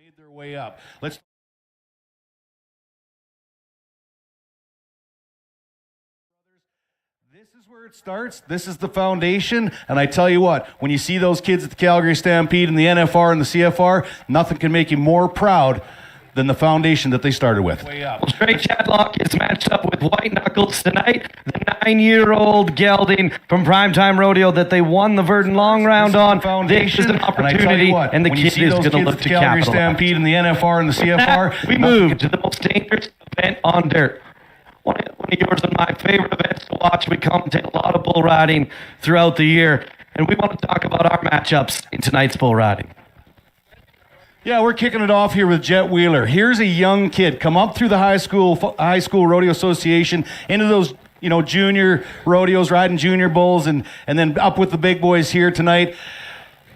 made their way up. Let's. This is where it starts. This is the foundation. And I tell you what, when you see those kids at the Calgary Stampede and the NFR and the CFR, nothing can make you more proud than the foundation that they started with. Way up. Well, Trey Chadlock is matched up with White Knuckles tonight. The 9-year-old gelding from Primetime Rodeo that they won the Verdun Long Round on. This is an opportunity, and the kid is going to look to Calgary Stampede and the NFR and the CFR. We move to the most dangerous event on dirt. One of yours and my favorite events to watch. We commentate a lot of bull riding throughout the year, and we want to talk about our matchups in tonight's bull riding. Yeah, we're kicking it off here with Jet Wheeler. Here's a young kid come up through the high school rodeo association into those junior rodeos, riding junior bulls, and then up with the big boys here tonight.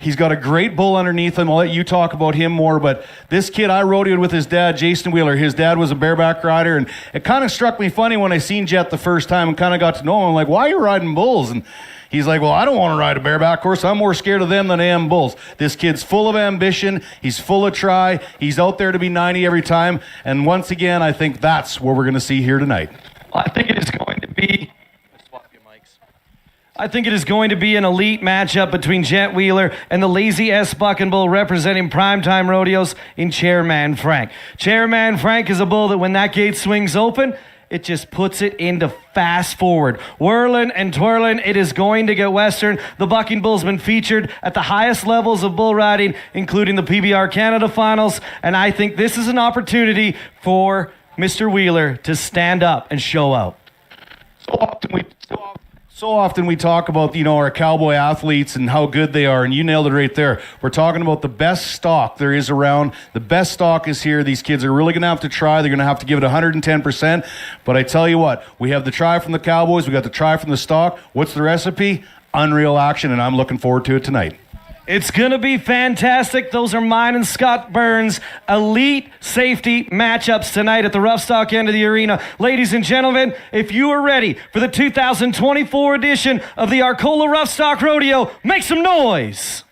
He's got a great bull underneath him. I'll let you talk about him more, but this kid, I rodeoed with his dad, Jason Wheeler. His dad was a bareback rider, and it kind of struck me funny when I seen Jet the first time and kind of got to know him. I'm like, why are you riding bulls? And he's like, well, I don't want to ride a bareback horse. I'm more scared of them than I am bulls. This kid's full of ambition. He's full of try. He's out there to be 90 every time. And once again, I think that's what we're going to see here tonight. Well, I think it is going to be... I think it is going to be an elite matchup between Jet Wheeler and the Lazy S Bucking Bull representing Primetime Rodeos in Chairman Frank. Chairman Frank is a bull that when that gate swings open, it just puts it into fast forward. Whirling and twirling, it is going to get Western. The Bucking Bull's been featured at the highest levels of bull riding, including the PBR Canada Finals, and I think this is an opportunity for Mr. Wheeler to stand up and show out. So often we talk about, our cowboy athletes and how good they are, and you nailed it right there. We're talking about the best stock there is around. The best stock is here. These kids are really going to have to try. They're going to have to give it 110%. But I tell you what, we have the try from the Cowboys. We got the try from the stock. What's the recipe? Unreal action, and I'm looking forward to it tonight. It's going to be fantastic. Those are mine and Scott Burns' elite safety matchups tonight at the Roughstock end of the arena. Ladies and gentlemen, if you are ready for the 2024 edition of the Arcola Roughstock Rodeo, make some noise.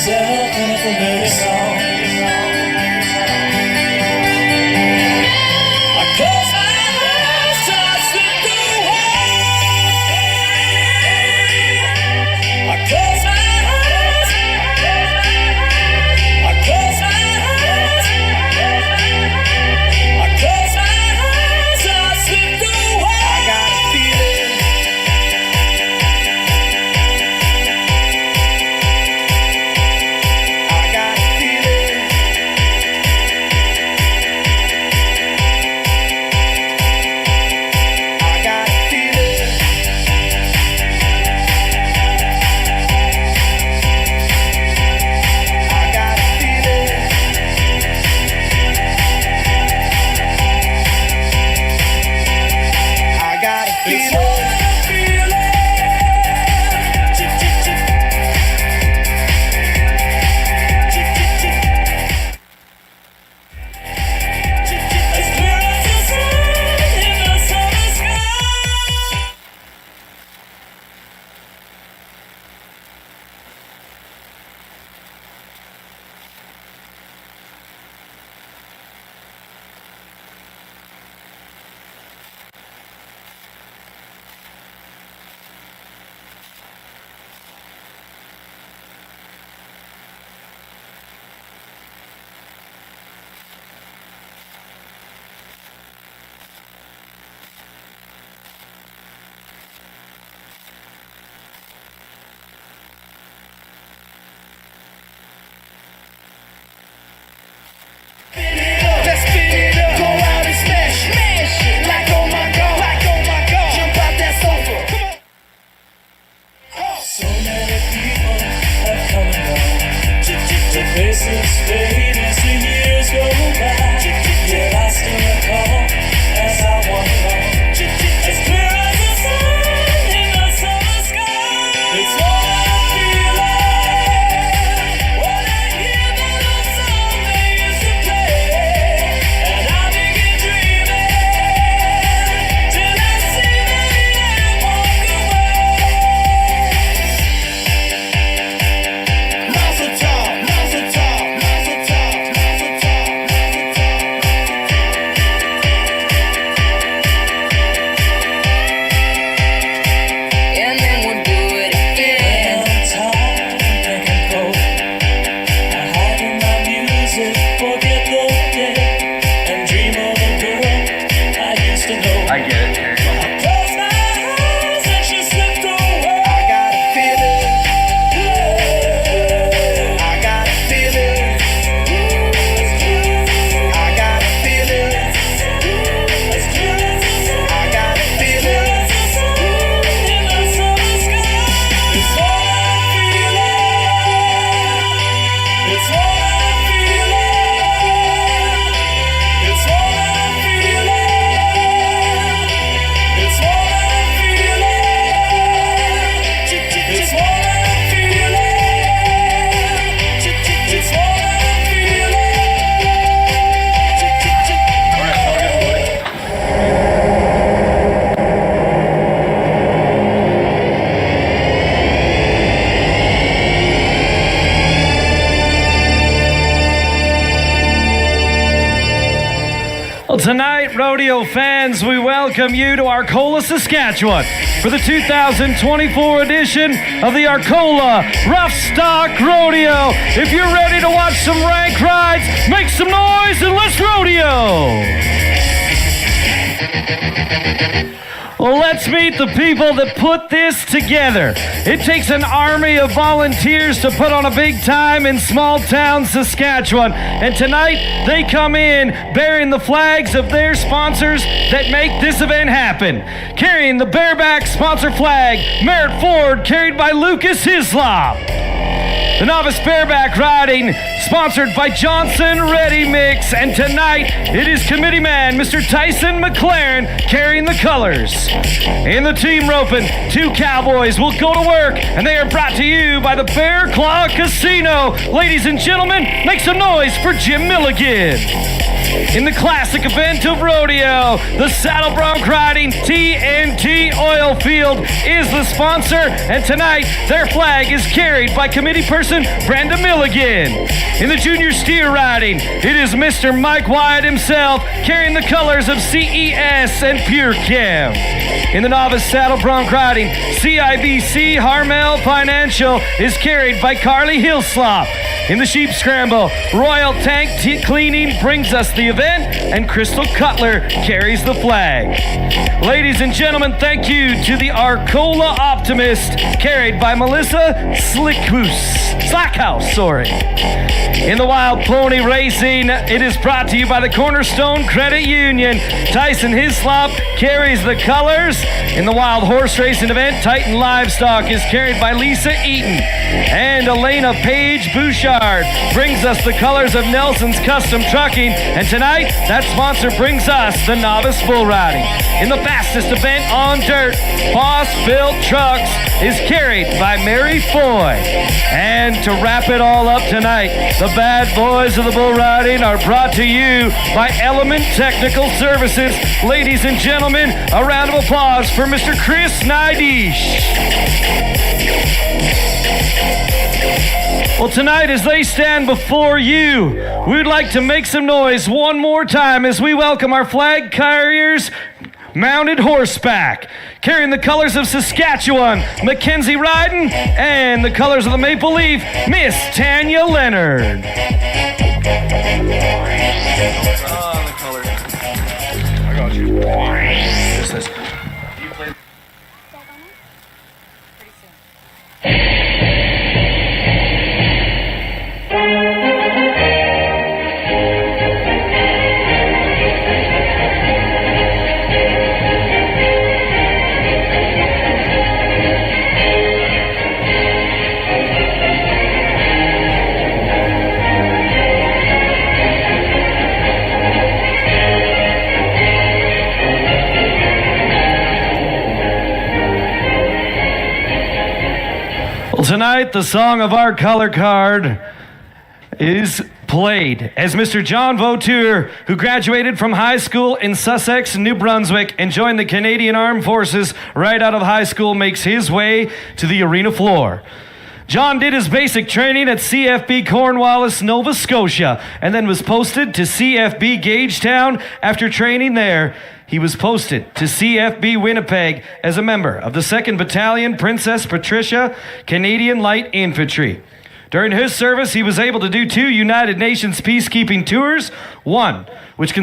myself in a familiar song. I close my eyes till I slip away. I close my eyes. I close my eyes. I close my eyes till I slip away. I got a feeling. I got a feeling. I got a feeling. I got a feeling. I got a feeling. It's what I'm feeling. As clear as the sun in the summer sky. Let's spin it up, go out and smash it, like oh my god, jump out that sofa. Come on. So many people have come and gone. The faces fade as the years go by. Yet I still recall as I walk along. As clear as the sun in the summer sky. It's what I'm feeling. When I hear that old song they used to play, and I begin dreaming till I see them walk away. Mazel tov, mazel tov, mazel tov, mazel tov, mazel tov. And then we'll do it again. I'm tired of drinking coke. I hide in my music, forget the day, and dream of a girl I used to know. I get it. I close my eyes and she slipped away. I got a feeling. I got a feeling. I got a feeling. I got a feeling. In the summer sky. It's what I'm feeling. It's what I'm feeling. It's what I'm feeling. It's what I'm feeling. It's what I'm feeling. It's what I'm feeling. Well, tonight, rodeo fans, we welcome you to Arcola, Saskatchewan for the 2024 edition of the Arcola Roughstock Rodeo. If you're ready to watch some rank rides, make some noise and let's rodeo! Well, let's meet the people that put this together. It takes an army of volunteers to put on a big time in small town Saskatchewan. And tonight, they come in bearing the flags of their sponsors that make this event happen. Carrying the Bareback sponsor flag, Merritt Ford, carried by Lucas Hislop. The Novice Bareback riding, sponsored by Johnson Ready Mix. And tonight, it is committee man, Mr. Tyson McLaren, carrying the colors. In the team roping, two cowboys will go to work, and they are brought to you by the Bear Claw Casino. Ladies and gentlemen, make some noise for Jim Milligan. In the classic event of rodeo, the saddle bronc riding TNT Oil Field is the sponsor, and tonight their flag is carried by committee person Brenda Milligan. In the junior steer riding, it is Mr. Mike Wyatt himself carrying the colors of CES and Pure Chem. In the novice saddle bronc riding, CIBC Harmel Financial is carried by Carly Hillslop. In the sheep scramble, Royal Tank Cleaning brings us the event, and Crystal Cutler carries the flag. Ladies and gentlemen, thank you to the Arcola Optimist, carried by Melissa Slackhouse. In the wild pony racing, it is brought to you by the Cornerstone Credit Union. Tyson Hislop carries the colors. In the wild horse racing event, Titan Livestock is carried by Lisa Eaton. And Elena Page Bouchard brings us the colors of Nelson's Custom Trucking. And tonight, that sponsor brings us the novice bull riding. In the fastest event on dirt, Boss Built Trucks is carried by Mary Foy. And to wrap it all up tonight, the bad boys of the bull riding are brought to you by Element Technical Services. Ladies and gentlemen, a round of applause for Mr. Chris Nidish. Well, tonight, as they stand before you, we'd like to make some noise one more time as we welcome our flag carriers, mounted horseback, carrying the colors of Saskatchewan, Mackenzie Ryden, and the colors of the Maple Leaf, Miss Tanya Leonard. The colors. I got you. This is. You play. Tonight, the song of our color card is played as Mr. John Vautour, who graduated from high school in Sussex, New Brunswick, and joined the Canadian Armed Forces right out of high school, makes his way to the arena floor. John did his basic training at CFB Cornwallis, Nova Scotia, and then was posted to CFB Gagetown. After training there, he was posted to CFB Winnipeg as a member of the 2nd Battalion, Princess Patricia, Canadian Light Infantry. During his service, he was able to do 2 United Nations peacekeeping tours, one which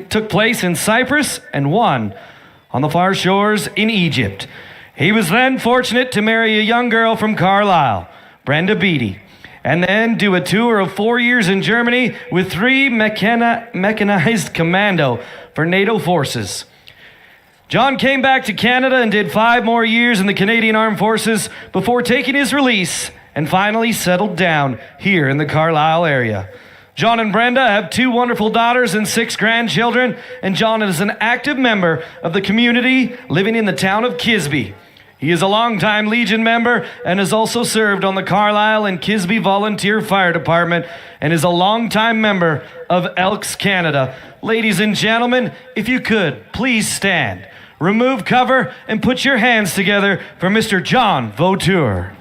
took place in Cyprus and one on the far shores in Egypt. He was then fortunate to marry a young girl from Carlisle, Brenda Beattie, and then do a tour of 4 years in Germany with 3 mechanized commando for NATO forces. John came back to Canada and did 5 more years in the Canadian Armed Forces before taking his release and finally settled down here in the Carlisle area. John and Brenda have 2 wonderful daughters and 6 grandchildren, and John is an active member of the community living in the town of Kisby. He is a longtime Legion member and has also served on the Carlisle and Kisby Volunteer Fire Department and is a longtime member of Elks Canada. Ladies and gentlemen, if you could, please stand, remove cover, and put your hands together for Mr. John Vautour.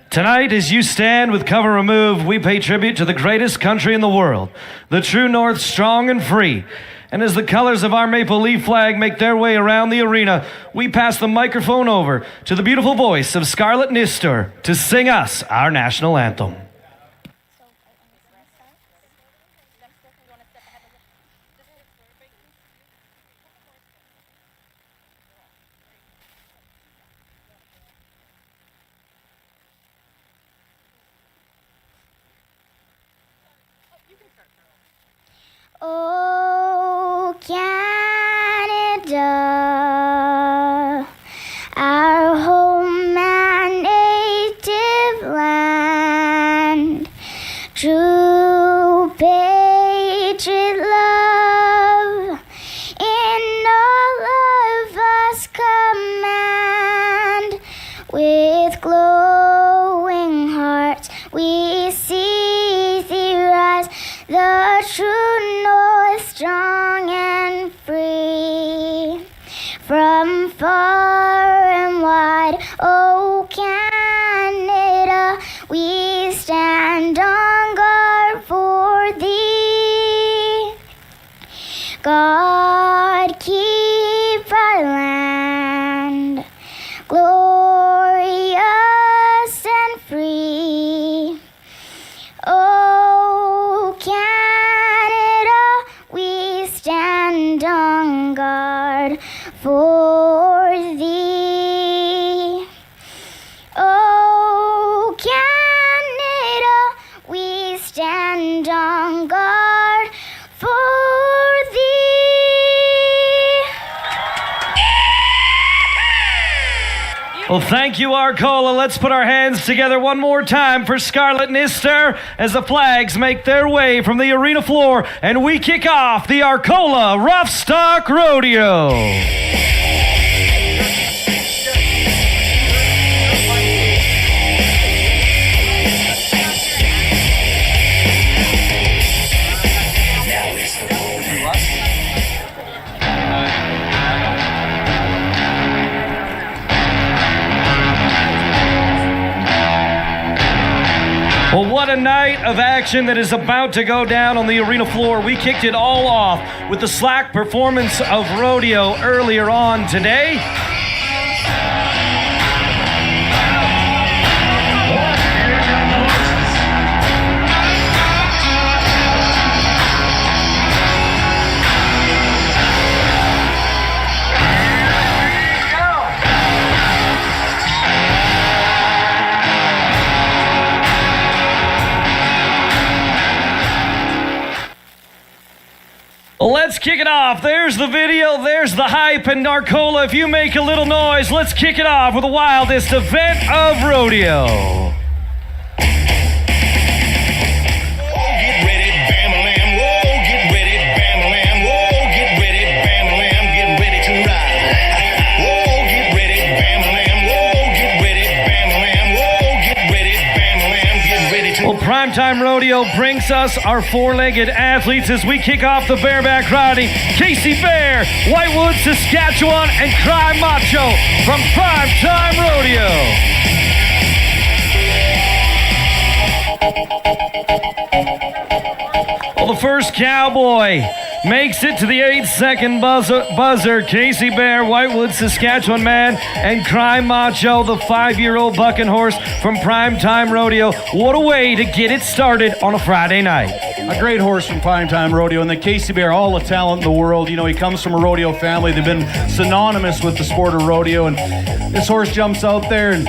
Tonight, as you stand with cover removed, we pay tribute to the greatest country in the world, the true North, strong and free. And as the colors of our Maple Leaf flag make their way around the arena, we pass the microphone over to the beautiful voice of Scarlett Nistor to sing us our national anthem. Oh, Canada, our home and native land, true patriot love stand on guard for thee. Well, thank you, Arcola. Let's put our hands together one more time for Scarlett Nister as the flags make their way from the arena floor and we kick off the Arcola Roughstock Rodeo. Well, what a night of action that is about to go down on the arena floor. We kicked it all off with the slack performance of rodeo earlier on today. Let's kick it off. There's the video, there's the hype, and Arcola, if you make a little noise, let's kick it off with the wildest event of rodeo. Get ready, Bam-a-lam, whoa, get ready, Bam-a-lam, whoa, get ready, Bam-a-lam, get ready to ride. Whoa, get ready, Bam-a-lam, whoa, get ready, Bam-a-lam, whoa, get ready, Bam-a-lam, get ready to. Well, Primetime Rodeo brings us our four-legged athletes as we kick off the bareback riding. Casey Bear, Whitewood, Saskatchewan, and Cry Macho from Primetime Rodeo. Well, the first cowboy makes it to the 8-second buzzer. Casey Bear, Whitewood, Saskatchewan man, and Cry Macho, the 5-year-old bucking horse from Primetime Rodeo. What a way to get it started on a Friday night. A great horse from Primetime Rodeo, and the Casey Bear, all the talent in the world. You know, he comes from a rodeo family. They've been synonymous with the sport of rodeo, and this horse jumps out there and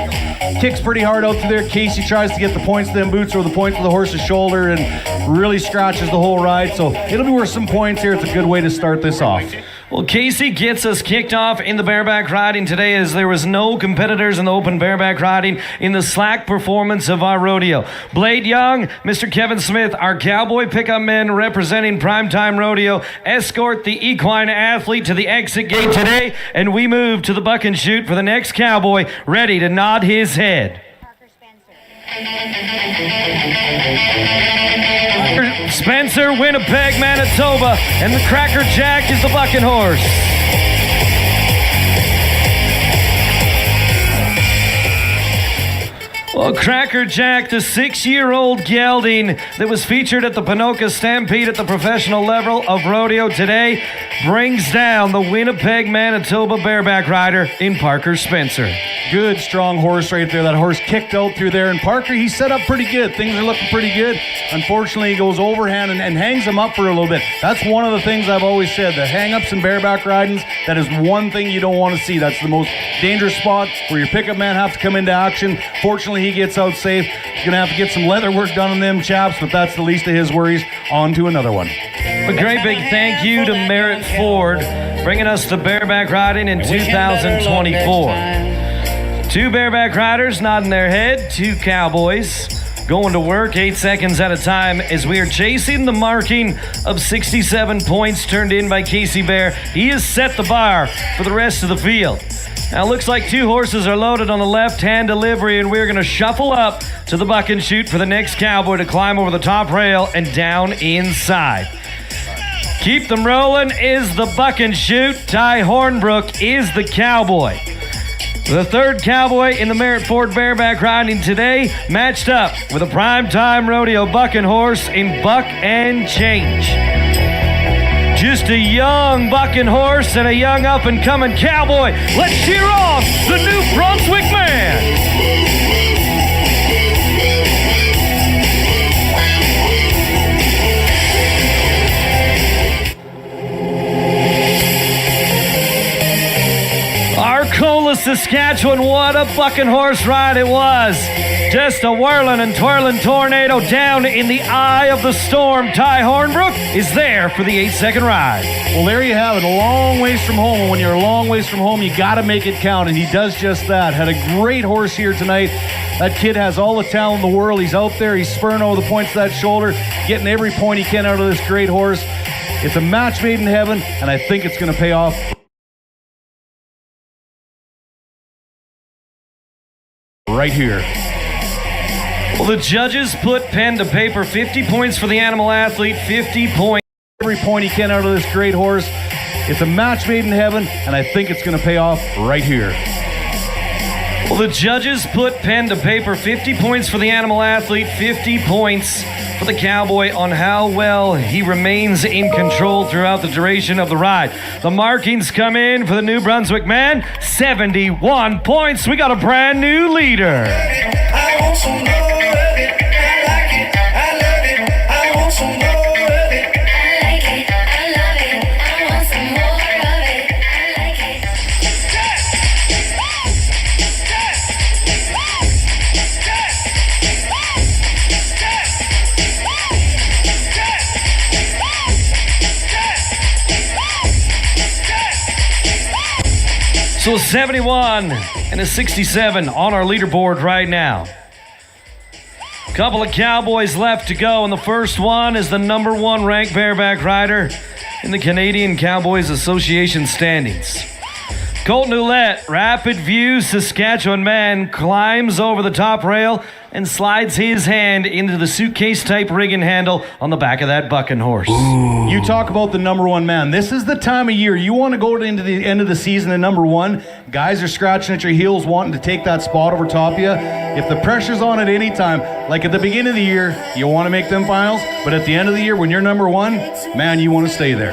kicks pretty hard out through there. Casey tries to get the points of them boots or the points of the horse's shoulder and really scratches the whole ride, so it'll be worth some points here. It's a good way to start this off. Well, Casey gets us kicked off in the bareback riding today as there was no competitors in the open bareback riding in the slack performance of our rodeo. Blade Young, Mr. Kevin Smith, our cowboy pickup men representing Primetime Rodeo, escort the equine athlete to the exit gate today, and we move to the buck and shoot for the next cowboy ready to nod his head. Spencer, Winnipeg, Manitoba, and the Cracker Jack is the bucking horse. Well, Cracker Jack, the 6-year-old gelding that was featured at the Ponoka Stampede at the professional level of rodeo today, brings down the Winnipeg, Manitoba bareback rider in Parker Spencer. Good, strong horse right there. That horse kicked out through there. And Parker, he's set up pretty good. Things are looking pretty good. Unfortunately, he goes overhand and hangs him up for a little bit. That's one of the things I've always said. The hang-ups in bareback ridings, that is one thing you don't want to see. That's the most dangerous spot where your pickup man have to come into action. Fortunately, he gets out safe. He's going to have to get some leather work done on them chaps, but that's the least of his worries. On to another one. A great big thank you to Merritt Ford, bringing us the bareback riding in 2024. 2 bareback riders nodding their head, 2 cowboys going to work 8 seconds at a time as we are chasing the marking of 67 points turned in by Casey Bear. He has set the bar for the rest of the field. Now, it looks like 2 horses are loaded on the left-hand delivery, and we're going to shuffle up to the buck and shoot for the next cowboy to climb over the top rail and down inside. Keep them rolling is the buck and shoot. Ty Hornbrook is the cowboy. The 3rd cowboy in the Merritt Ford bareback riding today matched up with a Primetime Rodeo bucking horse in Buck and Change. Just a young bucking horse and a young up-and-coming cowboy. Let's cheer off the New Brunswick man. Arcola Saskatchewan, what a bucking horse ride it was. Just a whirling and twirling tornado down in the eye of the storm. Ty Hornbrook is there for the 8-second ride. Well, there you have it, a long ways from home. And when you're a long ways from home, you got to make it count, and he does just that. Had a great horse here tonight. That kid has all the talent in the world. He's out there. He's spurring over the points of that shoulder, getting every point he can out of this great horse. It's a match made in heaven, and I think it's going to pay off. Right here. Well, the judges put pen to paper. 50 points for the animal athlete, 50 points. Every point he can out of this great horse. It's a match made in heaven, and I think it's going to pay off right here. Well, the judges put pen to paper. 50 points for the animal athlete, 50 points for the cowboy on how well he remains in control throughout the duration of the ride. The markings come in for the New Brunswick man, 71 points. We got a brand new leader. I want some more of it. I like it. I love it. I want some more of it. I like it. I love it. I want some more of it. I like it. So 71 and a 67 on our leaderboard right now. Couple of cowboys left to go, and the first one is the number 1 ranked bareback rider in the Canadian Cowboys Association standings. Colton Ouellette, Rapid View Saskatchewan man, climbs over the top rail and slides his hand into the suitcase-type rigging handle on the back of that bucking horse. You talk about the number 1 man. This is the time of year you want to go into the end of the season at number 1. Guys are scratching at your heels wanting to take that spot over top of you. If the pressure's on at any time, like at the beginning of the year, you want to make them finals, but at the end of the year, when you're number 1, man, you want to stay there.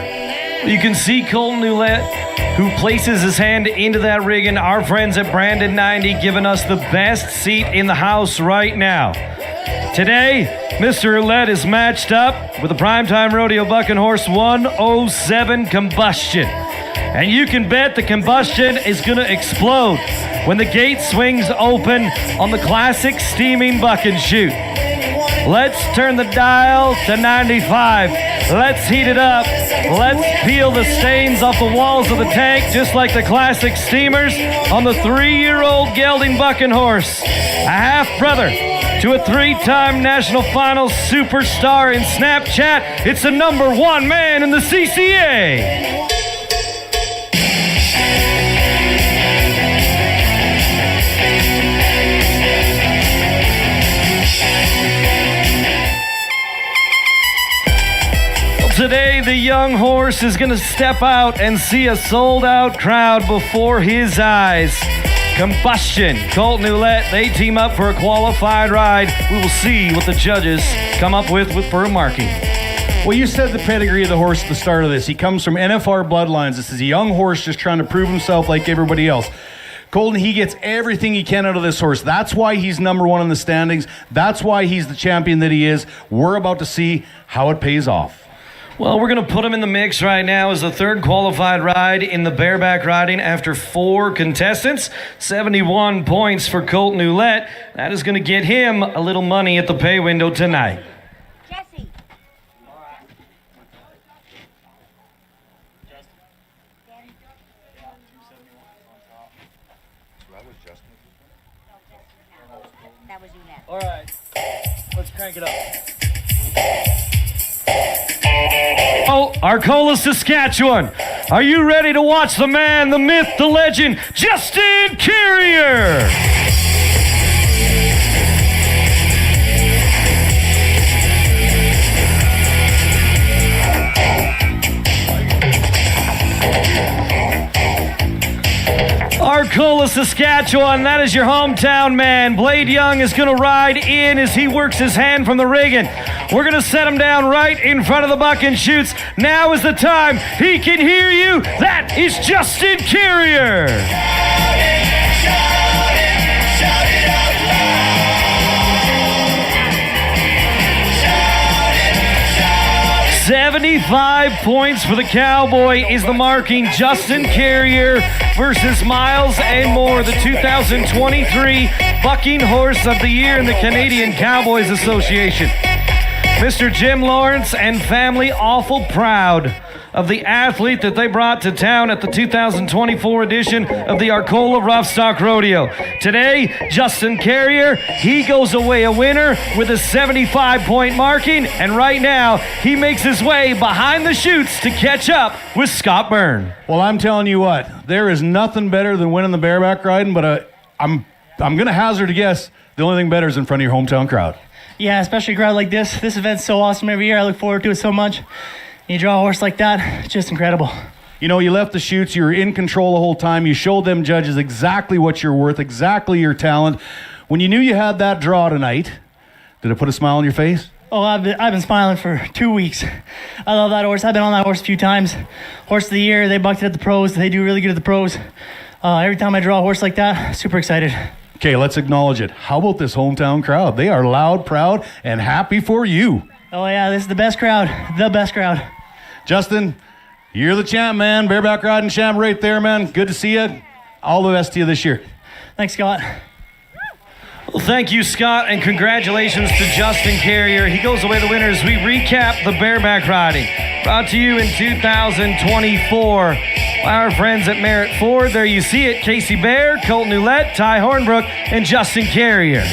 You can see Colton Ouellette, who places his hand into that rigging. Our friends at Brandon 90 giving us the best seat in the house right now. Today, Mr. Ouellette is matched up with the Primetime Rodeo bucking horse 107 Combustion. And you can bet the Combustion is going to explode when the gate swings open on the classic steaming bucking chute. Let's turn the dial to 95. Let's heat it up. Let's peel the stains off the walls of the tank, just like the classic steamers on the 3-year-old gelding bucking horse. A half-brother to a 3-time national finals superstar in Snapchat. It's the number 1 man in the CCA. Today, the young horse is going to step out and see a sold-out crowd before his eyes. Combustion, Colton Ouellette, they team up for a qualified ride. We will see what the judges come up with for a marking. Well, you said the pedigree of the horse at the start of this. He comes from NFR bloodlines. This is a young horse just trying to prove himself like everybody else. Colton, he gets everything he can out of this horse. That's why he's number 1 in the standings. That's why he's the champion that he is. We're about to see how it pays off. Well, we're going to put him in the mix right now as the 3rd qualified ride in the bareback riding after 4 contestants. 71 points for Colton Ouellette. That is going to get him a little money at the pay window tonight. Jesse. That was you now. All right, let's crank it up. Oh, Arcola, Saskatchewan. Are you ready to watch the man, the myth, the legend, Justin Carrier? Arcola, Saskatchewan, that is your hometown man. Blade Young is going to ride in as he works his hand from the rigging. We're going to set him down right in front of the bucking chutes. Now is the time. He can hear you. That is Justin Carrier. 75 points for the Cowboy is the marking. Justin Carrier versus Miles and Moore, the 2023 Bucking Horse of the Year in the Canadian Cowboys Association. Mr. Jim Lawrence and family awful proud of the athlete that they brought to town at the 2024 edition of the Arcola Roughstock Rodeo. Today, Justin Carrier, he goes away a winner with a 75-point marking, and right now, he makes his way behind the chutes to catch up with Scott Byrne. Well, I'm telling you what, there is nothing better than winning the bareback riding, but I'm going to hazard a guess. The only thing better is in front of your hometown crowd. Yeah, especially a crowd like this. This event's so awesome every year. I look forward to it so much. You draw a horse like that, it's just incredible. You know, you left the chutes, you were in control the whole time. You showed them judges exactly what you're worth, exactly your talent. When you knew you had that draw tonight, did it put a smile on your face? Oh, I've been smiling for 2 weeks. I love that horse. I've been on that horse a few times. Horse of the year, they bucked it at the pros. They do really good at the pros. Every time I draw a horse like that, super excited. Okay, let's acknowledge it. How about this hometown crowd? They are loud, proud, and happy for you. Oh yeah, this is the best crowd. The best crowd. Justin, you're the champ, man. Bareback riding champ right there, man. Good to see you. All the best to you this year. Thanks, Scott. Well, thank you, Scott, and congratulations to Justin Carrier. He goes away the winner as we recap the bareback riding. Brought to you in 2024 by our friends at Merritt Ford. There you see it, Casey Bear, Colton Ouellette, Ty Hornbrook, and Justin Carrier.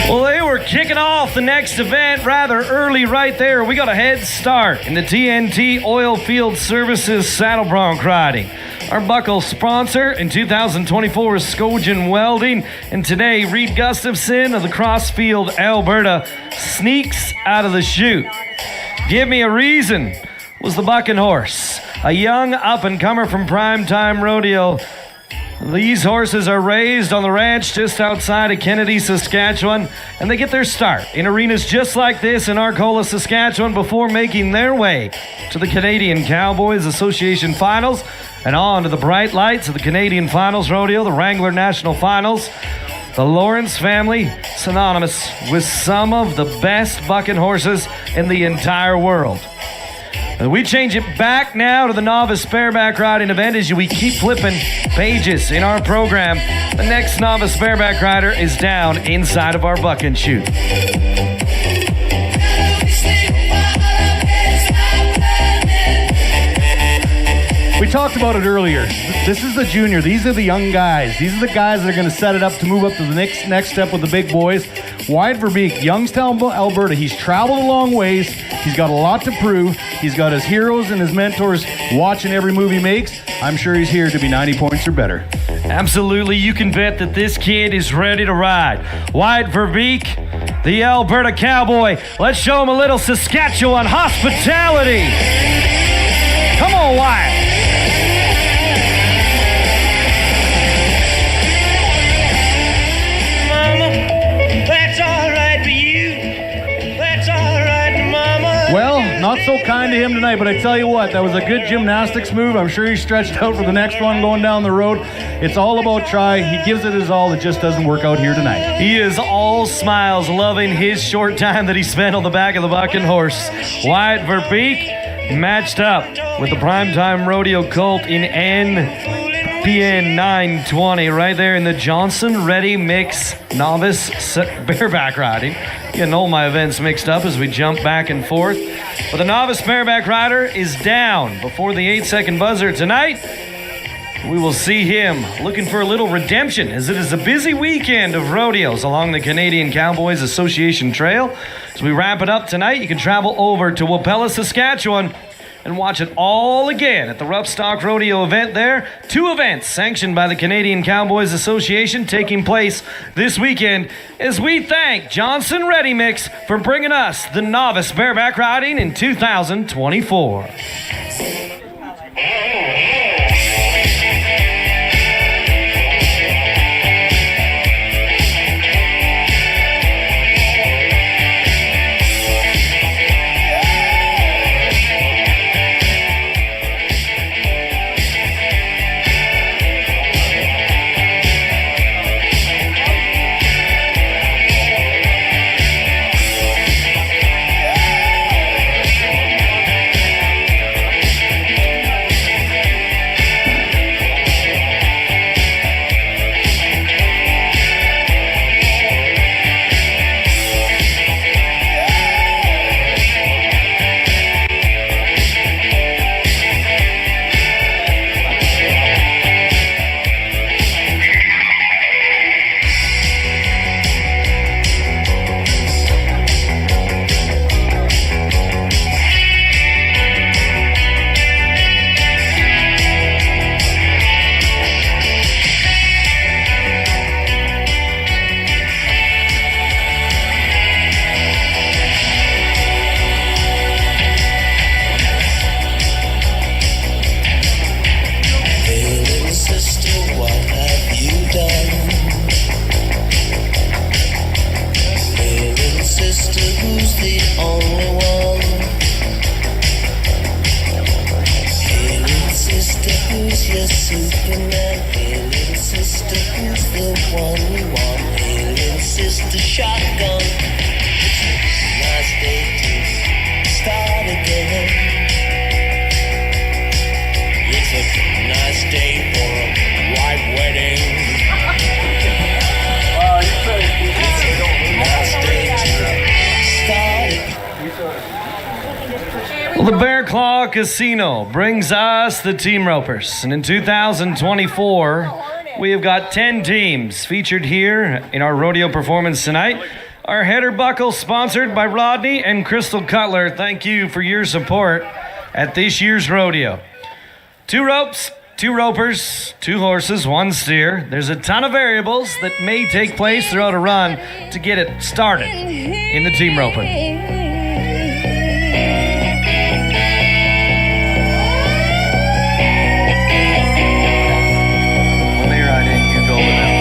Well, they were kicking off the next event rather early right there. We got a head start in the TNT Oilfield Services Saddle Bronc riding. Our buckle sponsor in 2024 is Skogen Welding, and today Reed Gustafson of the Crossfield, Alberta, sneaks out of the chute. Give Me a Reason was the bucking horse, a young up-and-comer from Primetime Rodeo. These horses are raised on the ranch just outside of Kennedy, Saskatchewan, and they get their start in arenas just like this in Arcola, Saskatchewan before making their way to the Canadian Cowboys Association Finals and on to the bright lights of the Canadian Finals Rodeo, the Wrangler National Finals. The Lawrence family, synonymous with some of the best bucking horses in the entire world. We change it back now to the novice bareback riding event as we keep flipping pages in our program. The next novice bareback rider is down inside of our bucking chute. We talked about it earlier. This is the junior. These are the young guys. These are the guys that are going to set it up to move up to the next step with the big boys. Wyatt Verbeek, Youngstown, Alberta. He's traveled a long ways. He's got a lot to prove. He's got his heroes and his mentors watching every move he makes. I'm sure he's here to be 90 points or better. Absolutely. You can bet that this kid is ready to ride. Wyatt Verbeek, the Alberta Cowboy. Let's show him a little Saskatchewan hospitality. Come on, Wyatt. Well, not so kind to him tonight, but I tell you what, that was a good gymnastics move. I'm sure he's stretched out for the next one going down the road. It's all about try. He gives it his all. It just doesn't work out here tonight. He is all smiles, loving his short time that he spent on the back of the bucking horse. Wyatt Verbeek matched up with the Primetime Rodeo Colt in NPN 920 right there in the Johnson Ready Mix Novice Bareback riding. Getting all my events mixed up as we jump back and forth. But the novice bareback rider is down before the 8-second buzzer tonight. We will see him looking for a little redemption as it is a busy weekend of rodeos along the Canadian Cowboys Association Trail. As we wrap it up tonight, you can travel over to Wapella, Saskatchewan and watch it all again at the Roughstock Rodeo event there. 2 events sanctioned by the Canadian Cowboys Association taking place this weekend as we thank Johnson Ready Mix for bringing us the novice bareback riding in 2024. is your Superman? Hey, little sister, who's the one you want? Hey, little sister, shotgun. It's a nice day to start again. It's a nice day for a white wedding. It's a nice day to start again. Well, the Bear Claw Casino brings us the Team Ropers. And in 2024, we have got 10 teams featured here in our rodeo performance tonight. Our header buckle sponsored by Rodney and Crystal Cutler. Thank you for your support at this year's rodeo. 2 ropes, 2 ropers, 2 horses, 1 steer. There's a ton of variables that may take place throughout a run to get it started in the team roping. When they ride in, you go with them.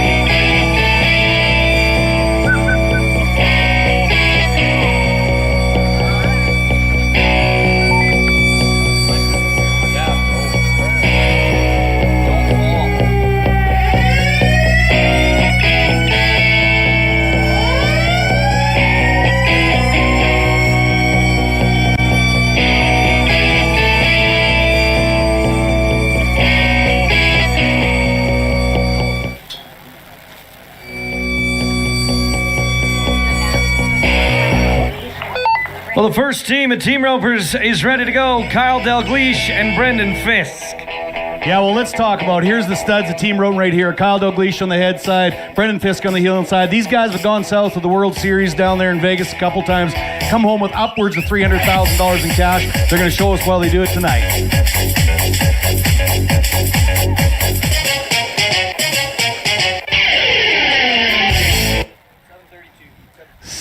Well, the first team at Team Ropers is ready to go. Kyle Dalgleish and Brendan Fisk. Yeah, well, let's talk about, here's the studs of Team Roten right here. Kyle Dalgleish on the head side, Brendan Fisk on the heel side. These guys have gone south of the World Series down there in Vegas a couple times, come home with upwards of $300,000 in cash. They're going to show us while they do it tonight.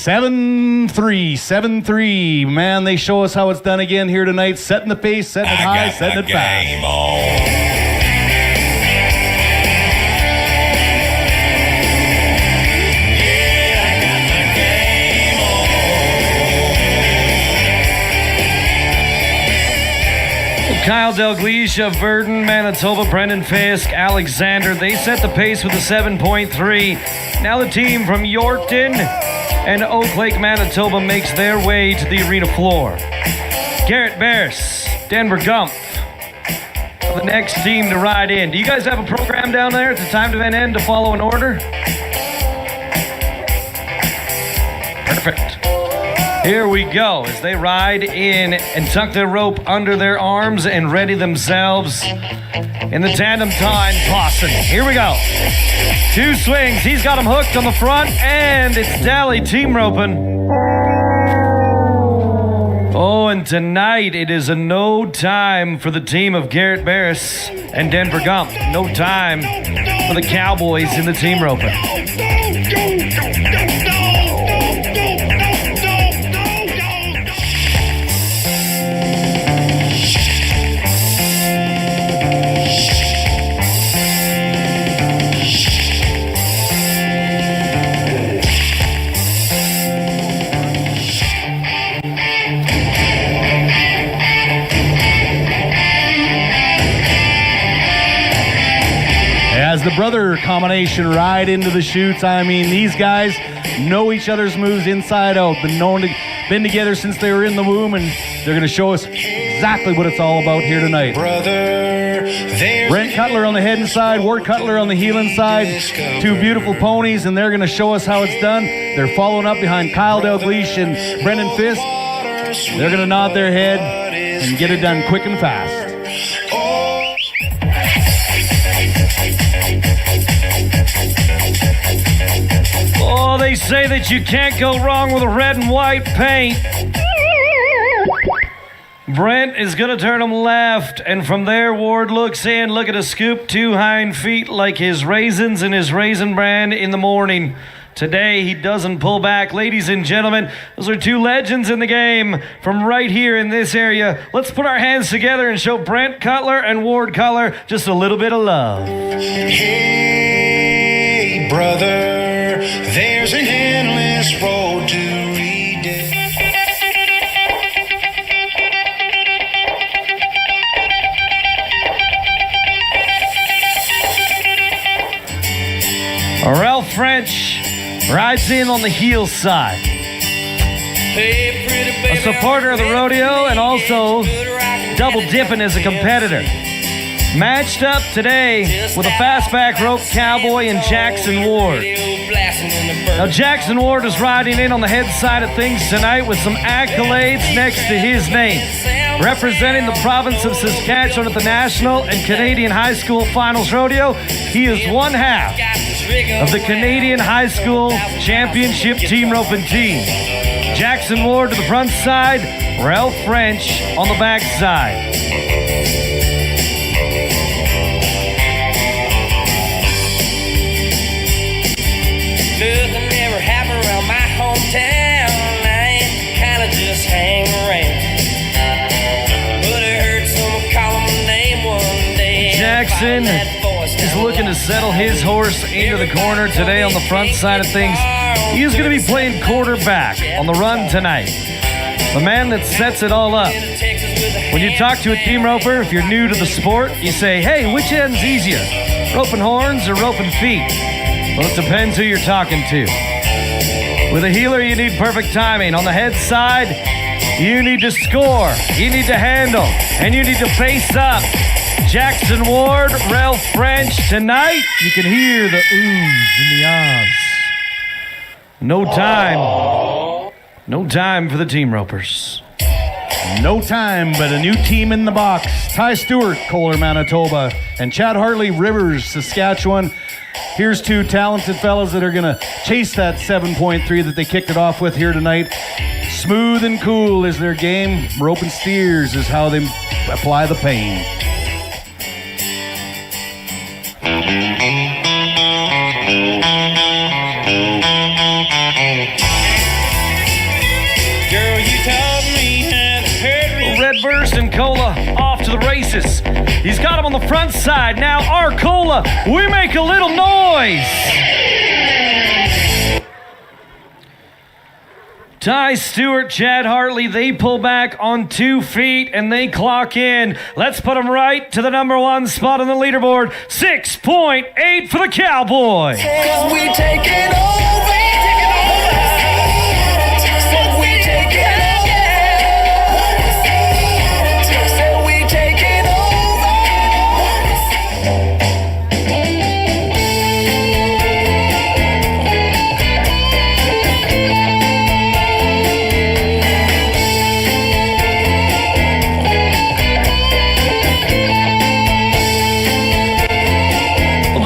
7-3. Man, they show us how it's done again here tonight. Setting the pace, setting it high, setting it fast. Kyle Dalgleish of Verdun, Manitoba, Brendan Fisk, Alexander. They set the pace with a 7.3. Now the team from Yorkton and Oak Lake, Manitoba makes their way to the arena floor. Garrett Bears, Denver Gump, the next team to ride in. Do you guys have a program down there at the time to end to follow an order? Perfect. Here we go as they ride in and tuck their rope under their arms and ready themselves in the tandem time tossing. Here we go. 2 swings. He's got him hooked on the front, and it's Dally team roping. Oh, and tonight it is a no time for the team of Garrett Barris and Denver Gump. No time for the Cowboys in the team roping. As the brother combination ride into the chutes, I mean, these guys know each other's moves inside out. Been together since they were in the womb, and they're going to show us exactly what it's all about here tonight. Brent Cutler on the head and side, Ward Cutler on the heel and side. 2 beautiful ponies, and they're going to show us how it's done. They're following up behind Kyle Dalgleish and Brendan Fisk. They're going to nod their head and get it done quick and fast. Oh, they say that you can't go wrong with a red and white paint. Brent is going to turn him left, and from there, Ward looks in. Look at a scoop, 2 hind feet like his raisins and his Raisin Bran in the morning. Today, he doesn't pull back. Ladies and gentlemen, those are 2 legends in the game from right here in this area. Let's put our hands together and show Brent Cutler and Ward Cutler just a little bit of love. Hey, brother, there's an endless road to read. French rides in on the heel side. A supporter of the rodeo and also double dipping as a competitor. Matched up today with a fastback rope cowboy and Jackson Ward. Now Jackson Ward is riding in on the head side of things tonight with some accolades next to his name. Representing the province of Saskatchewan at the National and Canadian High School Finals Rodeo, he is one half of the Canadian High School Championship Team Roping Team. Jackson Ward to the front side, Ralph French on the back side. Nothing ever happened around my hometown. I kinda just hang around. But I heard someone call my name one day. Jackson is looking to settle his horse into the corner today on the front side of things. He is going to be playing quarterback on the run tonight. The man that sets it all up. When you talk to a team roper, if you're new to the sport, you say, hey, which end's easier? Roping horns or roping feet? Well, it depends who you're talking to. With a healer, you need perfect timing. On the head side, you need to score, you need to handle, and you need to face up. Jackson Ward, Ralph French. Tonight, you can hear the oohs and the ahs. No time. No time for the team ropers. No time, but a new team in the box. Ty Stewart, Kohler, Manitoba, and Chad Hartley, Rivers, Saskatchewan. Here's two talented fellas that are going to chase that 7.3 that they kicked it off with here tonight. Smooth and cool is their game. Rope and steers is how they apply the pain. Girl, you taught me how to hurt me. Redburst and Cola off to the races. He's got him on the front side. Now Arcola, we make a little noise. Ty Stewart, Chad Hartley, they pull back on 2 feet and they clock in. Let's put them right to the number 1 spot on the leaderboard. 6.8 for the Cowboys. Cause we take it over. So we take it over. So we take it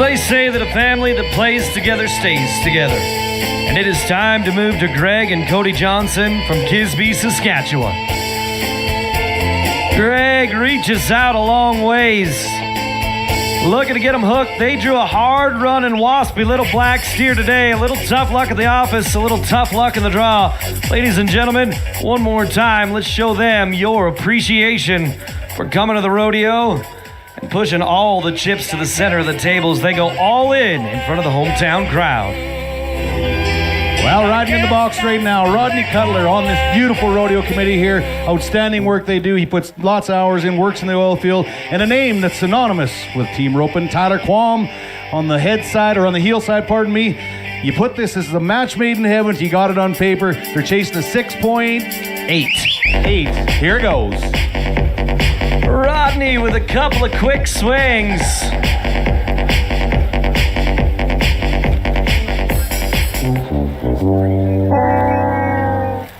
They say that a family that plays together stays together. And it is time to move to Greg and Cody Johnson from Kisby, Saskatchewan. Greg reaches out a long ways. Looking to get them hooked. They drew a hard-running, waspy little black steer today. A little tough luck at the office, a little tough luck in the draw. Ladies and gentlemen, one more time, let's show them your appreciation for coming to the rodeo and pushing all the chips to the center of the table as they go all in front of the hometown crowd. Well, riding in the box right now, Rodney Cutler on this beautiful rodeo committee here. Outstanding work they do. He puts lots of hours in, works in the oil field, and a name that's synonymous with team roping. Tyler Quam on the head side, or on the heel side, pardon me. You put this as a match made in heaven. You got it on paper. They're chasing a 6.8. 8. Here goes. Rodney with a couple of quick swings.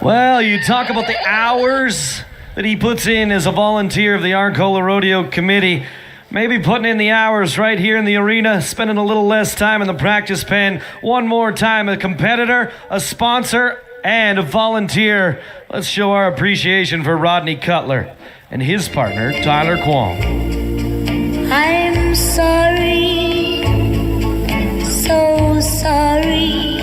Well, you talk about the hours that he puts in as a volunteer of the Arcola Rodeo Committee. Maybe putting in the hours right here in the arena, spending a little less time in the practice pen. One more time, a competitor, a sponsor, and a volunteer. Let's show our appreciation for Rodney Cutler and his partner, Tyler Quam. I'm sorry, so sorry.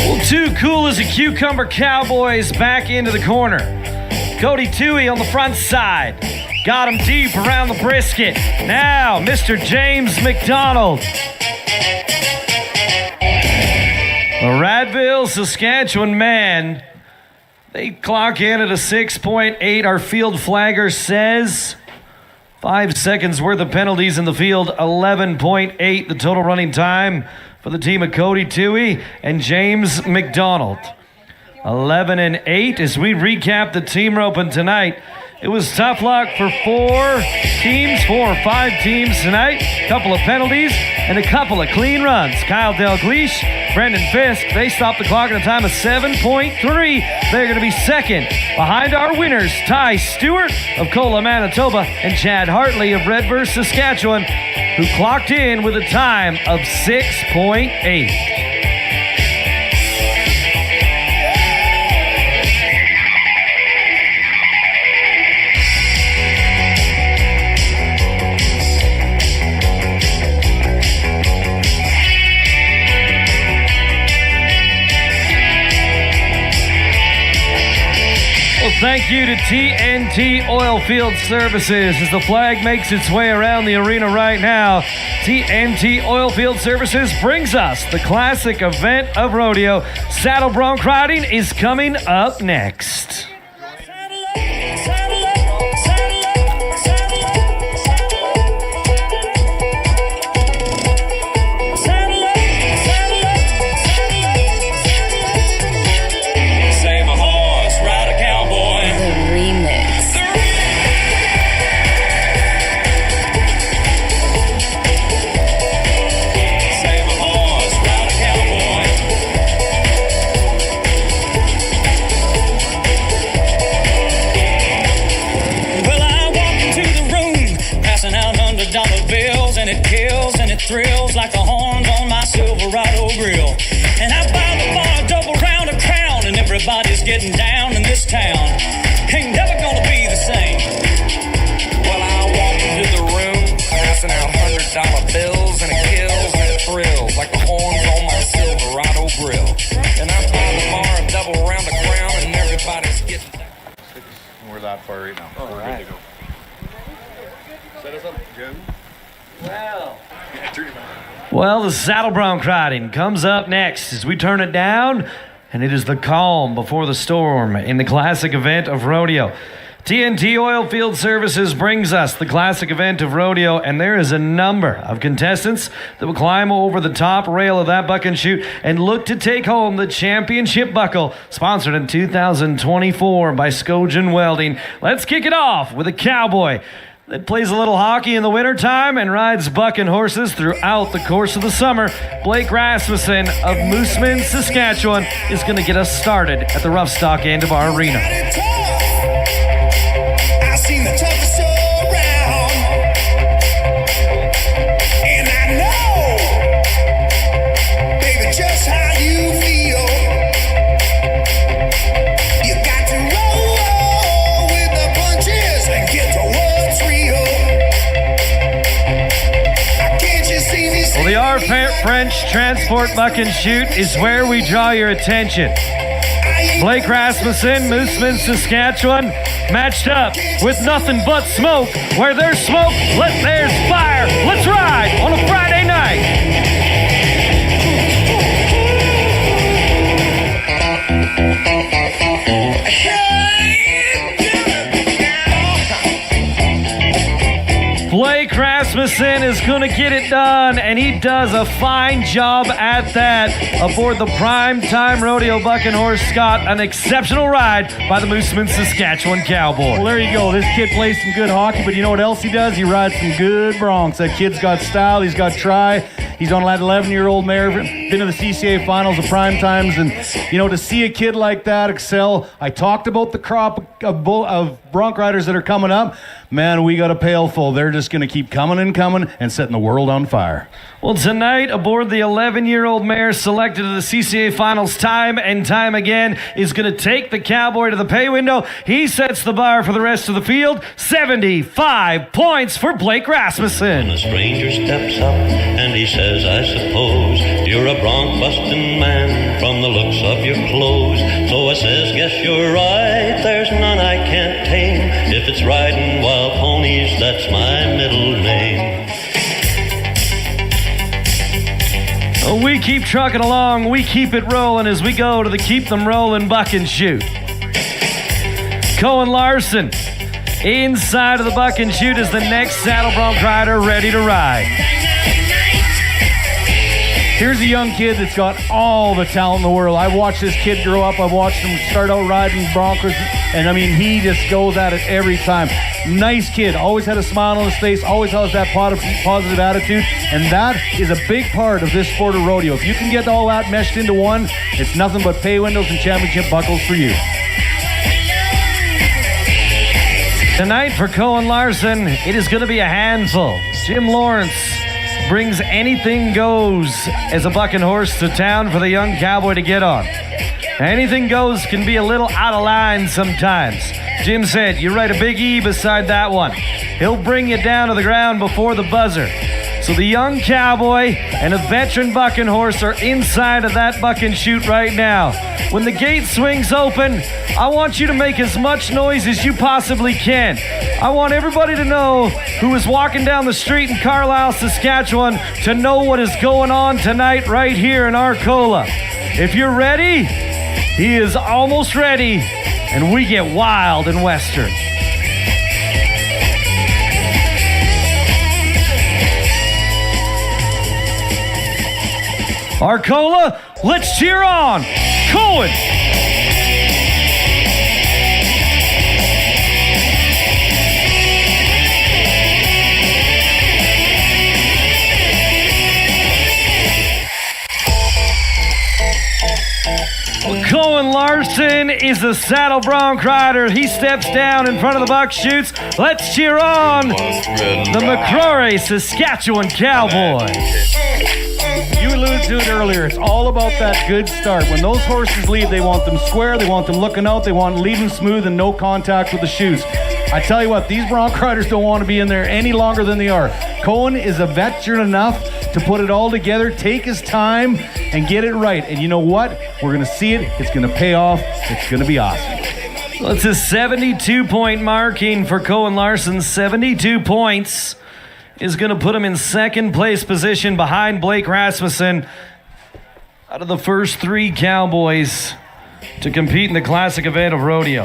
Well, too cool as a cucumber Cowboys back into the corner. Cody Toohey on the front side. Got him deep around the brisket. Now, Mr. James McDonald. The Radville, Saskatchewan man, they clock in at a 6.8. Our field flagger says 5 seconds worth of penalties in the field, 11.8 the total running time for the team of Cody Toohey and James McDonald. 11-8 as we recap the team roping tonight. It was tough luck for 4 or 5 teams tonight. A couple of penalties and a couple of clean runs. Kyle Dalglish, Brendan Fisk, they stopped the clock at a time of 7.3. They're going to be second behind our winners, Ty Stewart of Kola, Manitoba, and Chad Hartley of Redverse, Saskatchewan, who clocked in with a time of 6.8. Thank you to TNT Oilfield Services as the flag makes its way around the arena right now. TNT Oilfield Services brings us the classic event of rodeo. Saddle bronc riding is coming up next. Thrills like the horns on my Silverado grill. And I buy the bar, double round a crown, and everybody's getting down in this town. Ain't never gonna be the same. Well, I walk into the room, passing out $100 bills, and it kills and it thrills like the horns on my Silverado grill. And I buy the bar, double round a crown, and everybody's getting down. We're that far right now. We're good to go. Set us up, Jim. Well, the saddle bronc riding comes up next as we turn it down, and it is the calm before the storm in the classic event of rodeo. TNT Oilfield Services brings us the classic event of rodeo, and there is a number of contestants that will climb over the top rail of that buck and shoot and look to take home the championship buckle, sponsored in 2024 by Skojan Welding. Let's kick it off with a cowboy that plays a little hockey in the wintertime and rides bucking horses throughout the course of the summer. Blake Rasmussen of Mooseman, Saskatchewan is going to get us started at the Roughstock end of our arena. I seen the toughest show around, and I know, baby, just how you feel. You got to roll with the punches and get to what's real. Can't you see me? Well, the R French Transport Buck and Shoot is where we draw your attention. Blake Rasmussen, Mooseman, Saskatchewan, matched up with nothing but smoke. Where there's smoke, there's fire. Let's ride on a Friday night. Blake Rasmussen is going to get it done, and he does a fine job at that aboard the Primetime Rodeo Buck and Horse. Scott, an exceptional ride by the Mooseman Saskatchewan Cowboy. Well, there you go. This kid plays some good hockey, but you know what else he does? He rides some good broncs. That kid's got style. He's got try. He's on that 11-year-old mare. Been to the CCA finals of prime times, and you know, to see a kid like that excel. I talked about the crop of bronc riders that are coming up. Man, we got a pail full. They're just going to keep coming and setting the world on fire. Well, tonight, aboard the 11-year-old mare selected to the CCA finals time and time again is going to take the cowboy to the pay window. He sets the bar for the rest of the field. 75 points for Blake Rasmussen. When a stranger steps up and he says, says, I suppose you're a bronc-busting man from the looks of your clothes. So I says, guess you're right, there's none I can't tame. If it's riding wild ponies, that's my middle name. We keep trucking along, we keep it rolling as we go to the Keep Them Rolling Buck and Shoot. Cohen Larson inside of the Buck and Shoot is the next saddle bronc rider ready to ride. Here's a young kid that's got all the talent in the world. I've watched this kid grow up. I've watched him start out riding broncos, and I mean, he just goes at it every time. Nice kid, always had a smile on his face, always has that positive attitude, and that is a big part of this sport of rodeo. If you can get all that meshed into one, it's nothing but pay windows and championship buckles for you. Tonight for Cohen Larson, it is going to be a handful. Jim Lawrence brings anything goes as a bucking horse to town for the young cowboy to get on. Anything goes can be a little out of line sometimes. Jim said, you write a big E beside that one. He'll bring you down to the ground before the buzzer. So the young cowboy and a veteran bucking horse are inside of that buck and shoot right now. When the gate swings open, I want you to make as much noise as you possibly can. I want everybody to know who is walking down the street in Carlisle, Saskatchewan to know what is going on tonight right here in Arcola. If you're ready, he is almost ready, and we get wild and western. Arcola, let's cheer on Cohen. Cohen Larson is the saddle bronc rider. He steps down in front of the buck shoots. Let's cheer on the McCrory Saskatchewan Cowboy. You alluded to it earlier. It's all about that good start. When those horses leave, they want them square, they want them looking out, they want leading smooth and no contact with the shoes. I tell you what, these bronc riders don't want to be in there any longer than they are. Cohen is a veteran enough to put it all together, take his time, and get it right. And you know what? We're going to see it. It's going to pay off. It's going to be awesome. Well, it's a 72-point marking for Cohen Larson. 72 points is going to put him in second place position behind Blake Rasmussen out of the first three Cowboys to compete in the classic event of rodeo.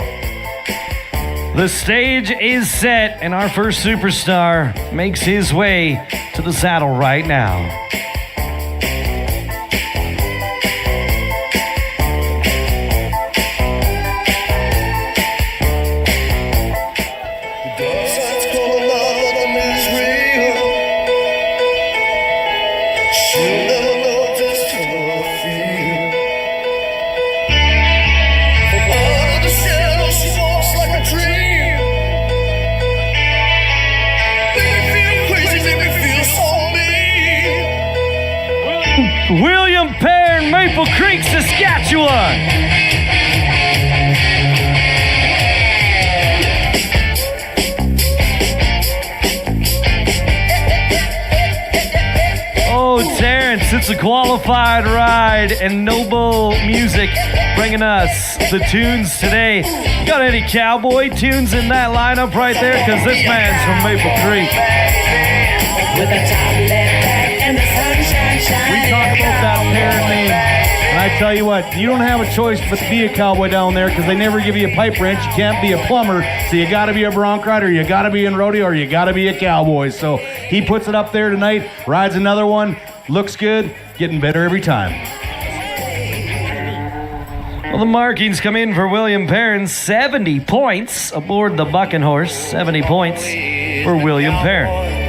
The stage is set, and our first superstar makes his way to the saddle right now. William Perrin, Maple Creek, Saskatchewan. Oh, Terrence, it's a qualified ride and Noble Music bringing us the tunes today. Got any cowboy tunes in that lineup right there? Because this man's from Maple Creek. With a top left back and the sunshine shining. We talk about that Perrin name, and I tell you what, you don't have a choice but to be a cowboy down there because they never give you a pipe wrench. You can't be a plumber, so you got to be a bronc rider, you got to be in rodeo, or you got to be a cowboy. So he puts it up there tonight, rides another one, looks good, getting better every time. Well, the markings come in for William Perrin. 70 points aboard the bucking horse. 70 points for William Perrin.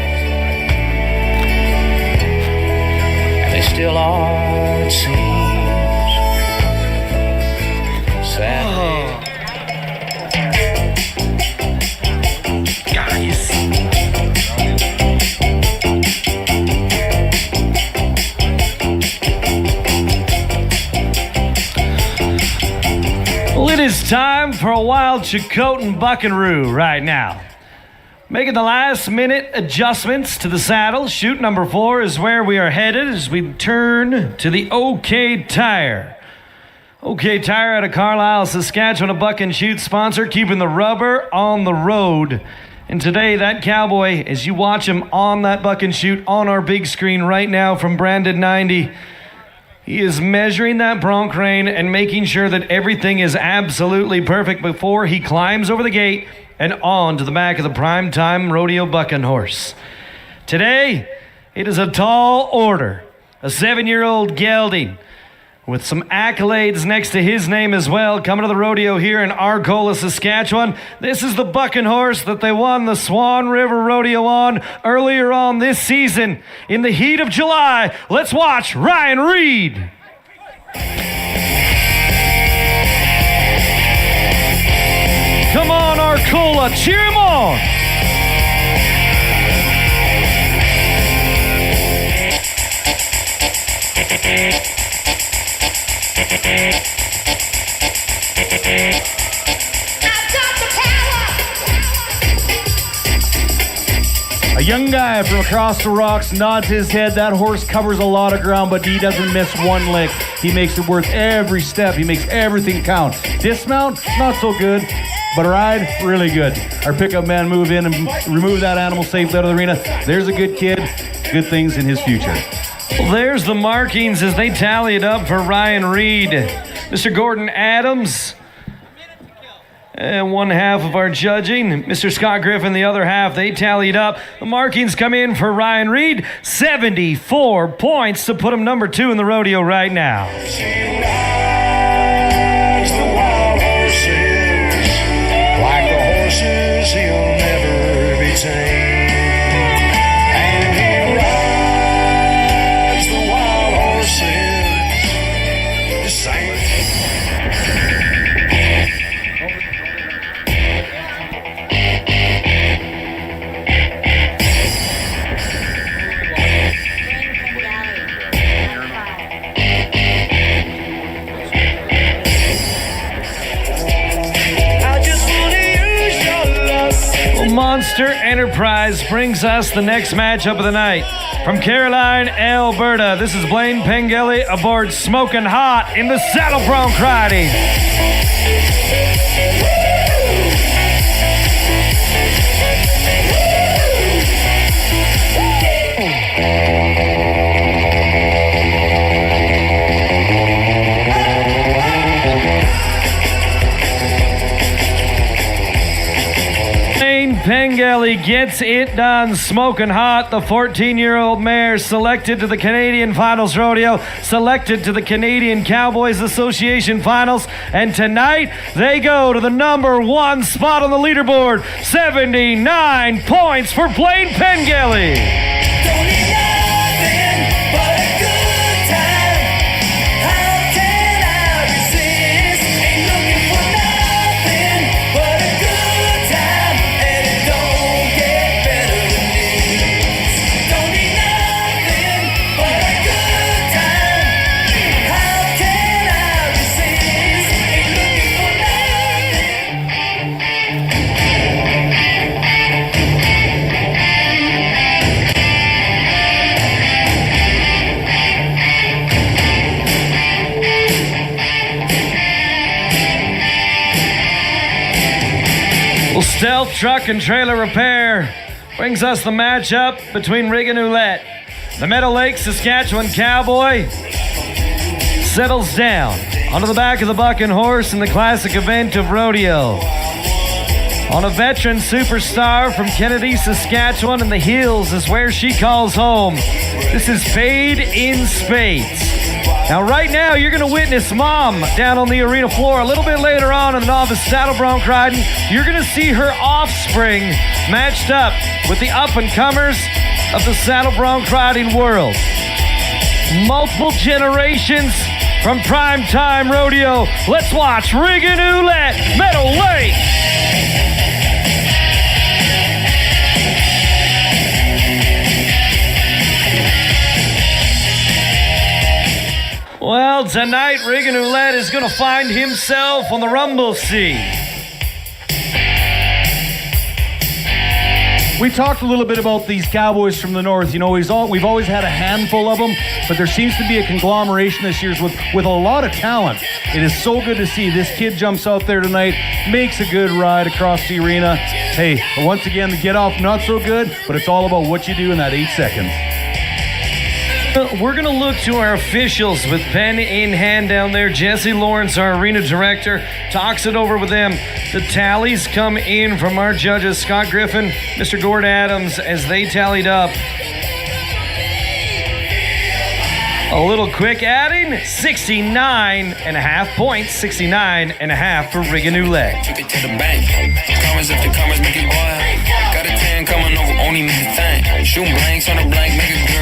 They still are, it seems. Sadly. Guys. Well, it is time for a wild Chilcotin buckaroo right now. Making the last minute adjustments to the saddle. Chute number 4 is where we are headed as we turn to the OK Tire. OK Tire out of Carlisle, Saskatchewan, a buck and chute sponsor, keeping the rubber on the road. And today, that cowboy, as you watch him on that buck and chute on our big screen right now from Branded 90, he is measuring that bronc rein and making sure that everything is absolutely perfect before he climbs over the gate and on to the back of the primetime rodeo bucking horse. Today, it is a tall order, a 7-year-old gelding with some accolades next to his name as well, coming to the rodeo here in Arcola, Saskatchewan. This is the bucking horse that they won the Swan River Rodeo on earlier on this season in the heat of July. Let's watch Ryan Reed. Come on, Arcola, cheer him on. A young guy from across the rocks nods his head. That horse covers a lot of ground, but he doesn't miss one lick. He makes it worth every step. He makes everything count. Dismount, not so good, but ride, really good. Our pickup man move in and remove that animal safely out of the arena. There's a good kid, good things in his future. Well, there's the markings as they tally it up for Ryan Reed. Mr. Gordon Adams, and one half of our judging. Mr. Scott Griffin, the other half, they tallied up. The markings come in for Ryan Reed, 74 points to put him number 2 in the rodeo right now. She rides the wild horses. Like the horses, he'll never be tamed. And he rides the wild horses the same. Monster Enterprise brings us the next matchup of the night. From Caroline, Alberta, this is Blaine Pengelly aboard Smoking Hot in the saddle bronc riding. Pengelly gets it done. Smoking Hot, the 14-year-old mare, selected to the Canadian Finals Rodeo, selected to the Canadian Cowboys Association Finals, and tonight they go to the number 1 spot on the leaderboard. 79 points for Blaine Pengelly. Don't need nothing but a good time. How can I resist? Ain't looking for nothing but a good time, and it don't get better than this. Don't need nothing but a good time. How can I resist? Ain't looking for Well, Stealth Truck and Trailer Repair brings us the matchup between Rig and Ouellette. The Meadow Lake, Saskatchewan Cowboy settles down onto the back of the bucking horse in the classic event of rodeo. On a veteran superstar from Kennedy, Saskatchewan, and the hills is where she calls home. This is Paid in Spades. Now, right now, you're going to witness Mom down on the arena floor. A little bit later on in the Novice saddle bronc riding, you're going to see her offspring matched up with the up-and-comers of the saddle bronc riding world. Multiple generations from primetime rodeo. Let's watch Rig and Ouellette, Meadow Lake. Well, tonight, Rig and Ouellette is going to find himself on the rumble seat. We talked a little bit about these cowboys from the north. You know, we've always had a handful of them, but there seems to be a conglomeration this year with a lot of talent. It is so good to see. This kid jumps out there tonight, makes a good ride across the arena. Hey, once again, the get off not so good, but it's all about what you do in that 8 seconds. We're going to look to our officials with pen in hand down there. Jesse Lawrence, our arena director, talks it over with them. The tallies come in from our judges, Scott Griffin, Mr. Gord Adams, as they tallied up. A little quick adding, 69.5 points, 69.5 for Riganoulet. Took it to the bank. Commas if the commas make it boil. Got a 10 coming over, only make a thing. Shoot blanks on a blank, make a girl.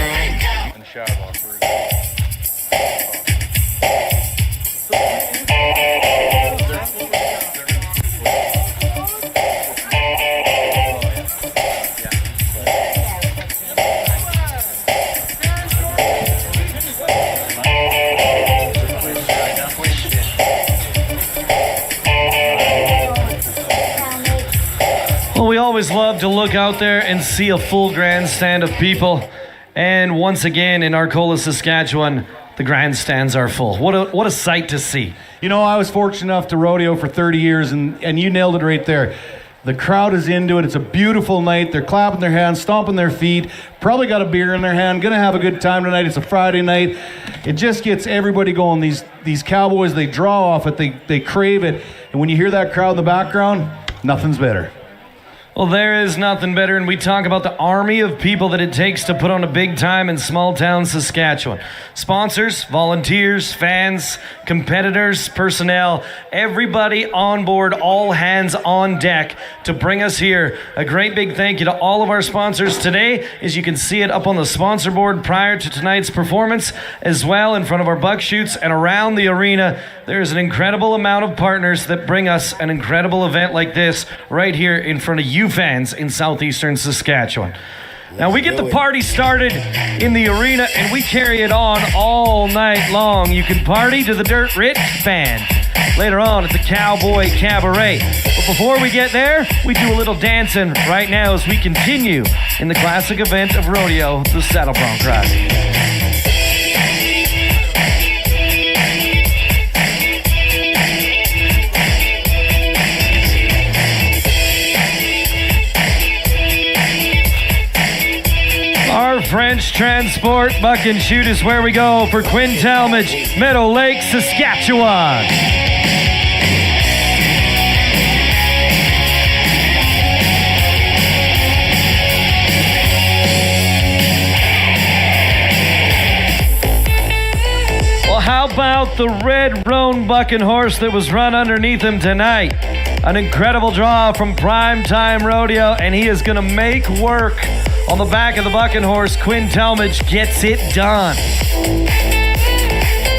Well, we always love to look out there and see a full grandstand of people. And once again, in Arcola, Saskatchewan, the grandstands are full. What a sight to see. You know, I was fortunate enough to rodeo for 30 years, and you nailed it right there. The crowd is into it. It's a beautiful night. They're clapping their hands, stomping their feet, probably got a beer in their hand, gonna have a good time tonight. It's a Friday night. It just gets everybody going. These cowboys, they draw off it, they crave it. And when you hear that crowd in the background, nothing's better. Well, there is nothing better, and we talk about the army of people that it takes to put on a big time in small town Saskatchewan. Sponsors, volunteers, fans, competitors, personnel, everybody on board, all hands on deck to bring us here. A great big thank you to all of our sponsors today, as you can see it up on the sponsor board prior to tonight's performance, as well in front of our buck shoots and around the arena. There's an incredible amount of partners that bring us an incredible event like this right here in front of you fans in southeastern Saskatchewan. Now we get the party started in the arena and we carry it on all night long. You can party to the Dirt Rich Band later on at the Cowboy Cabaret. But before we get there, we do a little dancing right now as we continue in the classic event of rodeo, the Saddle Bronc Ride. Our French Transport Buck and Shoot is where we go for Quinn Talmadge, Meadow Lake, Saskatchewan. Well, how about the red roan bucking horse that was run underneath him tonight? An incredible draw from Primetime Rodeo, and he is going to make work. On the back of the bucking horse, Quinn Talmadge gets it done.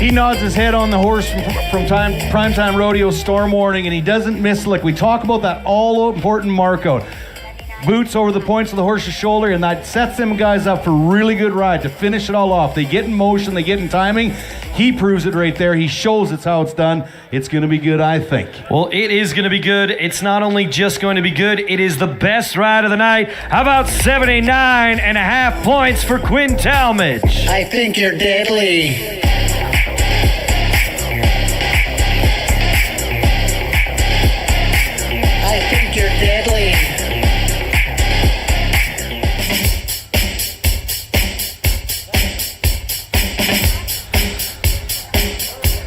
He nods his head on the horse from Primetime Rodeo Storm Warning, and he doesn't miss. Like, we talk about that all-important mark-out. Boots over the points of the horse's shoulder, and that sets them guys up for a really good ride to finish it all off. They get in motion, they get in timing. He proves it right there. He shows it's how it's done. It's going to be good, I think. Well, it is going to be good. It's not only just going to be good, it is the best ride of the night. How about 79.5 points for Quinn Talmadge? I think you're deadly. I think you're deadly.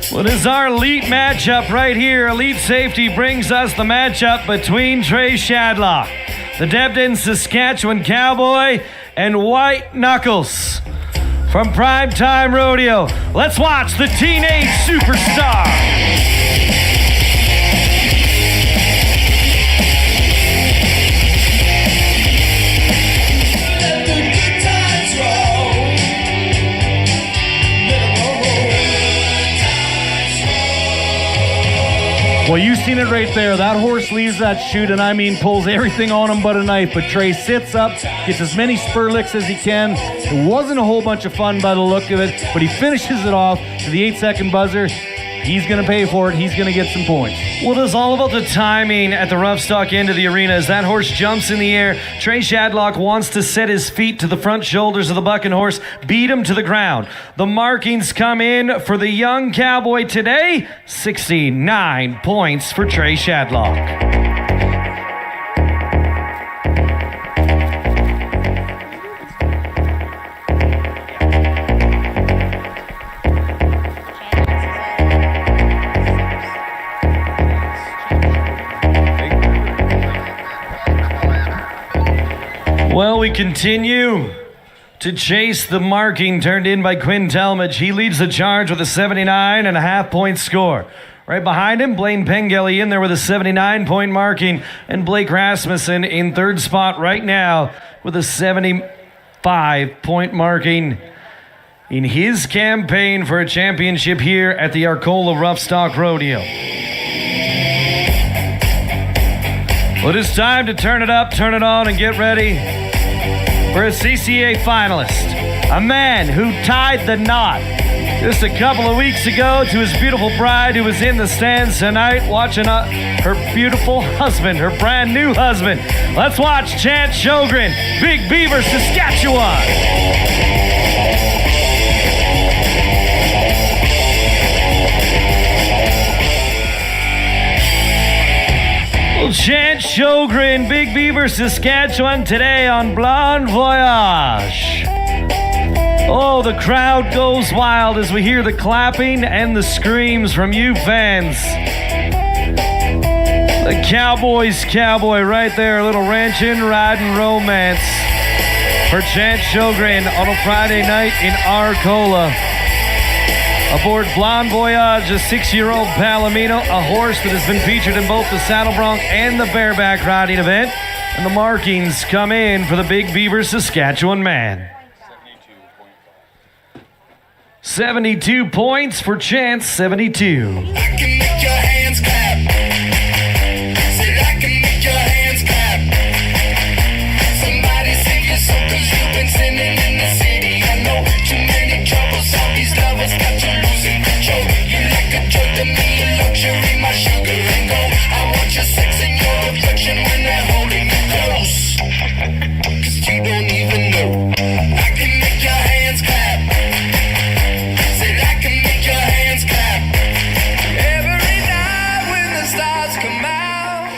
Well, it is our elite matchup right here. Elite Safety brings us the matchup between Trey Shadlock, the Debden, Saskatchewan Cowboy, and White Knuckles from Primetime Rodeo. Let's watch the Teenage Superstar. Well, you've seen it right there. That horse leaves that chute, and I mean pulls everything on him but a knife. But Trey sits up, gets as many spur licks as he can. It wasn't a whole bunch of fun by the look of it, but he finishes it off to the 8-second buzzer. He's going to pay for it. He's going to get some points. Well, it's all about the timing at the Roughstock end of the arena. As that horse jumps in the air, Trey Shadlock wants to set his feet to the front shoulders of the bucking horse, beat him to the ground. The markings come in for the young cowboy today. 69 points for Trey Shadlock. Well, we continue to chase the marking turned in by Quinn Talmadge. He leads the charge with a 79.5-point score. Right behind him, Blaine Pengelly in there with a 79-point marking, and Blake Rasmussen in third spot right now with a 75-point marking in his campaign for a championship here at the Arcola Roughstock Rodeo. Well, it is time to turn it up, turn it on, and get ready for a CCA finalist, a man who tied the knot just a couple of weeks ago to his beautiful bride who was in the stands tonight watching her beautiful husband, her brand new husband. Let's watch Chance Sjogren, Big Beaver, Saskatchewan. Well, Chance Sjogren, Big Beaver, Saskatchewan, today on Blonde Voyage. Oh, the crowd goes wild as we hear the clapping and the screams from you fans. The Cowboys cowboy right there, a little ranching, riding romance for Chance Sjogren on a Friday night in Arcola. Aboard Blonde Voyage, a 6-year-old Palomino, a horse that has been featured in both the Saddle Bronc and the Bareback riding event. And the markings come in for the Big Beaver Saskatchewan man. 72 points for Chance, 72. I can make your hands clap. Said I can make your hands clap. Somebody save your soul, 'cause you've been sinning in the city. I know too many troubles, all these lovers got you losing control. You like a joy to me, a luxury, my sugar and gold. I want your sex and your affection when they're holding you close. 'Cause you don't even know. I can make your hands clap. Said I can make your hands clap. Every night when the stars come out.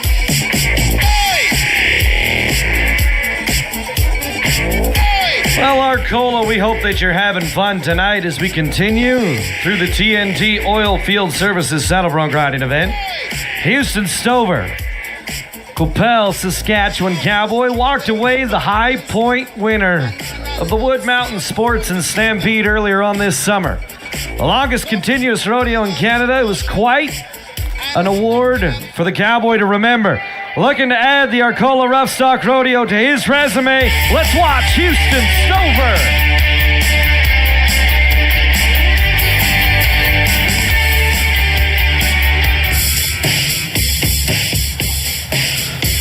Well, Arcola, we hope that you're having fun tonight as we continue through the TNT Oil Field Services Saddle Bronc riding event. Houston Stover, Coupel, Saskatchewan cowboy, walked away the high point winner of the Wood Mountain Sports and Stampede earlier on this summer. The longest continuous rodeo in Canada. It was quite an award for the cowboy to remember. Looking to add the Arcola Roughstock Rodeo to his resume, let's watch Houston Stover.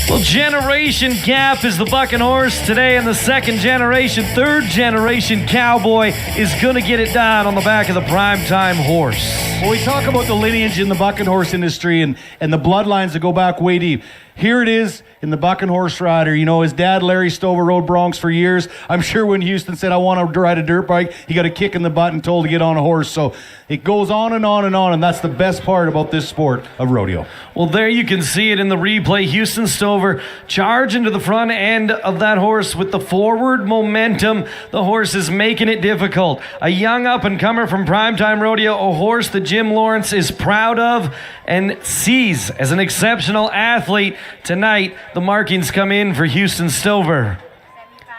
Well, generation gap is the bucking horse today, and the second generation, third generation cowboy is going to get it done on the back of the primetime horse. Well, we talk about the lineage in the bucking horse industry and the bloodlines that go back way deep. Here it is in the bucking horse rider. You know, his dad, Larry Stover, rode broncs for years. I'm sure when Houston said, I want to ride a dirt bike, he got a kick in the butt and told to get on a horse. So it goes on and on and on, and that's the best part about this sport of rodeo. Well, there you can see it in the replay. Houston Stover charging to the front end of that horse with the forward momentum. The horse is making it difficult. A young up-and-comer from Primetime Rodeo, a horse that Jim Lawrence is proud of and sees as an exceptional athlete. Tonight, the markings come in for Houston Stover.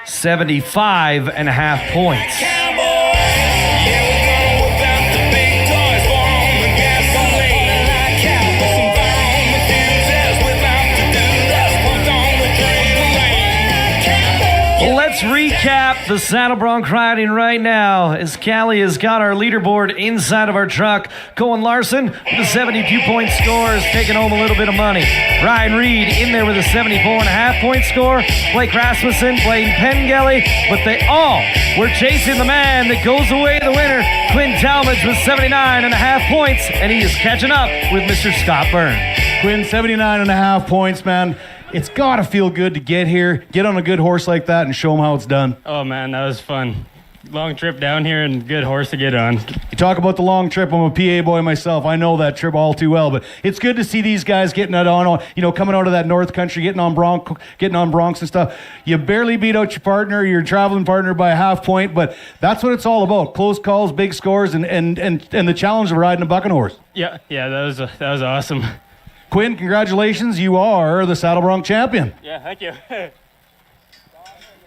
75.5 points. let's recap the saddle bronc riding right now as Callie has got our leaderboard inside of our truck. Cohen Larson with a 72-point score is taking home a little bit of money. Ryan Reed in there with a 74.5-point score. Blake Rasmussen, Blaine Pengelly, but they all were chasing the man that goes away the winner. Quinn Talmadge with 79.5 points, and he is catching up with Mr. Scott Byrne. Quinn, 79.5 points, man. It's got to feel good to get here, get on a good horse like that, and show them how it's done. Oh, man, that was fun. Long trip down here and good horse to get on. You talk about the long trip. I'm a PA boy myself. I know that trip all too well, but it's good to see these guys getting it on, coming out of that North Country, getting on broncs and stuff. You barely beat out your partner, your traveling partner by a half point, but that's what it's all about. Close calls, big scores, and the challenge of riding a bucking horse. Yeah, that was awesome. Quinn, congratulations. You are the saddle bronc champion. Yeah, thank you.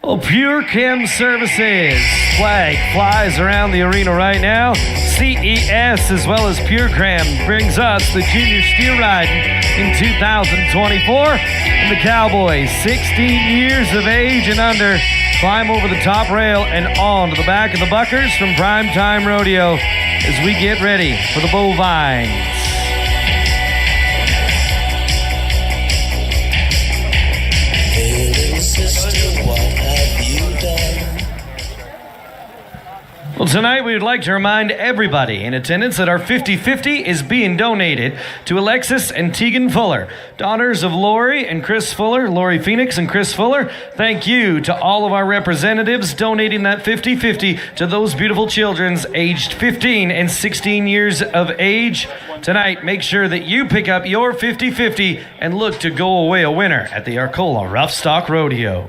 Well, Pure Chem Services flag flies around the arena right now. CES as well as Pure Chem brings us the junior steer riding in 2024. And the Cowboys, 16 years of age and under, climb over the top rail and on to the back of the buckers from Primetime Rodeo as we get ready for the bovines. Well, tonight we would like to remind everybody in attendance that our 50-50 is being donated to Alexis and Tegan Fuller, daughters of Lori and Chris Fuller, Lori Phoenix and Chris Fuller. Thank you to all of our representatives donating that 50-50 to those beautiful children aged 15 and 16 years of age. Tonight, make sure that you pick up your 50-50 and look to go away a winner at the Arcola Roughstock Rodeo.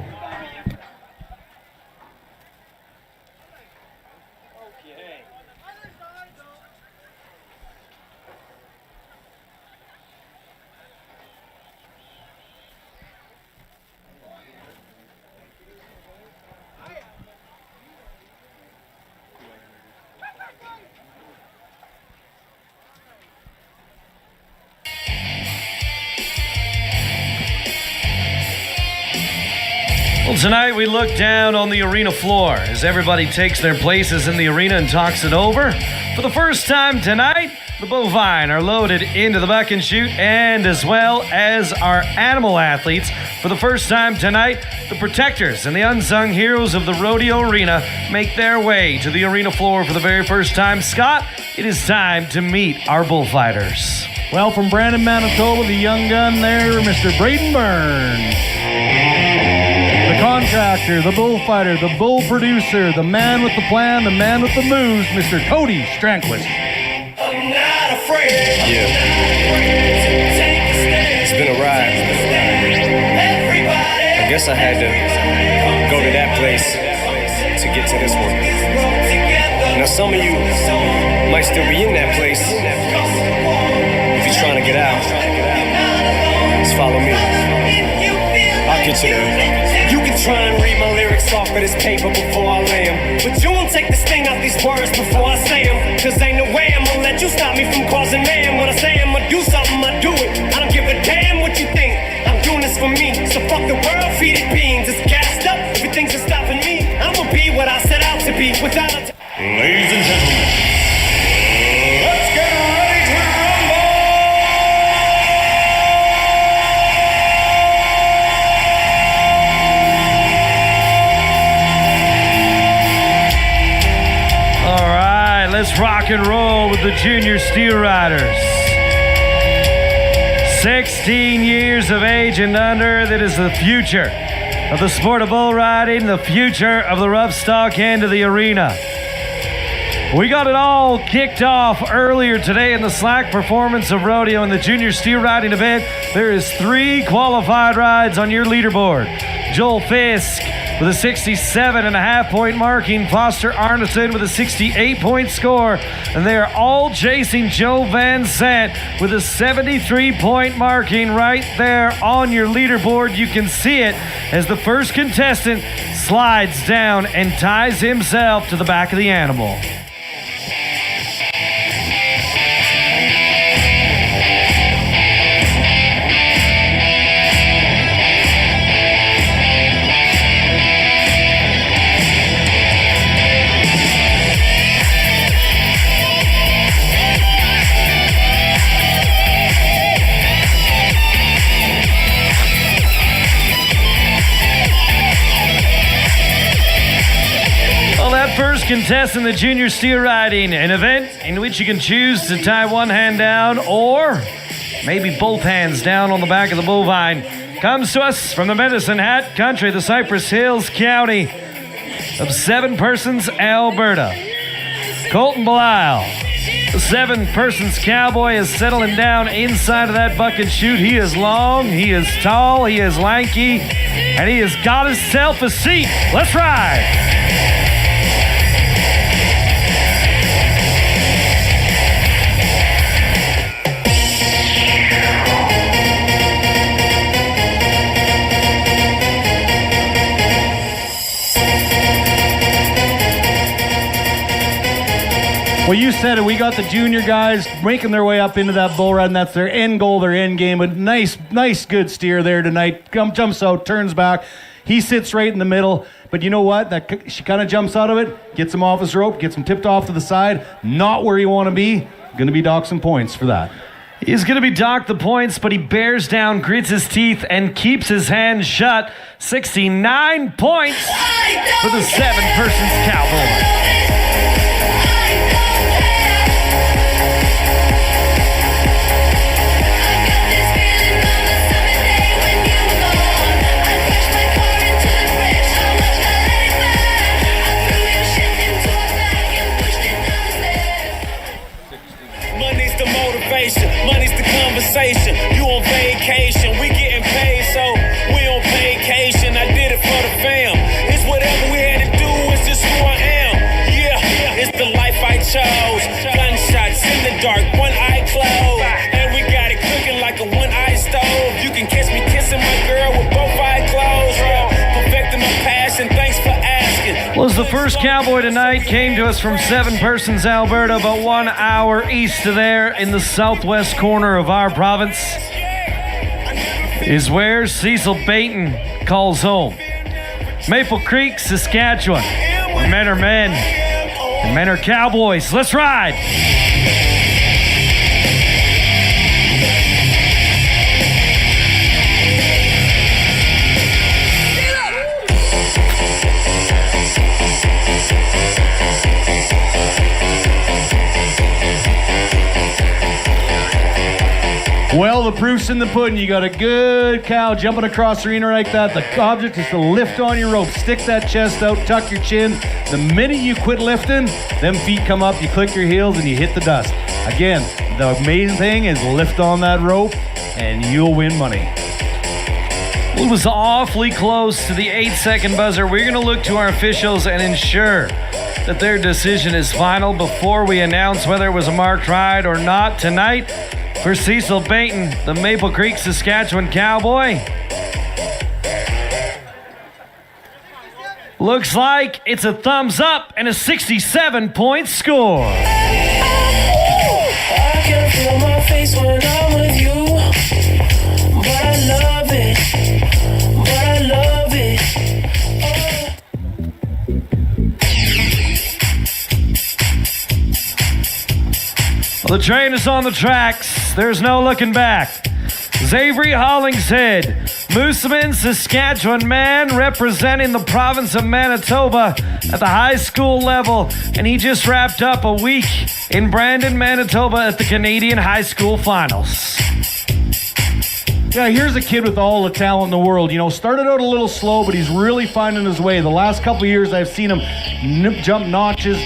Well, tonight we look down on the arena floor as everybody takes their places in the arena and talks it over. For the first time tonight, the bovine are loaded into the buck and chute, and as well as our animal athletes. For the first time tonight, the protectors and the unsung heroes of the rodeo arena make their way to the arena floor for the very first time. Scott, it is time to meet our bullfighters. Well, from Brandon, Manitoba, the young gun there, Mr. Braden Byrne. The contractor, the bullfighter, the bull producer, the man with the plan, the man with the moves, Mr. Cody Stranquist. I'm not afraid. Yeah. It's been a ride. I guess I had to go to that place to get to this one. Now some of you might still be in that place. If you're trying to get out, just follow me. I'll get you there. You can try and read my lyrics off of this paper before I lay 'em, but you won't take the sting out these words before I say 'em. Cause ain't no way I'm gonna let you stop me from causing man. When I say I'm gonna do something, I do it. I don't give a damn what you think. I'm doing this for me. So fuck the world, feed it beans. It's gassed up, everything's just stopping me. I'ma be what I set out to be without a Ladies and gentlemen, let's get ready to rumble! All right, let's rock and roll with the junior steer riders. 16 years of age and under, that is the future of the sport of bull riding, the future of the rough stock end of the arena. We got it all kicked off earlier today in the slack performance of rodeo in the junior steer riding event. There is 3 qualified rides on your leaderboard. Joel Fisk with a 67.5 point marking, Foster Arneson with a 68-point score, and they are all chasing Joe Van Sant with a 73-point marking right there on your leaderboard. You can see it as the first contestant slides down and ties himself to the back of the animal. first contestant in the junior steer riding, an event in which you can choose to tie one hand down or maybe both hands down on the back of the bovine, comes to us from the Medicine Hat country, the Cypress Hills County of Seven Persons, Alberta. Colton Belisle, the Seven Persons Cowboy, is settling down inside of that buck and chute. He is long, he is tall, he is lanky, and he has got himself a seat. Let's ride. Well, you said it. We got the junior guys making their way up into that bull run. That's their end goal, their end game. But nice, good steer there tonight. Jumps out, turns back. He sits right in the middle. But you know what? She kind of jumps out of it, gets him off his rope, gets him tipped off to the side. Not where you want to be. Going to be docked some points for that. He's going to be docked the points, but he bears down, grits his teeth, and keeps his hands shut. 69 points for the Seven Persons Cowboy. Money's the conversation. You on vacation, we getting paid, so we on vacation. I did it for the fam. It's whatever we had to do, it's just who I am. Yeah, it's the life I chose. Gunshots in the dark, one eye closed. And we got it cooking like a one-eye stove. You can catch me kissing my girl with both eyes closed. Perfecting my passion, thanks for asking. Well, as the first cowboy tonight came to us from Seven Persons, Alberta, about 1 hour east of there in the southwest corner of our province, is where Cecil Baton calls home. Maple Creek, Saskatchewan. Where men are men, and men are cowboys. Let's ride! Well, the proof's in the pudding. You got a good cow jumping across the arena like that. The object is to lift on your rope. Stick that chest out, tuck your chin. The minute you quit lifting, them feet come up, you click your heels, and you hit the dust. Again, the amazing thing is lift on that rope, and you'll win money. It was awfully close to the 8-second buzzer. We're going to look to our officials and ensure that their decision is final before we announce whether it was a marked ride or not tonight. For Cecil Baton, the Maple Creek, Saskatchewan Cowboy, looks like it's a thumbs up and a 67-point score. I can feel my face when I'm with you, but I love it, Well, the train is on the tracks. There's no looking back. Xavier Hollingshead, Moosomin, Saskatchewan man representing the province of Manitoba at the high school level. And he just wrapped up a week in Brandon, Manitoba at the Canadian High School Finals. Yeah, here's a kid with all the talent in the world. You know, started out a little slow, but he's really finding his way. The last couple of years, I've seen him jump notches,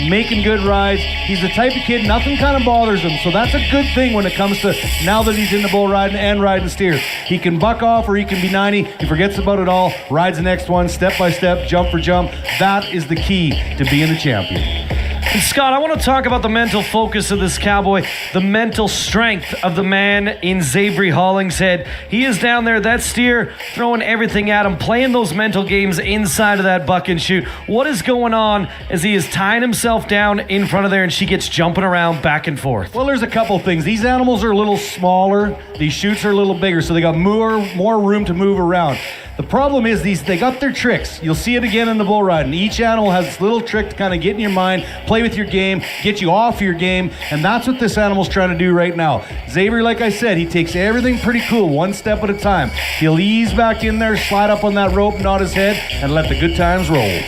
making good rides. He's the type of kid, nothing kind of bothers him. So that's a good thing when it comes to now that he's in the bull riding and riding steer. He can buck off or he can be 90. He forgets about it all, rides the next one, step by step, jump for jump. That is the key to being a champion. And Scott, I want to talk about the mental focus of this cowboy, the mental strength of the man in Xavier Hollingshead. He is down there, that steer, throwing everything at him, playing those mental games inside of that buck and shoot. What is going on as he is tying himself down in front of there and she gets jumping around back and forth? Well, there's a couple things. These animals are a little smaller. These chutes are a little bigger, so they got more room to move around. The problem is they got their tricks. You'll see it again in the bull riding. Each animal has this little trick to kind of get in your mind, play with your game, get you off your game, and that's what this animal's trying to do right now. Xavier, like I said, he takes everything pretty cool, one step at a time. He'll ease back in there, slide up on that rope, nod his head, and let the good times roll.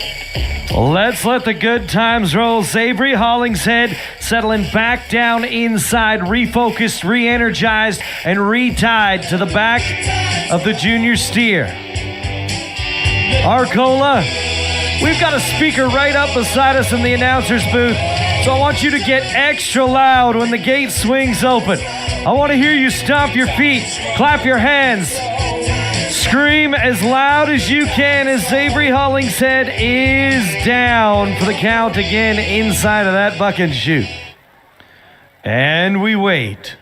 Let's let the good times roll. Avery Hollingshead settling back down inside, refocused, re-energized, and retied to the back of the junior steer. Arcola, we've got a speaker right up beside us in the announcer's booth, so I want you to get extra loud when the gate swings open. I want to hear you stomp your feet, clap your hands, scream as loud as you can as Avery Hollingshead is down for the count again inside of that buck and chute. And we wait.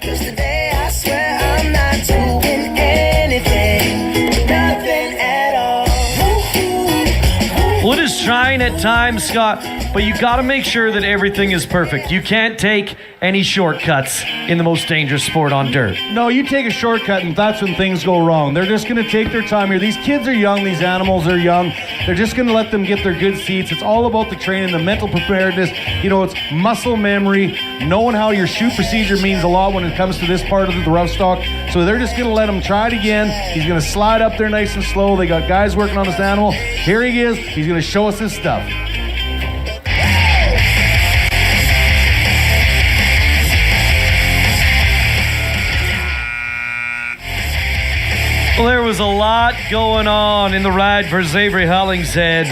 'Cause today I swear I'm not doing anything, nothing at all. Well, it is trying at times, Scott, but you got to make sure that everything is perfect. You can't take any shortcuts in the most dangerous sport on dirt. No, you take a shortcut and that's when things go wrong. They're just going to take their time here. These kids are young. These animals are young. They're just going to let them get their good seats. It's all about the training, the mental preparedness. You know, it's muscle memory. Knowing how your shoot procedure means a lot when it comes to this part of the Roughstock. So they're just going to let him try it again. He's going to slide up there nice and slow. They got guys working on this animal. Here he is. He's going to show us his stuff. Well, there was a lot going on in the ride for Avery Hollingshead.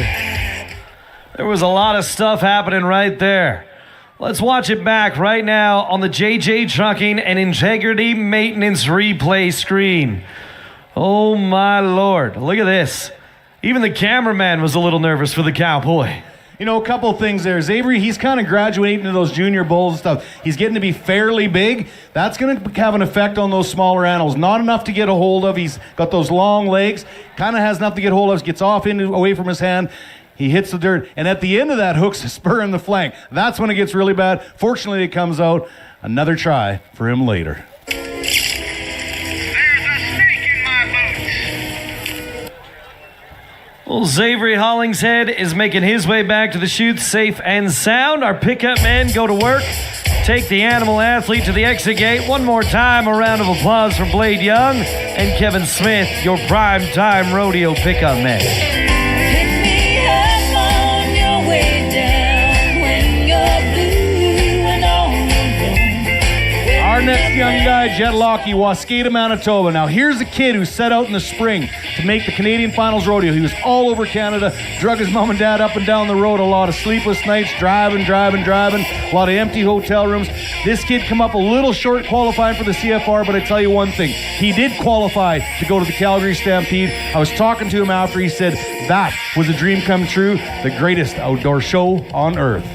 There was a lot of stuff happening right there. Let's watch it back right now on the JJ Trucking and Integrity Maintenance replay screen. Oh my Lord, look at this. Even the cameraman was a little nervous for the cowboy. You know, a couple of things there. Avery, he's kind of graduating to those junior bulls and stuff. He's getting to be fairly big. That's going to have an effect on those smaller animals. Not enough to get a hold of. He's got those long legs. Kind of has enough to get hold of. Gets off away from his hand. He hits the dirt. And at the end of that, hooks a spur in the flank. That's when it gets really bad. Fortunately, it comes out. Another try for him later. Well, Avery Hollingshead is making his way back to the chute safe and sound. Our pickup men go to work, take the animal athlete to the exit gate. One more time, a round of applause for Blade Young and Kevin Smith, your prime time rodeo pickup men. Pick me up on your way down when you're blue and on the road. Our next young guy, Jet Lockey, Waskata, Manitoba. Now, here's a kid who set out in the spring to make the Canadian Finals Rodeo. He was all over Canada, drug his mom and dad up and down the road, a lot of sleepless nights, driving, a lot of empty hotel rooms. This kid come up a little short qualifying for the CFR, but I tell you one thing, he did qualify to go to the Calgary Stampede. I was talking to him after. He said that was a dream come true, the greatest outdoor show on earth.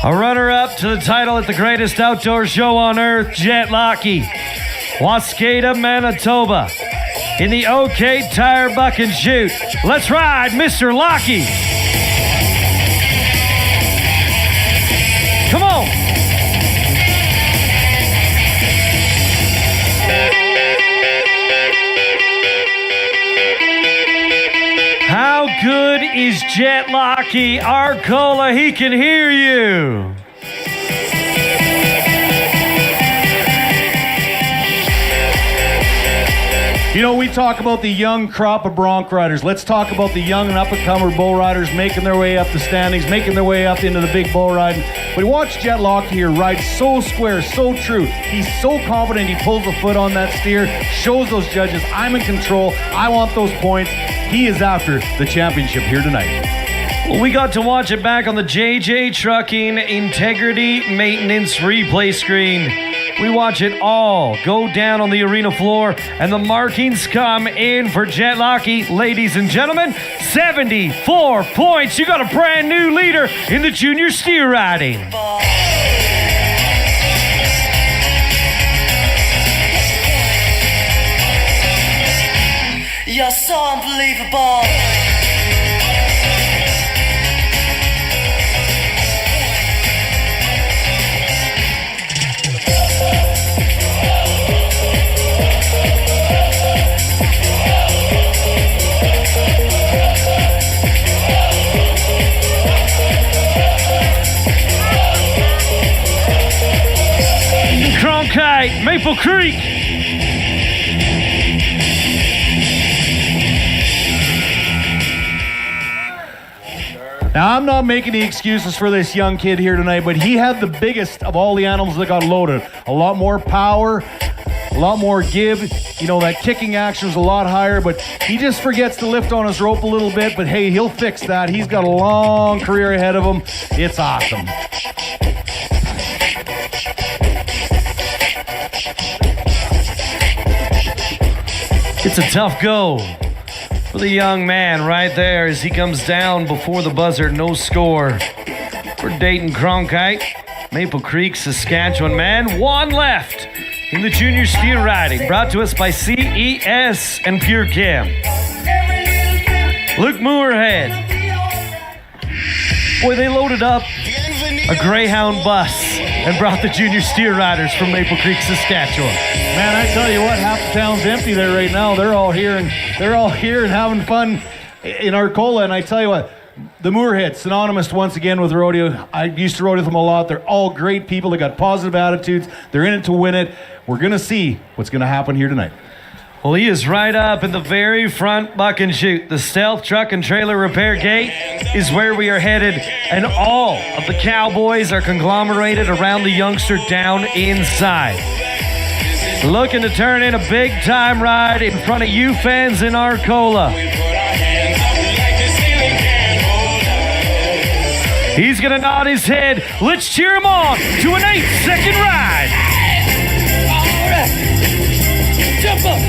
A runner-up to the title at the greatest outdoor show on earth, Jet Lockey, Waskata, Manitoba, in the OK Tire Buck and Chute. Let's ride, Mr. Lockey. Come on. How good is Jet Lockey? Arcola, he can hear you. You know, we talk about the young crop of bronc riders. Let's talk about the young and up-and-comer bull riders making their way up the standings, making their way up into the big bull riding. But watch Jet Lockey here ride so square, so true. He's so confident he pulls a foot on that steer, shows those judges, I'm in control, I want those points. He is after the championship here tonight. Well, we got to watch it back on the JJ Trucking Integrity Maintenance replay screen. We watch it all go down on the arena floor, and the markings come in for Jet Lockey. Ladies and gentlemen, 74 points. You got a brand new leader in the junior steer riding. You're so unbelievable. Cronkite, Maple Creek. Now, I'm not making any excuses for this young kid here tonight, but he had the biggest of all the animals that got loaded. A lot more power, a lot more give. You know, that kicking action was a lot higher, but he just forgets to lift on his rope a little bit. But hey, he'll fix that. He's got a long career ahead of him. It's awesome. It's a tough go for the young man right there as he comes down before the buzzer. No score for Dayton Cronkite. Maple Creek, Saskatchewan. Man, one left in the junior steer riding. Brought to us by CES and Pure Chem. Luke Moorhead. Boy, they loaded up a Greyhound bus and brought the junior steer riders from Maple Creek, Saskatchewan. Man, I tell you what, half the town's empty there right now. They're all here and having fun in Arcola. And I tell you what, the Moorhead, synonymous once again with rodeo. I used to rodeo with them a lot. They're all great people. They got positive attitudes. They're in it to win it. We're gonna see what's gonna happen here tonight. Well, he is right up in the very front buck and shoot. The stealth truck and trailer repair gate is where we are headed, and all of the cowboys are conglomerated around the youngster down inside. Looking to turn in a big-time ride in front of you fans in Arcola. He's gonna nod his head. Let's cheer him on to an 8-second ride. All right. Jump up.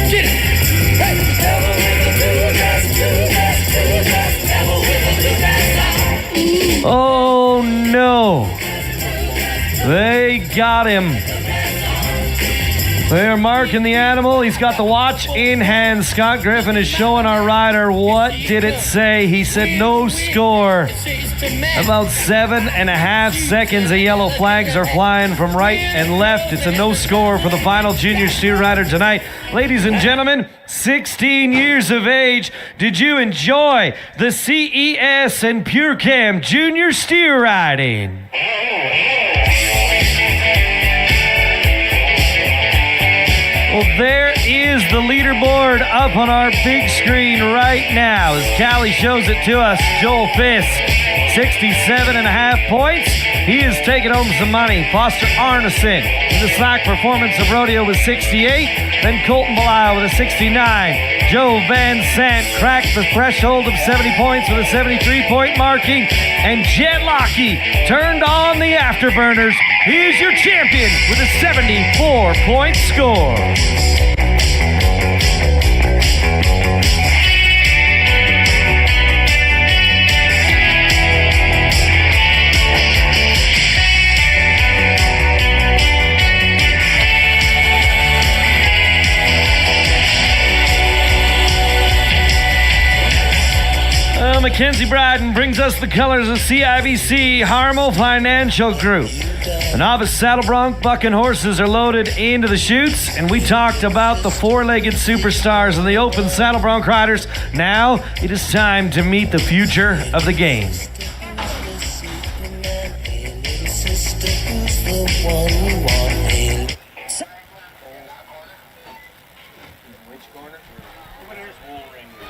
Get it. Oh no. They got him. They're marking the animal. He's got the watch in hand. Scott Griffin is showing our rider what did it say. He said no score. About 7.5 seconds. The yellow flags are flying from right and left. It's a no score for the final junior steer rider tonight. Ladies and gentlemen, 16 years of age. Did you enjoy the CES and Pure Chem junior steer riding? Well, there is the leaderboard up on our big screen right now as Callie shows it to us. Joel Fisk, 67.5 points. He is taking home some money. Foster Arneson in the slack performance of rodeo with 68. Then Colton Belial with a 69. Joe Van Sant cracked the threshold of 70 points with a 73-point marking. And Jet Lockey turned on the afterburners. He is your champion with a 74-point score. Mackenzie Bryden brings us the colors of CIBC Harmel Financial Group. The Novice Saddle Bronc bucking horses are loaded into the chutes, and we talked about the four-legged superstars and the open saddle bronc riders. Now it is time to meet the future of the game.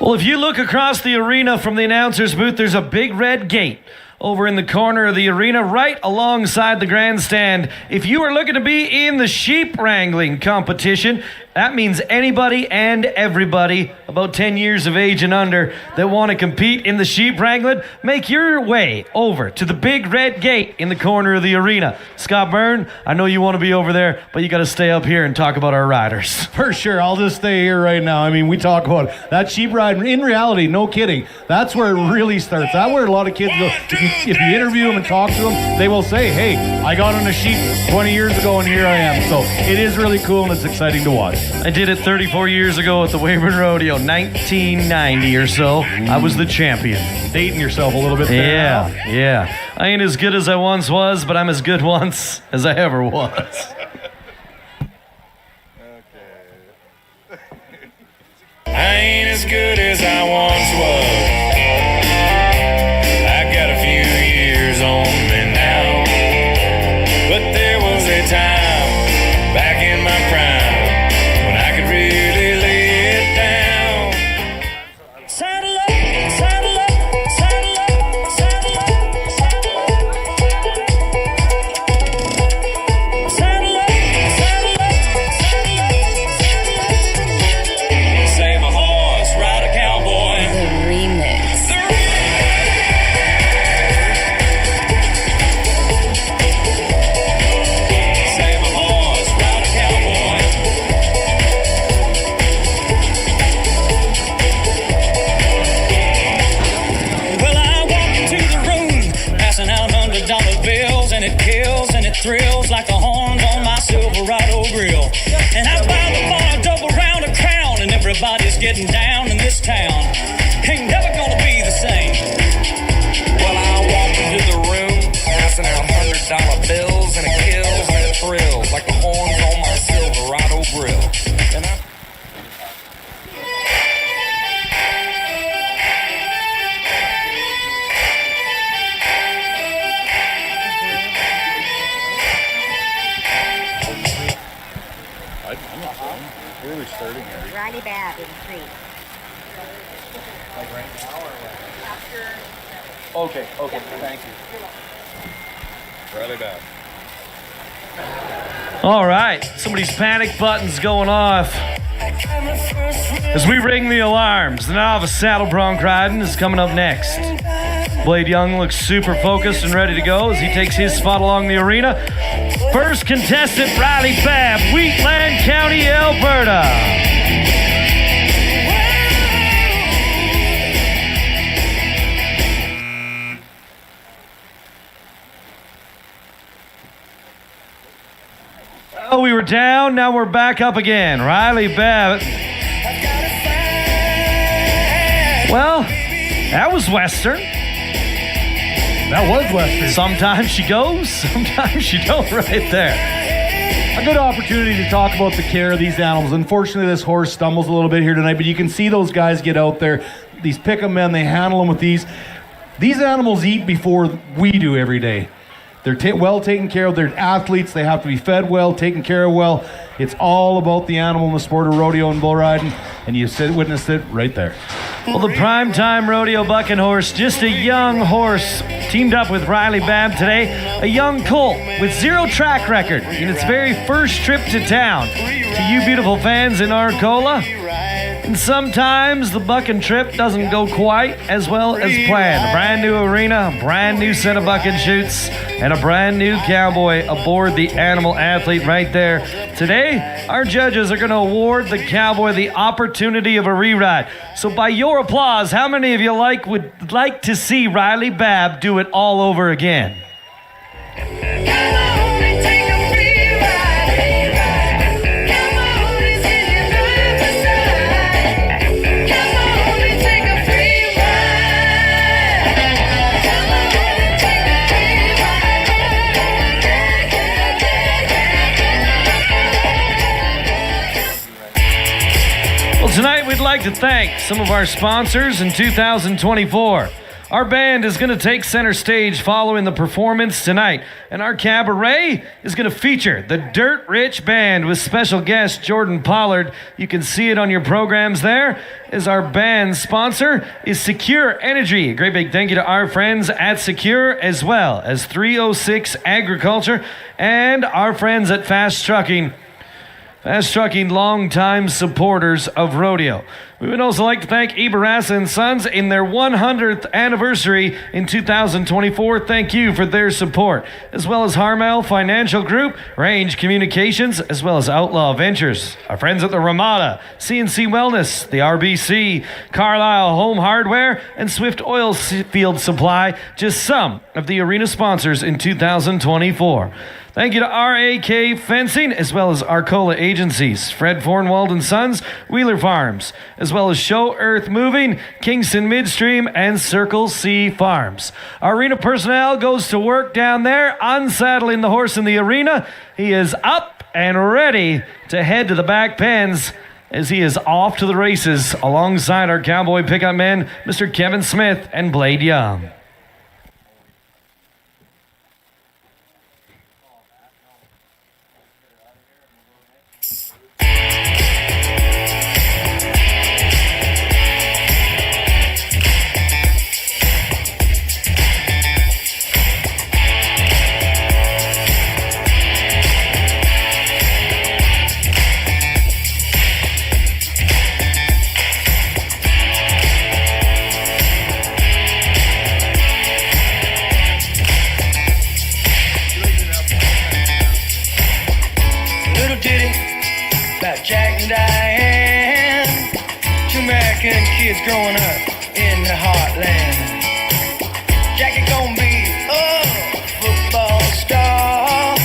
Well, if you look across the arena from the announcer's booth, there's a big red gate over in the corner of the arena, right alongside the grandstand. If you are looking to be in the sheep wrangling competition, that means anybody and everybody about 10 years of age and under that want to compete in the sheep wrangling, make your way over to the big red gate in the corner of the arena. Scott Byrne, I know you want to be over there, but you got to stay up here and talk about our riders. For sure. I'll just stay here right now. I mean, we talk about that sheep ride. In reality, no kidding, that's where it really starts. That's where a lot of kids go. If you interview them and talk to them, they will say, hey, I got on a sheep 20 years ago and here I am. So it is really cool and it's exciting to watch. I did it 34 years ago at the Weyburn Rodeo, 1990 or so. I was the champion. Dating yourself a little bit there. Yeah. I ain't as good as I once was, but I'm as good once as I ever was. I ain't as good as I once was. I got a few years on me now. But there was a time back in my prime when I could really lay it down. Saddle up, saddle up, saddle up, thrills like the horns on my Silverado grill. And out by the bar, double round a crown, and everybody's getting down in this town. Ain't never gonna be the same. Well, I walk into the room, passing out $100 bills, and it kills and it thrills like the horns on my Silverado grill. And I Where are we starting here? Riley Babb in 3. Like right now or what? Okay, thank you. Riley Babb. All right, somebody's panic button's going off. As we ring the alarms, the novice saddle bronc riding is coming up next. Blade Young looks super focused and ready to go as he takes his spot along the arena. First contestant, Riley Babb, Wheatland County, Alberta. Oh, we were down, now we're back up again. Riley Babb. Well, that was Western. That was Western. Sometimes she goes, sometimes she don't right there. A good opportunity to talk about the care of these animals. Unfortunately, this horse stumbles a little bit here tonight, but you can see those guys get out there. These pick-em men, they handle them with these. These animals eat before we do every day. They're well taken care of. They're athletes. They have to be fed well, taken care of well. It's all about the animal in the sport of rodeo and bull riding, and you witnessed it right there. Well, the primetime rodeo bucking horse, just a young horse, teamed up with Riley Babb today. A young colt with zero track record in its very first trip to town. To you beautiful fans in Arcola. And sometimes the bucking trip doesn't go quite as well as planned. A brand new arena, a brand new set of bucking chutes, and a brand new cowboy aboard the animal athlete right there. Today, our judges are going to award the cowboy the opportunity of a reride. So by your applause, how many of you would like to see Riley Babb do it all over again? Tonight, we'd like to thank some of our sponsors in 2024. Our band is going to take center stage following the performance tonight, and our cabaret is going to feature the Dirt Rich Band with special guest Jordan Pollard. You can see it on your programs there. As our band sponsor is Secure Energy. A great big thank you to our friends at Secure, as well as 306 Agriculture and our friends at Fast Trucking. Fast Trucking, long-time supporters of rodeo. We would also like to thank Ibarasa & Sons in their 100th anniversary in 2024. Thank you for their support, as well as Harmel Financial Group, Range Communications, as well as Outlaw Ventures. Our friends at the Ramada, CNC Wellness, the RBC, Carlisle Home Hardware, and Swift Oil Field Supply, just some of the arena sponsors in 2024. Thank you to RAK Fencing, as well as Arcola Agencies, Fred Fornwald & Sons, Wheeler Farms, as well as Show Earth Moving, Kingston Midstream, and Circle C Farms. Our arena personnel goes to work down there, unsaddling the horse in the arena. He is up and ready to head to the back pens as he is off to the races alongside our cowboy pickup men, Mr. Kevin Smith and Blade Young. Kids growing up in the heartland. Jackie gonna be a football star.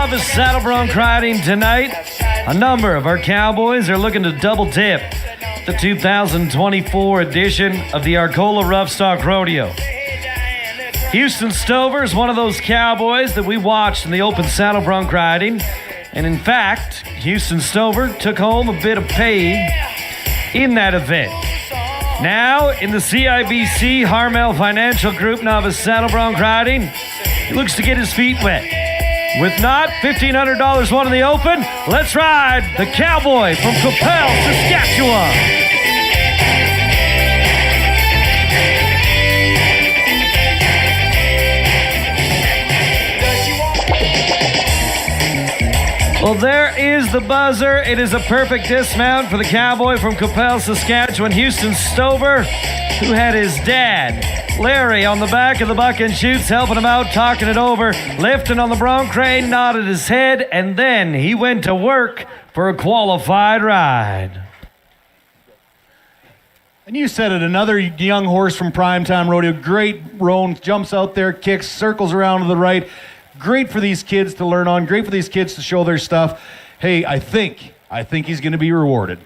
Novice saddle bronc riding tonight, a number of our cowboys are looking to double dip the 2024 edition of the Arcola Roughstock Rodeo. Houston Stover is one of those cowboys that we watched in the open saddle bronc riding, and in fact, Houston Stover took home a bit of pay in that event. Now, in the CIBC Harmel Financial Group Novice saddle bronc riding, he looks to get his feet wet. With not $1,500 won in the open, let's ride the cowboy from Coppell, Saskatchewan. Well, there is the buzzer. It is a perfect dismount for the cowboy from Coppell, Saskatchewan, Houston Stover, who had his dad, Larry, on the back of the buck and shoots, helping him out, talking it over, lifting on the bronc crane, nodded his head, and then he went to work for a qualified ride. And you said it, another young horse from Primetime Rodeo, great roan, jumps out there, kicks, circles around to the right. Great for these kids to learn on, great for these kids to show their stuff. Hey, I think he's going to be rewarded.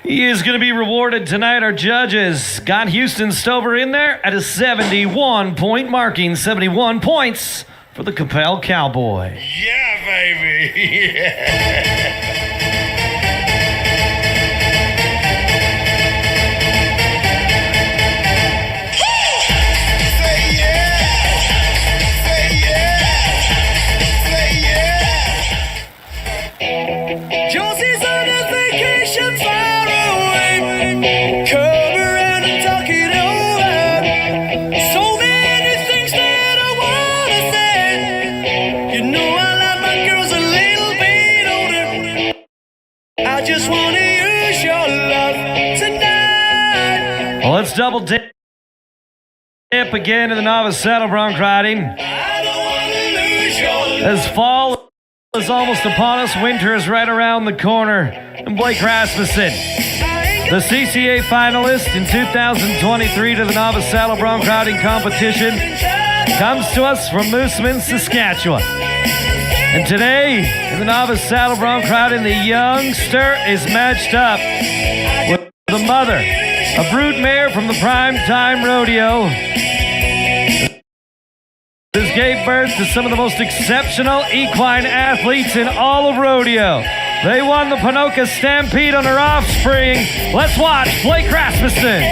He is going to be rewarded tonight. Our judges got Houston Stover in there at a 71-point marking. 71 points for the Coppell Cowboy. Yeah, baby. Yeah. Josie's on his vacation far away. Come around and talk it over. So many things that I wanna say. You know I like my girls a little bit older. I just wanna use your love tonight. Well, let's double dip again in the novice saddle bronc riding. I don't wanna lose your love. As fall is almost upon us, winter is right around the corner. And Blake Rasmussen, the CCA finalist in 2023 to the novice saddle bronc riding competition, comes to us from Moosomin, Saskatchewan. And today, in the novice saddle bronc riding, the youngster is matched up with the mother, a brood mare from the Primetime Rodeo. This gave birth to some of the most exceptional equine athletes in all of rodeo. They won the Ponoka Stampede on their offspring. Let's watch Blake Rasmussen.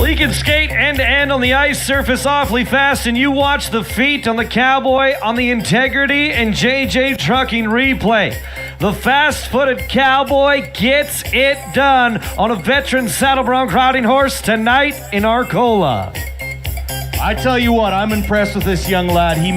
He can skate end-to-end on the ice surface awfully fast, and you watch the feet on the cowboy on the Integrity and JJ Trucking replay. The fast-footed cowboy gets it done on a veteran saddle bronc riding horse tonight in Arcola. I tell you what, I'm impressed with this young lad. He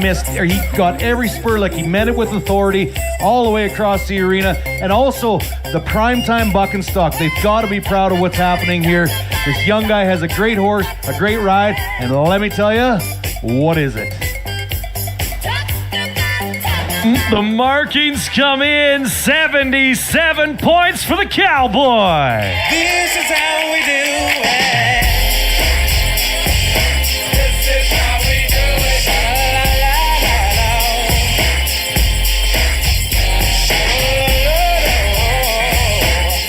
got every spur like he meant it with authority all the way across the arena. And also the Primetime buck and stock. They've got to be proud of what's happening here. This young guy has a great horse, a great ride, and let me tell you, what is it? The markings come in, 77 points for the cowboy. This is how we do it. This is how we do it. La, la, la, la.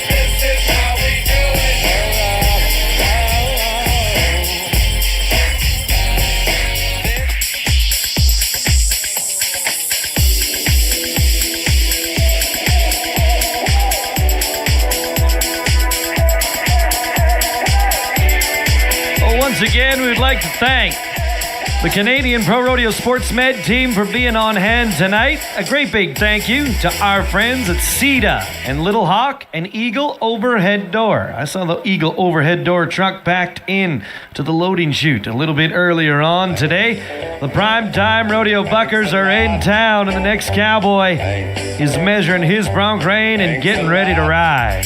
This is how we do it. Once again, we would like to thank the Canadian Pro Rodeo Sports Med team for being on hand tonight. A great big thank you to our friends at CETA and Little Hawk and Eagle Overhead Door. I saw the Eagle Overhead Door truck packed in to the loading chute a little bit earlier on today. The Primetime Rodeo Buckers are in town, and the next cowboy is measuring his bronc rein and getting ready to ride.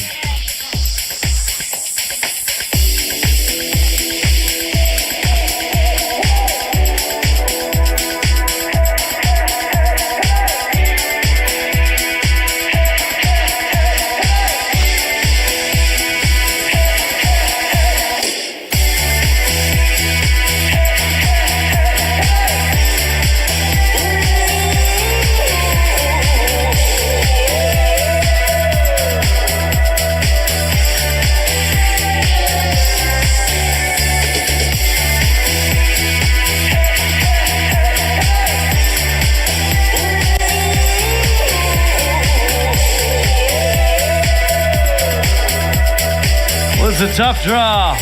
is a tough draw,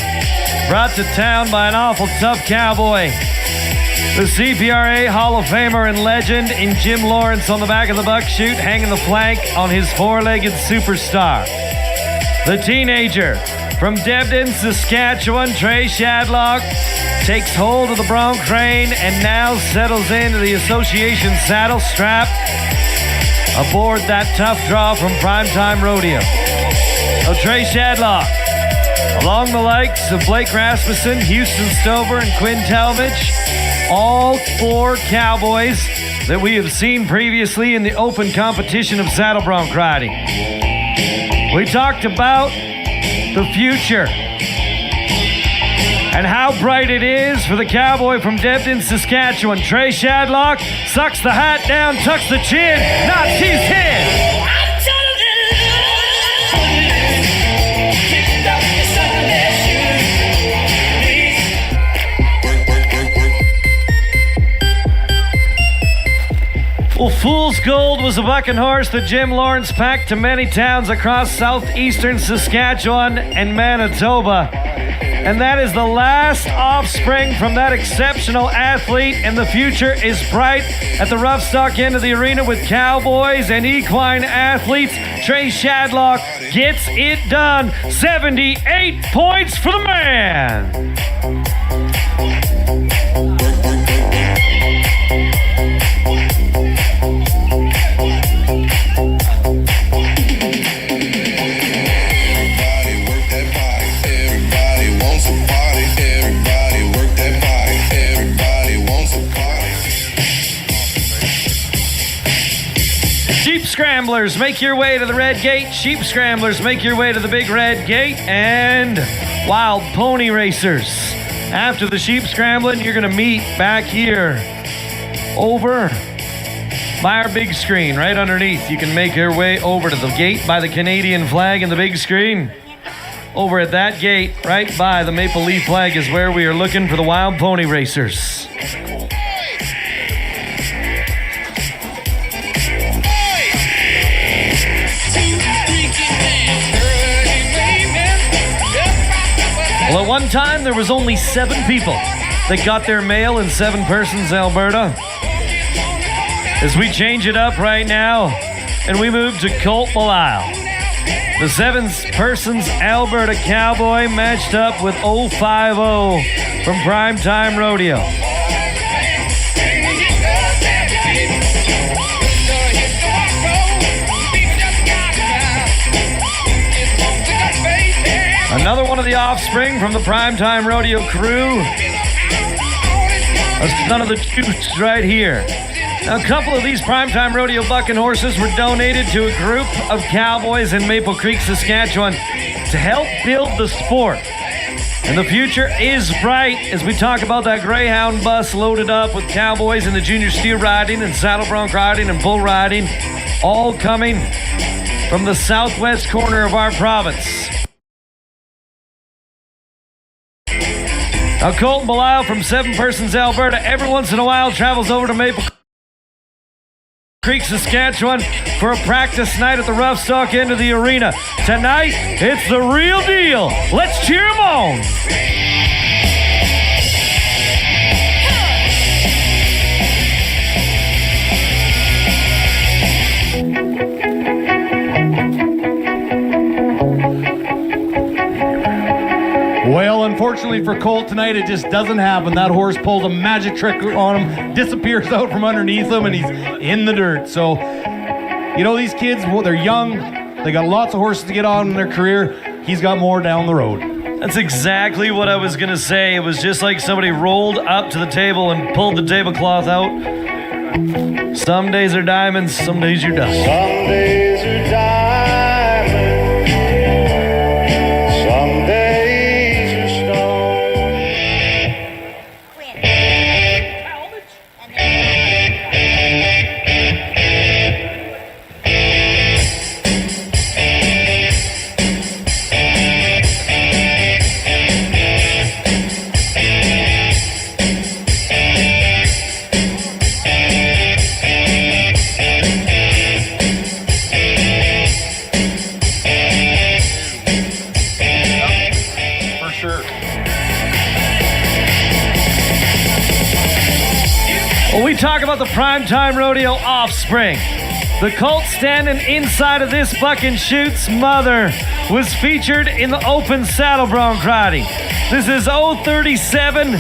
brought to town by an awful tough cowboy. The CPRA Hall of Famer and legend in Jim Lawrence on the back of the buck chute, hanging the flank on his four-legged superstar. The teenager from Debden, Saskatchewan, Trey Shadlock, takes hold of the bronc rein and now settles into the association saddle strap aboard that tough draw from Primetime Rodeo. So Trey Shadlock, along the likes of Blake Rasmussen, Houston Stover, and Quinn Talmadge, all four cowboys that we have seen previously in the open competition of saddle bronc riding. We talked about the future and how bright it is for the cowboy from Debden, Saskatchewan. Trey Shadlock sucks the hat down, tucks the chin, nods his head. Well, Fool's Gold was a bucking horse that Jim Lawrence packed to many towns across southeastern Saskatchewan and Manitoba. And that is the last offspring from that exceptional athlete, and the future is bright at the Roughstock end of the arena with cowboys and equine athletes. Trey Shadlock gets it done. 78 points for the man. Sheep scramblers, make your way to the red gate. Sheep scramblers, make your way to the big red gate. And wild pony racers. After the sheep scrambling, you're going to meet back here over by our big screen right underneath. You can make your way over to the gate by the Canadian flag and the big screen. Over at that gate, right by the maple leaf flag, is where we are looking for the wild pony racers. Well, at one time, there was only 7 people that got their mail in 7 Persons, Alberta. As we change it up right now, and we move to Colt Belisle. The 7 Persons Alberta Cowboy matched up with 050 from Primetime Rodeo. Another one of the offspring from the Primetime Rodeo crew. A son of the Chutes right here. Now, a couple of these Primetime Rodeo bucking horses were donated to a group of cowboys in Maple Creek, Saskatchewan to help build the sport. And the future is bright as we talk about that Greyhound bus loaded up with cowboys in the junior steer riding and saddle bronc riding and bull riding, all coming from the southwest corner of our province. Now, Colton Belisle from 7 Persons, Alberta, every once in a while travels over to Maple Creek, Saskatchewan for a practice night at the Roughstock end of the arena. Tonight, it's the real deal. Let's cheer him on. Well, unfortunately for Colt tonight, it just doesn't happen. That horse pulls a magic trick on him, disappears out from underneath him, and he's in the dirt. So, you know, these kids, well, they're young. They got lots of horses to get on in their career. He's got more down the road. That's exactly what I was going to say. It was just like somebody rolled up to the table and pulled the tablecloth out. Some days are diamonds, some days you're dust. Some days are diamonds. Some days are stone. about the Primetime Rodeo offspring. The colt standing inside of this buck and chute's mother was featured in the open saddle bronc riding. This is 037,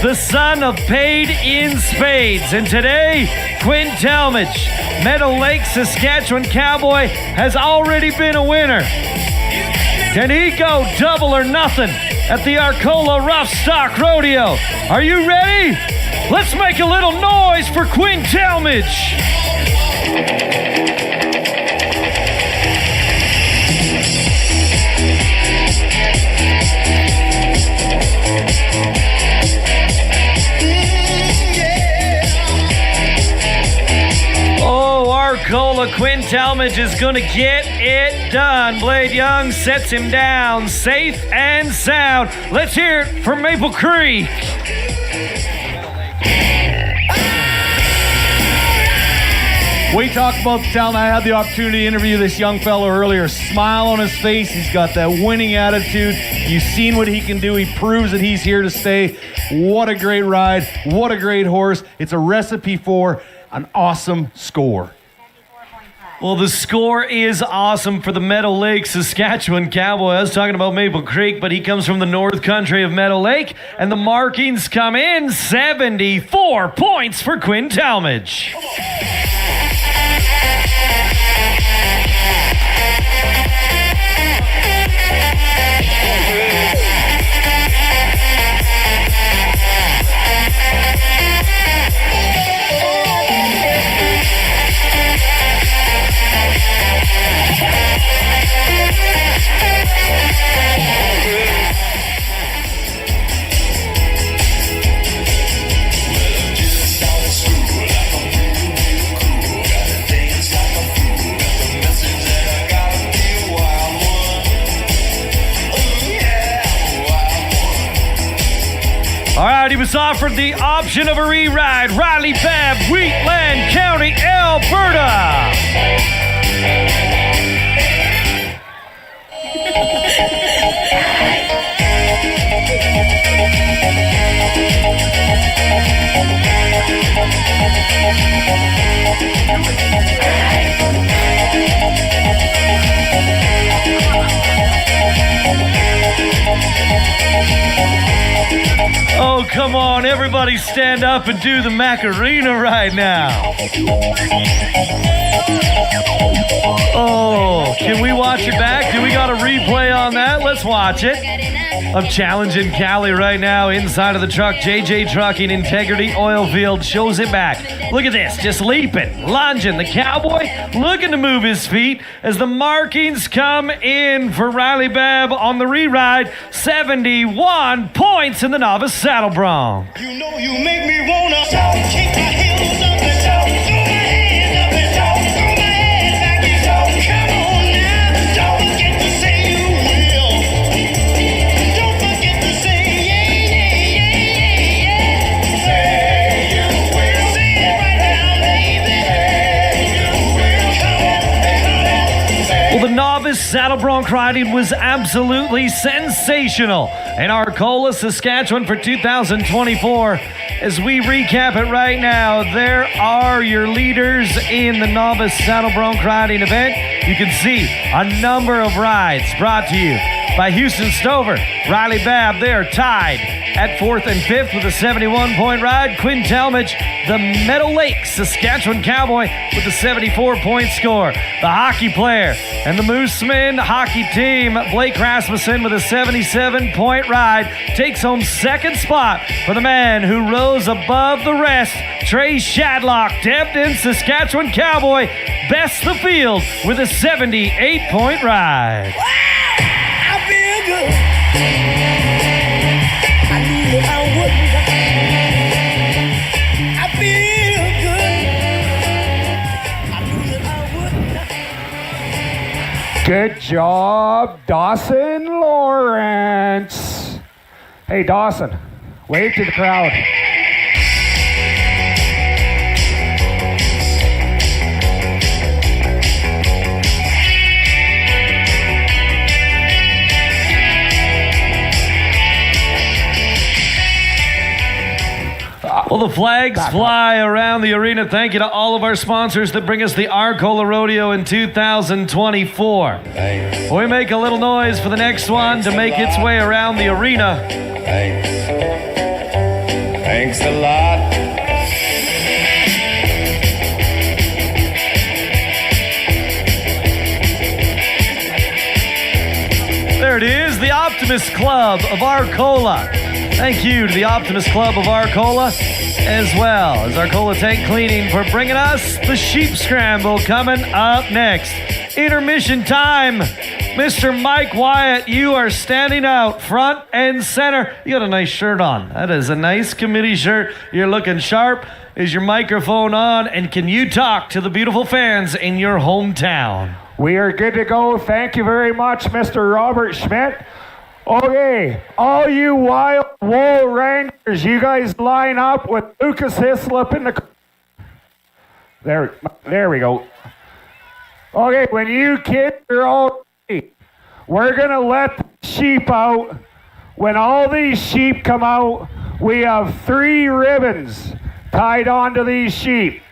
the son of Paid in Spades. And today, Quinn Talmadge, Meadow Lake, Saskatchewan cowboy, has already been a winner. Can he go double or nothing at the Arcola Roughstock Rodeo? Are you ready? Let's make a little noise for Quinn Talmadge. Oh, Arcola, Quinn Talmadge is going to get it done. Blade Young sets him down safe and sound. Let's hear it from Maple Creek. We talked about the talent. I had the opportunity to interview this young fellow earlier. Smile on his face. He's got that winning attitude. You've seen what he can do. He proves that he's here to stay. What a great ride. What a great horse. It's a recipe for an awesome score. Well, the score is awesome for the Meadow Lake, Saskatchewan cowboy. I was talking about Maple Creek, but he comes from the North Country of Meadow Lake, and the markings come in 74 points for Quinn Talmadge. All right, he was offered the option of a re-ride. Riley Babb, Wheatland County, Alberta. Oh, come on, everybody stand up and do the Macarena right now. Oh, can we watch it back? Do we got a replay on that? Let's watch it. I'm challenging Cali right now inside of the truck. JJ Trucking, Integrity Oilfield shows it back. Look at this, just leaping, lunging. The cowboy looking to move his feet as the markings come in for Riley Babb on the re-ride. 71 points in the Novice Saddle Bronc. You know you make me wanna kick my heels up and talk, throw my hands up and talk, throw my head back and talk. Come on now, don't forget to say you will. Don't forget to say yeah, yeah, yeah, yeah. Say you will. Say it right now, baby. Say you will. Come on. Well, the Novice Saddle Bronc riding was absolutely sensational in Arcola, Saskatchewan for 2024. As we recap it right now, there are your leaders in the Novice Saddle Bronc riding event. You can see a number of rides brought to you by Houston Stover. Riley Babb, they're tied at 4th and 5th with a 71-point ride. Quinn Talmadge, the Meadow Lake Saskatchewan cowboy, with a 74-point score. The hockey player and the Mooseman hockey team, Blake Rasmussen, with a 77-point ride, takes home second spot for the man who rose above the rest. Trey Shadlock, Debden Saskatchewan cowboy, bests the field with a 78-point ride. I feel good. I knew that I wouldn't. I feel good. I knew that I wouldn't. Good job, Dawson Lawrence. Hey, Dawson, wave to the crowd. Well, the flags fly around the arena. Thank you to all of our sponsors that bring us the Arcola Rodeo in 2024. We make a little noise for the next one to make its way around the arena. Thanks a lot. There it is, the Optimist Club of Arcola. Thank you to the Optimist Club of Arcola, as well as Arcola Tank Cleaning for bringing us the Sheep Scramble coming up next. Intermission time. Mr. Mike Wyatt, you are standing out front and center. You got a nice shirt on. That is a nice committee shirt. You're looking sharp. Is your microphone on? And can you talk to the beautiful fans in your hometown? We are good to go. Thank you very much, Mr. Robert Schmidt. Okay, all you wild wool wranglers, you guys line up with Lucas Hislop in the... There we go. Okay, when you kids are all ready, we're going to let the sheep out. When all these sheep come out, we have 3 ribbons tied onto these sheep.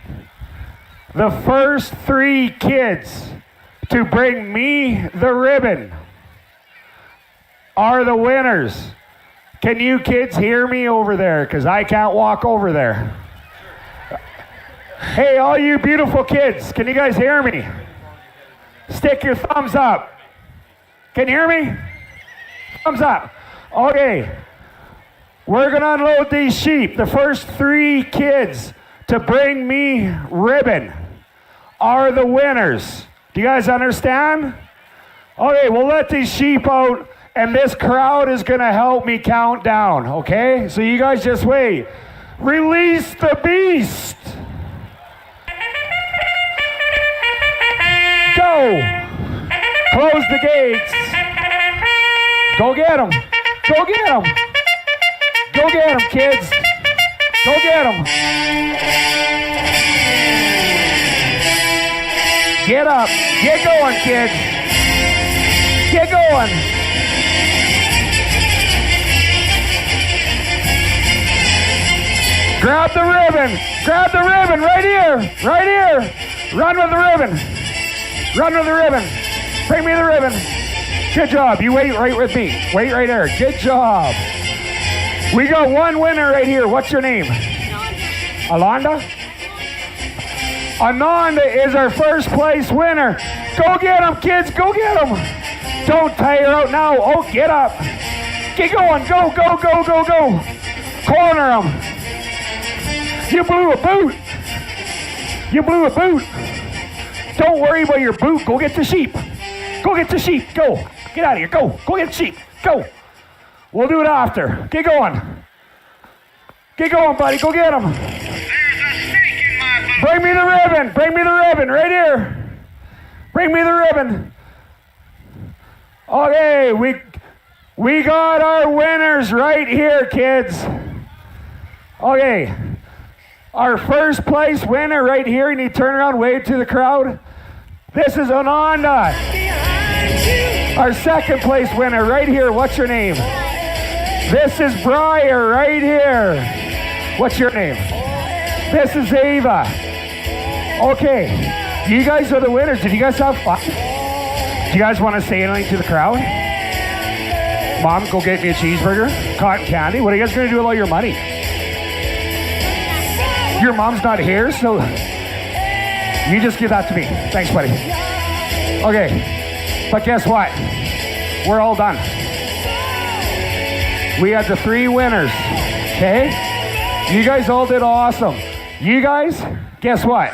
The first 3 kids to bring me the ribbon are the winners. Can you kids hear me over there? Because I can't walk over there. Hey, all you beautiful kids, can you guys hear me? Stick your thumbs up. Can you hear me? Thumbs up. Okay. We're going to unload these sheep. The first 3 kids to bring me ribbon are the winners. Do you guys understand? Okay, we'll let these sheep out, and this crowd is going to help me count down, okay? So you guys just wait. Release the beast. Go. Close the gates. Go get them. Go get them. Go get them, kids. Go get them. Get up. Get going, kids. Get going. Grab the ribbon. Grab the ribbon right here. Right here. Run with the ribbon. Run with the ribbon. Bring me the ribbon. Good job. You wait right with me. Wait right there. Good job. We got one winner right here. What's your name? Alonda? Ananda is our first place winner. Go get them, kids. Go get them. Don't tire out now. Oh, get up. Get going. Go, go, go, go, go. Corner them. You blew a boot. You blew a boot. Don't worry about your boot. Go get the sheep. Go get the sheep. Go. Get out of here. Go. Go get the sheep. Go. We'll do it after. Get going. Get going, buddy. Go get them. Bring me the ribbon. Bring me the ribbon. Right here. Bring me the ribbon. Okay, we got our winners right here, kids. Okay. Our first place winner right here. You need to turn around, wave to the crowd. This is Ananda. Our second place winner right here. What's your name? This is Briar right here. What's your name? This is Ava. Okay. You guys are the winners. Did you guys have fun? Do you guys want to say anything to the crowd? Mom, go get me a cheeseburger, cotton candy. What are you guys going to do with all your money? Your mom's not here, so you just give that to me. Thanks, buddy. Okay, but guess what? We're all done. We had the 3 winners, okay? You guys all did awesome. You guys, guess what?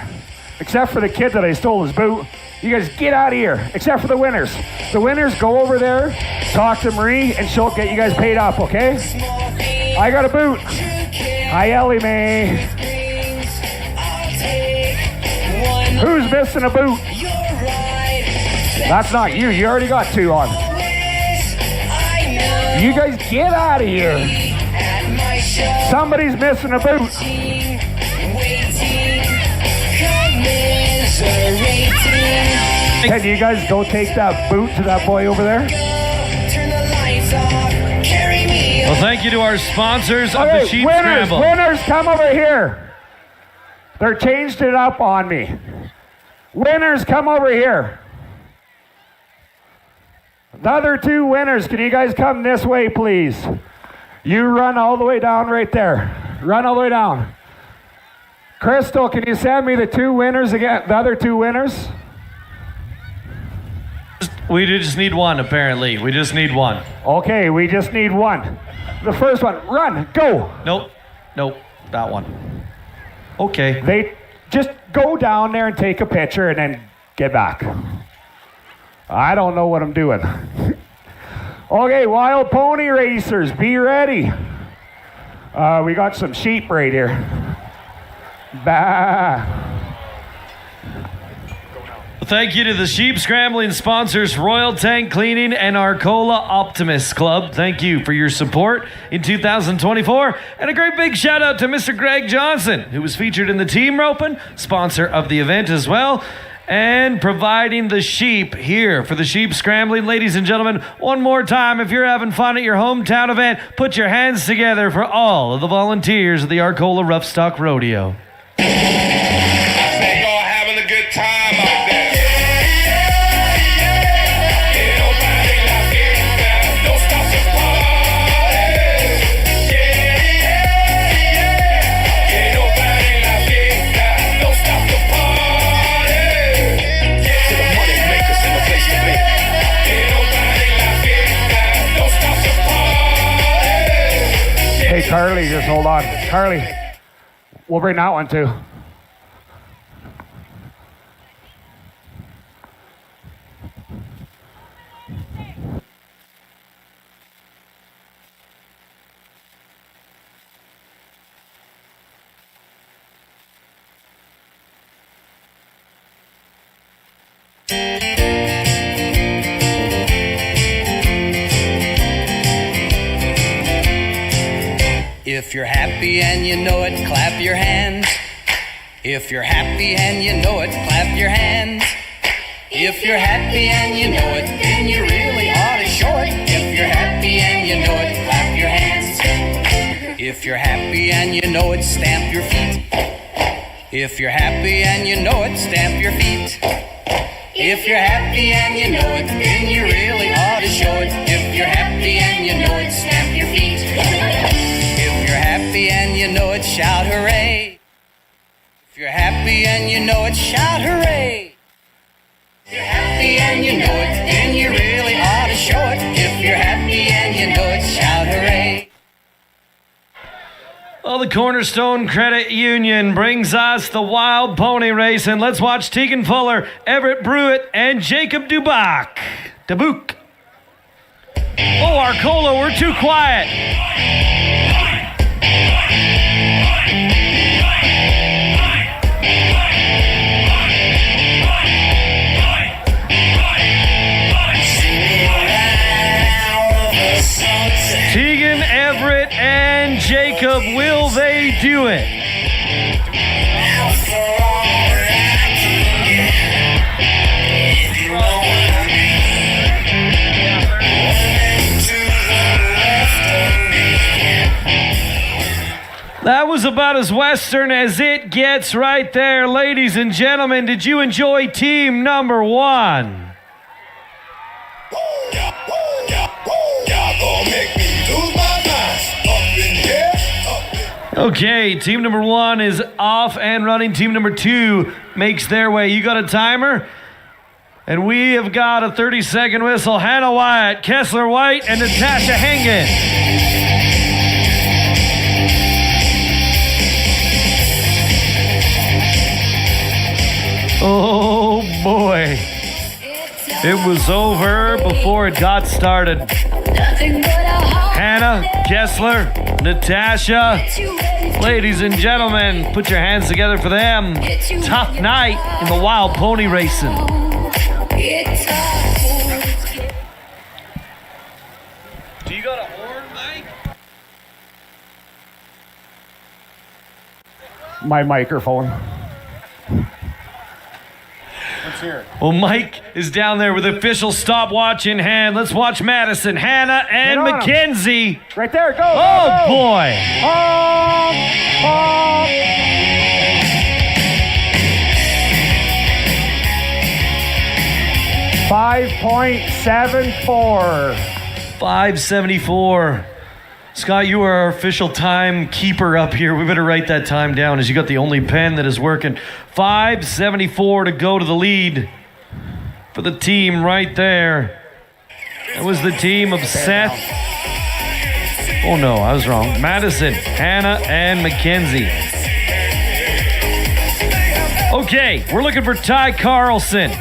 Except for the kid that I stole his boot, you guys get out of here, except for the winners. The winners, go over there, talk to Marie, and she'll get you guys paid up, okay? I got a boot. Hi, Ellie Mae. Who's missing a boot? That's not you. You already got 2 on. You guys get out of here. Somebody's missing a boot. Can you guys go take that boot to that boy over there? Well, thank you to our sponsors of the Sheep winners, Scramble. winners, come over here. They're changed it up on me. Winners, come over here. The other two winners, can you guys come this way, please? You run all the way down right there. Run all the way down. Crystal, can you send me the two winners again? The other two winners? We just need one, apparently. We just need one. Okay, we just need one. The first one, run, go. Nope, that one. Okay. They just go down there and take a picture and then get back. I don't know what I'm doing. Okay, wild pony racers, be ready. We got some sheep right here. Bah. Thank you to the Sheep Scrambling sponsors, Royal Tank Cleaning and Arcola Optimist Club. Thank you for your support in 2024. And a great big shout out to Mr. Greg Johnson, who was featured in the team roping, sponsor of the event as well, and providing the sheep here for the Sheep Scrambling. Ladies and gentlemen, one more time, if you're having fun at your hometown event, put your hands together for all of the volunteers of the Arcola Roughstock Rodeo. I say y'all having a good time out there. Hey, Carly, just hold on. Carly, we'll bring that one too. If you're happy and you know it, clap your hands. If you're happy and you know it, clap your hands. If you're happy and you know it, then you really ought to show it. If you're happy and you know it, clap your hands. If you're happy and you know it, stamp your feet. If you're happy and you know it, stamp your feet. If you're happy and you know it, then you really ought to show it. If you're happy and you know it, stamp your feet. If you're happy and you know it, shout hooray. If you're happy and you know it, shout hooray. If you're happy and you know it, then you really ought to show it. If you're happy and you know it, shout hooray. Well, the Cornerstone Credit Union brings us the Wild Pony Race, and let's watch Tegan Fuller, Everett Brewitt, and Jacob Duboc. Dubuque. Oh, Arcola, we're too quiet. Tegan, Everett, and Jacob, will they do it? That was about as Western as it gets right there. Ladies and gentlemen, did you enjoy team number one? Okay, team number one is off and running. Team number two makes their way. You got a timer? And we have got a 30-second whistle. Hannah Wyatt, Kessler White, and Natasha Hengen. Oh boy. It was over before it got started. Hannah, Kessler, Natasha, ladies and gentlemen, put your hands together for them. Tough night in the wild pony racing. Do you got a horn, Mike? My microphone. Well, Mike is down there with official stopwatch in hand. Let's watch Madison, Hannah, and Get on 'em. Mackenzie. Right there, go. Oh, go, go. boy. Honk, honk. 5.74. 5:74. Scott, you are our official time keeper up here. We better write that time down as you got the only pen that is working. 5:74 to go to the lead for the team right there. That was the team of Seth. Oh no, I was wrong. Madison, Hannah, and Mackenzie. Okay, we're looking for Ty Carlson,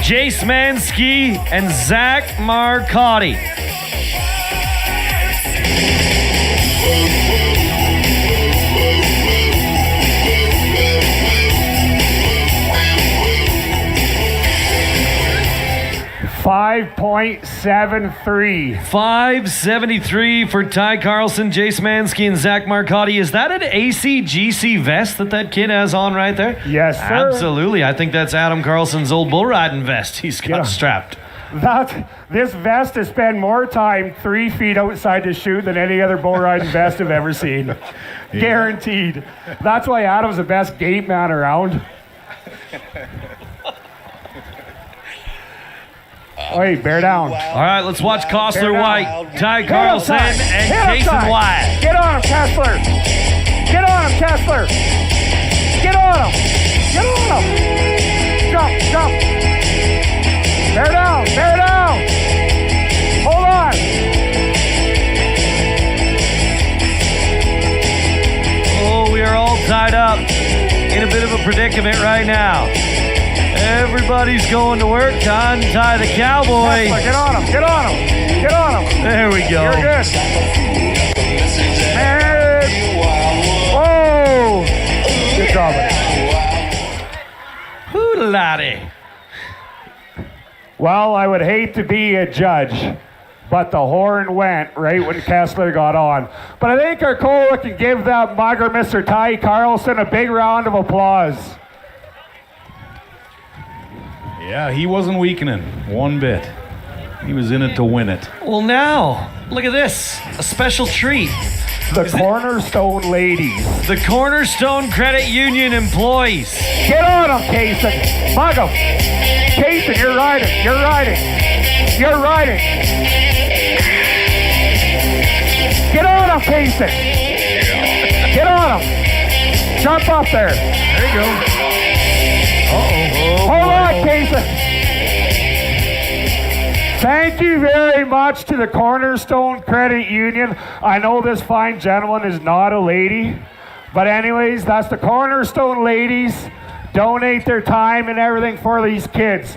Jace Mansky, and Zach Marcotti. $5.73. 573 for Ty Carlson, Jace Mansky, and Zach Marcotti. Is that an ACGC vest that kid has on right there? Yes, sir. Absolutely. I think that's Adam Carlson's old bull riding vest he's got strapped. This vest has spent more time 3 feet outside the chute than any other bull riding vest I've ever seen. Guaranteed. That's why Adam's the best gate man around. Wait, bear down. All right, let's watch Costler White, Ty Hit him, Carlson, Ty. and Hit him, Jason Ty. Wyatt. Get on him, Kessler. Get on him, Kessler. Get on him. Get on him. Jump, jump. Bear down, bear down. Hold on. Oh, we are all tied up in a bit of a predicament right now. Everybody's going to work to untie the cowboy. Get on him, get on him. Get on him. There we go. You're good. Man. Whoa. Good job. Hoo-laddie. Well, I would hate to be a judge, but the horn went right when Kessler got on. But I think Arcola can give that mugger, Mr. Ty Carlson, a big round of applause. Yeah, he wasn't weakening one bit. He was in it to win it. Well, now, look at this. A special treat. The Cornerstone ladies. The Cornerstone Credit Union employees. Get on them, Kaysen. Mug them. Kaysen, you're riding. You're riding. You're riding. Get on them, Kaysen. Get on them. Jump up there. There you go. Uh-oh. Hold on, Kaysen. Thank you very much to the Cornerstone Credit Union. I know this fine gentleman is not a lady, but anyways, that's the Cornerstone ladies. Donate their time and everything for these kids.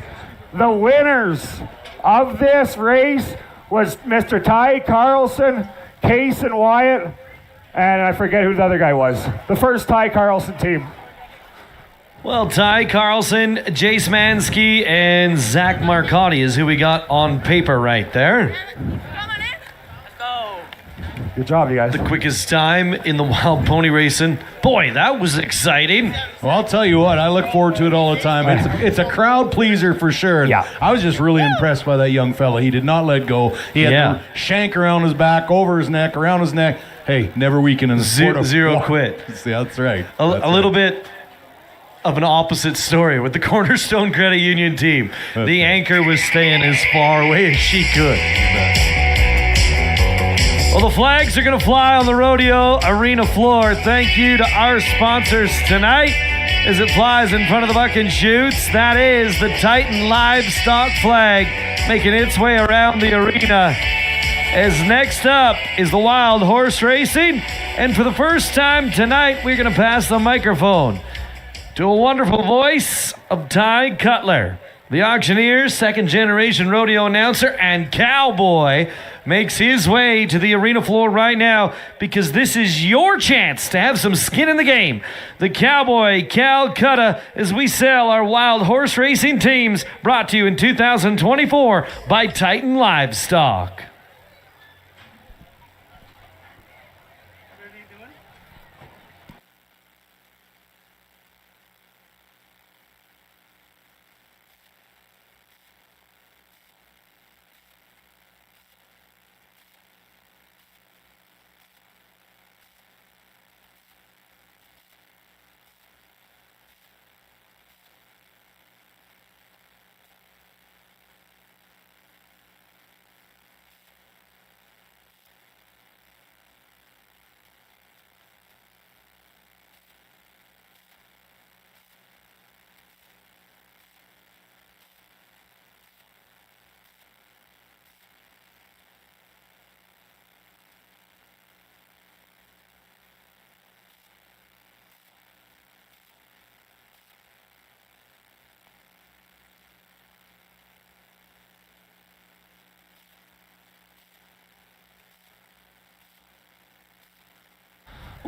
The winners of this race was Mr. Ty Carlson, Case and Wyatt, and I forget who the other guy was. The first Ty Carlson team. Well, Ty Carlson, Jace Mansky, and Zach Marcotti is who we got on paper right there. Good job, you guys. The quickest time in the wild pony racing. Boy, that was exciting. Well, I'll tell you what, I look forward to it all the time. It's a crowd pleaser for sure. And yeah. I was just really impressed by that young fella. He did not let go. He had the shank around his back, over his neck, around his neck. Hey, never weaken in the sport of zero quit. Yeah, that's right. A little bit of an opposite story with the Cornerstone Credit Union team. The anchor was staying as far away as she could. Well, the flags are going to fly on the rodeo arena floor. Thank you to our sponsors tonight as it flies in front of the buck and shoots. That is the Titan Livestock flag making its way around the arena. As next up is the wild horse racing. And for the first time tonight, we're going to pass the microphone to a wonderful voice of Ty Cutler. The auctioneer, second-generation rodeo announcer, and cowboy makes his way to the arena floor right now because this is your chance to have some skin in the game. The Cowboy Calcutta, as we sell our wild horse racing teams, brought to you in 2024 by Titan Livestock.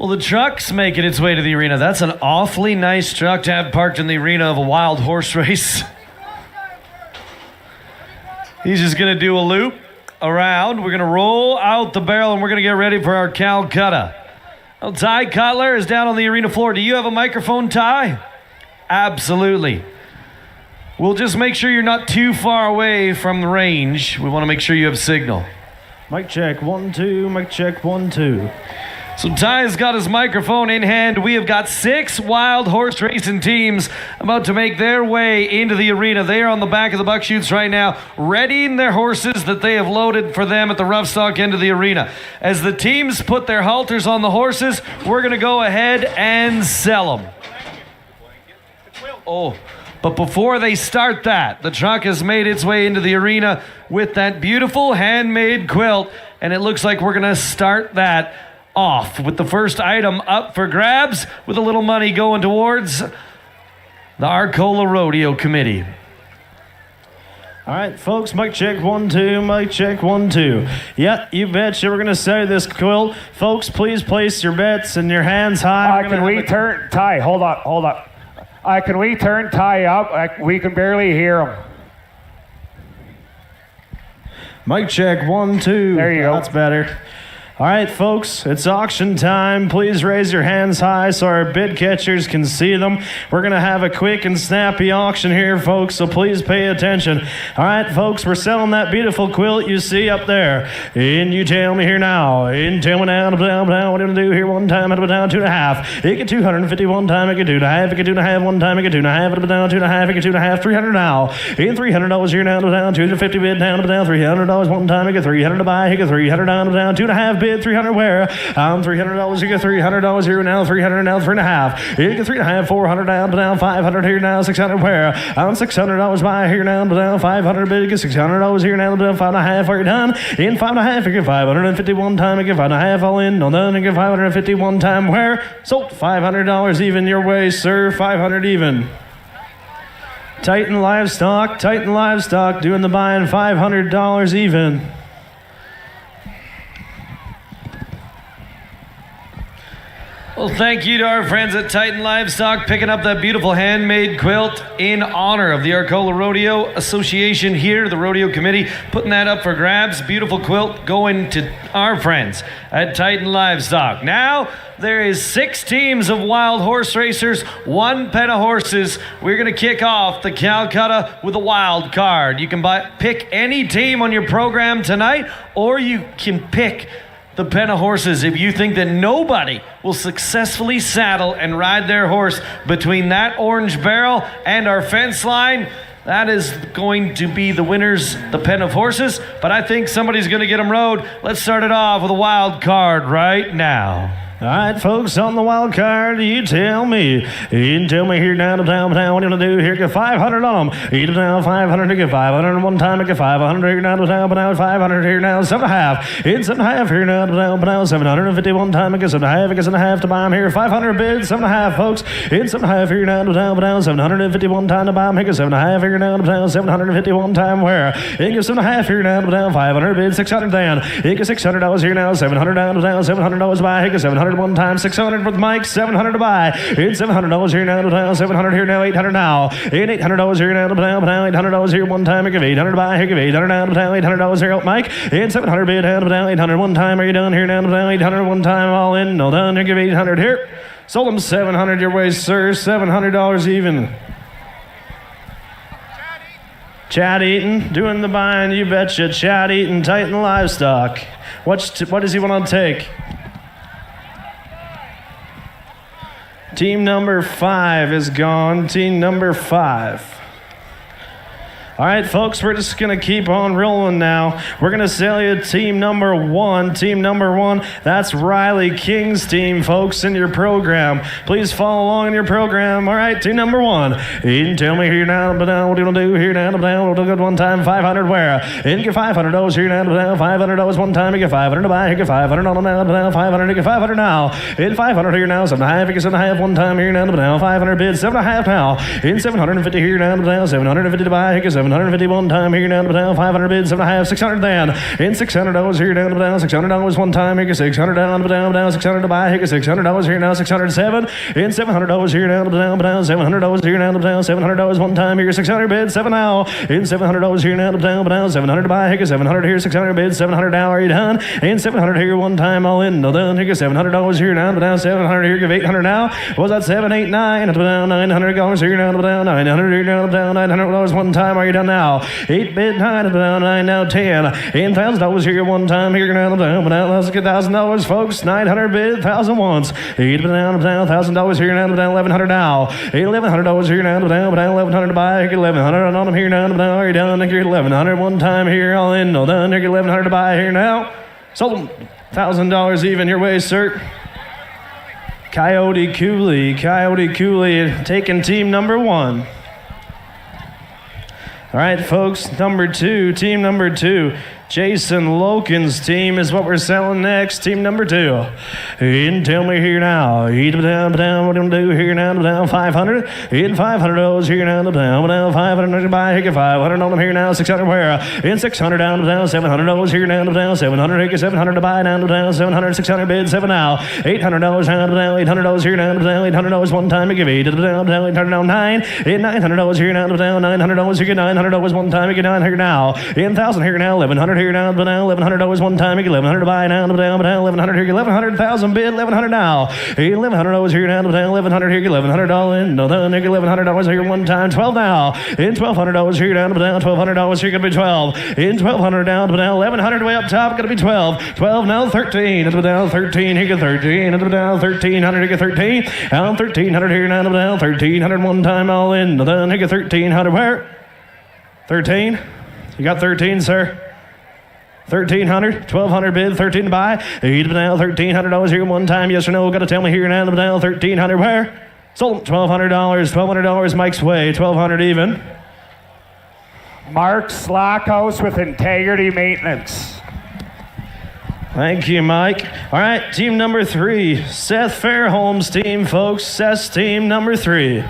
Well, the truck's making its way to the arena. That's an awfully nice truck to have parked in the arena of a wild horse race. He's just going to do a loop around. We're going to roll out the barrel, and we're going to get ready for our Calcutta. Well, Ty Cutler is down on the arena floor. Do you have a microphone, Ty? Absolutely. We'll just make sure you're not too far away from the range. We want to make sure you have signal. Mic check, 1, 2, mic check, 1, 2. So Ty's got his microphone in hand. We have got 6 wild horse racing teams about to make their way into the arena. They are on the back of the buck chutes right now, readying their horses that they have loaded for them at the Roughstock end of the arena. As the teams put their halters on the horses, we're going to go ahead and sell them. Oh, but before they start that, the truck has made its way into the arena with that beautiful handmade quilt, and it looks like we're going to start that off with the first item up for grabs, with a little money going towards the Arcola Rodeo Committee. All right, folks, mic check, 1, 2, mic check, 1, 2. Yeah, you betcha we're going to sell this quilt. Folks, please place your bets and your hands high. Can we turn, Ty, hold up. Can we turn Ty up? We can barely hear him. Mic check, 1, 2. There you go. That's better. All right, folks, it's auction time. Please raise your hands high so our bid catchers can see them. We're going to have a quick and snappy auction here, folks, so please pay attention. All right, folks, we're selling that beautiful quilt you see up there. And you tell me here now. And tell me now, what are we going to do here one time, down 2.5. It get 250 one time, it get 2.5. It get 2.5 one time, it get 2.5. It down 2.5, it get 2.5. 300 now. And $300 here now, down 250 bid down, $300 one time, it get 300 to buy. It get 300 down, 2.5 bid. 300 where? $300, you get $300 here now, 300 now, 3.5. You get 3.5, 400 down, 500 here now, 600 where? $600 buy here now, 500 bid, you get $600 here now, 5.5 are you done? In 5.5, you get 551 time, you get 5.5 all in, no done, you get 551 time where? Sold $500 even your way, sir, 500 even. Titan Livestock, doing the buying, $500 even. Well, thank you to our friends at Titan Livestock picking up that beautiful handmade quilt in honor of the Arcola Rodeo Association here, the Rodeo Committee, putting that up for grabs. Beautiful quilt going to our friends at Titan Livestock. Now, there is 6 teams of wild horse racers, 1 pen of horses. We're going to kick off the Calcutta with a wild card. You can pick any team on your program tonight, or you can pick the pen of horses if you think that nobody will successfully saddle and ride their horse between that orange barrel and our fence line. That is going to be the winners, the pen of horses, but I think somebody's going to get them rode. Let's start it off with a wild card right now. All right, folks, on the wild card, you tell me. You tell me here down, what are you going to do here? Get 500 on them. You down 500 to get 500 one time, to get 500 here down, but now 500 here now, 7.5. It's 7.5 here now, but now 750 one time, I get 7.5, I get 7.5 to buy them here. 500 bids, 7.5, folks. It's 7.5 here now, but now 750 one time to buy them here. 7.5 here now, but now 750 one time where? It gets 7.5 here now, but now 500 bids, 600 down. It gets $600 here now, 700 down, but now $700 to buy. It gets 700 one time, 600 for the mic, 700 to buy. It's $700 here now, 700 here now, 800 now. In $800 here now, $800 here one time. I give 800 to buy. I give 800 now, $800 here out, Mike. In 700 bid down, 800 one time. Are you done here now? 800 one time, all in, no done. I give 800 here. Sold them 700 your way, sir. $700 even. Chad Eaton doing the buying, you betcha. Chad Eaton, Titan Livestock. What does he want to take? Team number 5 is gone. Team number 5. All right, folks, we're just going to keep on rolling now. We're going to sell you team number 1. Team number 1, that's Riley King's team, folks, in your program. Please follow along in your program. All right, team number 1. You can tell me here now, but now what are you going to do here now, but now we'll do it one time, 500 where? You can get $500 here now, but now $500 one time, you get 500 to buy, you get 500 on now, but now 500, you get 500 now. In 500 here now, 7.5, you get 7.5 one time here now, but now 500 bids, 7.5 now. In 750 here now, but now 750 to buy, you get 750 750 one time here down to down, 500 bid, 7.5, 600 then. In $600 here down to down, $600 one time, here, $600 down to down, 600 to buy, here, $600 here now, 607. In $700 here down to down, $700 here down to down, $700 one time, here, 600 bid, 7 now. In $700 here now to down, 700 to buy, here, 700 here, 600 bid, 700 now, are you done? In 700 here one time, all in, no done, here, $700 here down to down, 700 here, give 800 now. Was that 7, 8, 9, to down, $900 here down to down, 900 here down to down, $900 one time, are you done now? 8 bid, 9 to down, 9 now, 10. In $1,000 here one time, here down to down, let's get $1,000, folks, 900 bid, 1,000 once. 8 down, $1,000 here down to down, 1,100 now. $1,100 here down to down, 1,100 to buy, here, 1,100 on them here down to down, are you done? Here, 1,100 one time here, all in, no done, here, 1,100 to buy here now. Sold them. $1,000 even your way, sir. Coyote Cooley taking team number 1. All right, folks, team number 2. Jason Loken's team is what we're selling next. Team number 2. And tell me here now. Down, what do we do here now? Down 500. In $500 here now. Down 500 buy. Here 500 on them here now. 600 where? In 600 down $700 here down 700 here 700 to buy down 700 600 bid 7 now. $800 down $800 here down $800 one time. Give 8 down 800 down 9. In $900 here down $900 here $900 one time. Get 9 here now. In 1,000 here now 1,100 here now, $1,100 one time, $1,100 to buy now, $1,100 here, 1,100, 1,000 bid, $1,100 now, $1,100 here now, $1,100 here, $1,100 all in, no, $1,100 here one time, 12 now, in $1,200 here down, $1,200 here, gonna be 12, in $1,200 down, $1,100 way up top, gonna be 12, 12 now, 13, down 13 here, 13, down 1,300 here, 13, down 1,300 here now, 1,300 one time all in, down here, 1,300 where? 13, you got 13, sir? 1,300, 1,200 bid, 13 to buy. $1,300 here one time, yes or no? Got to tell me here now. 1,300 where? Sold $1,200. $1,200 Mike's way. 1,200 even. Mark Slackhouse with Integrity Maintenance. Thank you, Mike. All right, team number 3. Seth Fairholm's team, folks. Seth's team number 3.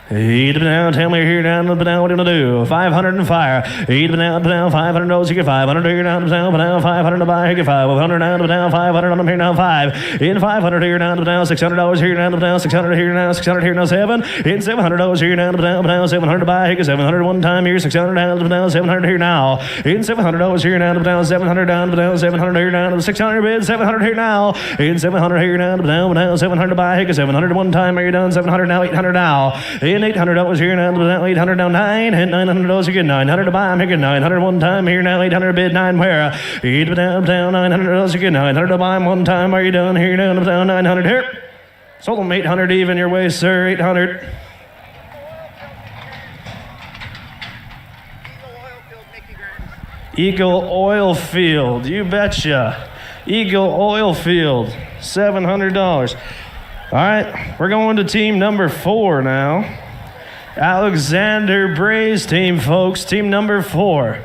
Down, tell me here down, what do you want to do? 500 and fire. Down, $500, you get 500 here down, 500 to buy, you get 500 down, 500 on them here now, 5. In 500 here down, $600 here down, 600 here now, 600 here now, 7. In $700 here down, 700 to buy, you get 700 one time here, 600 down, 700 here now. In $700 here down, 700 down, 700 here down, 600 bid, 700 here now. In 700 here down, 700 to buy, you get 700 one time here down, 700 now, 800 now. In $800 here now, 800 down 9, and $900 you get 900 to buy, I'm making 900 one time here now, 800 bid 9 where? Down, $900 you get 900 to buy one time, are you done here down 900 here? Sold them 800 even your way, sir, 800. Eagle Oil Field, you betcha. Eagle Oil Field, $700. All right, we're going to team number 4 now. Alexander Bray's team, folks. Team number 4.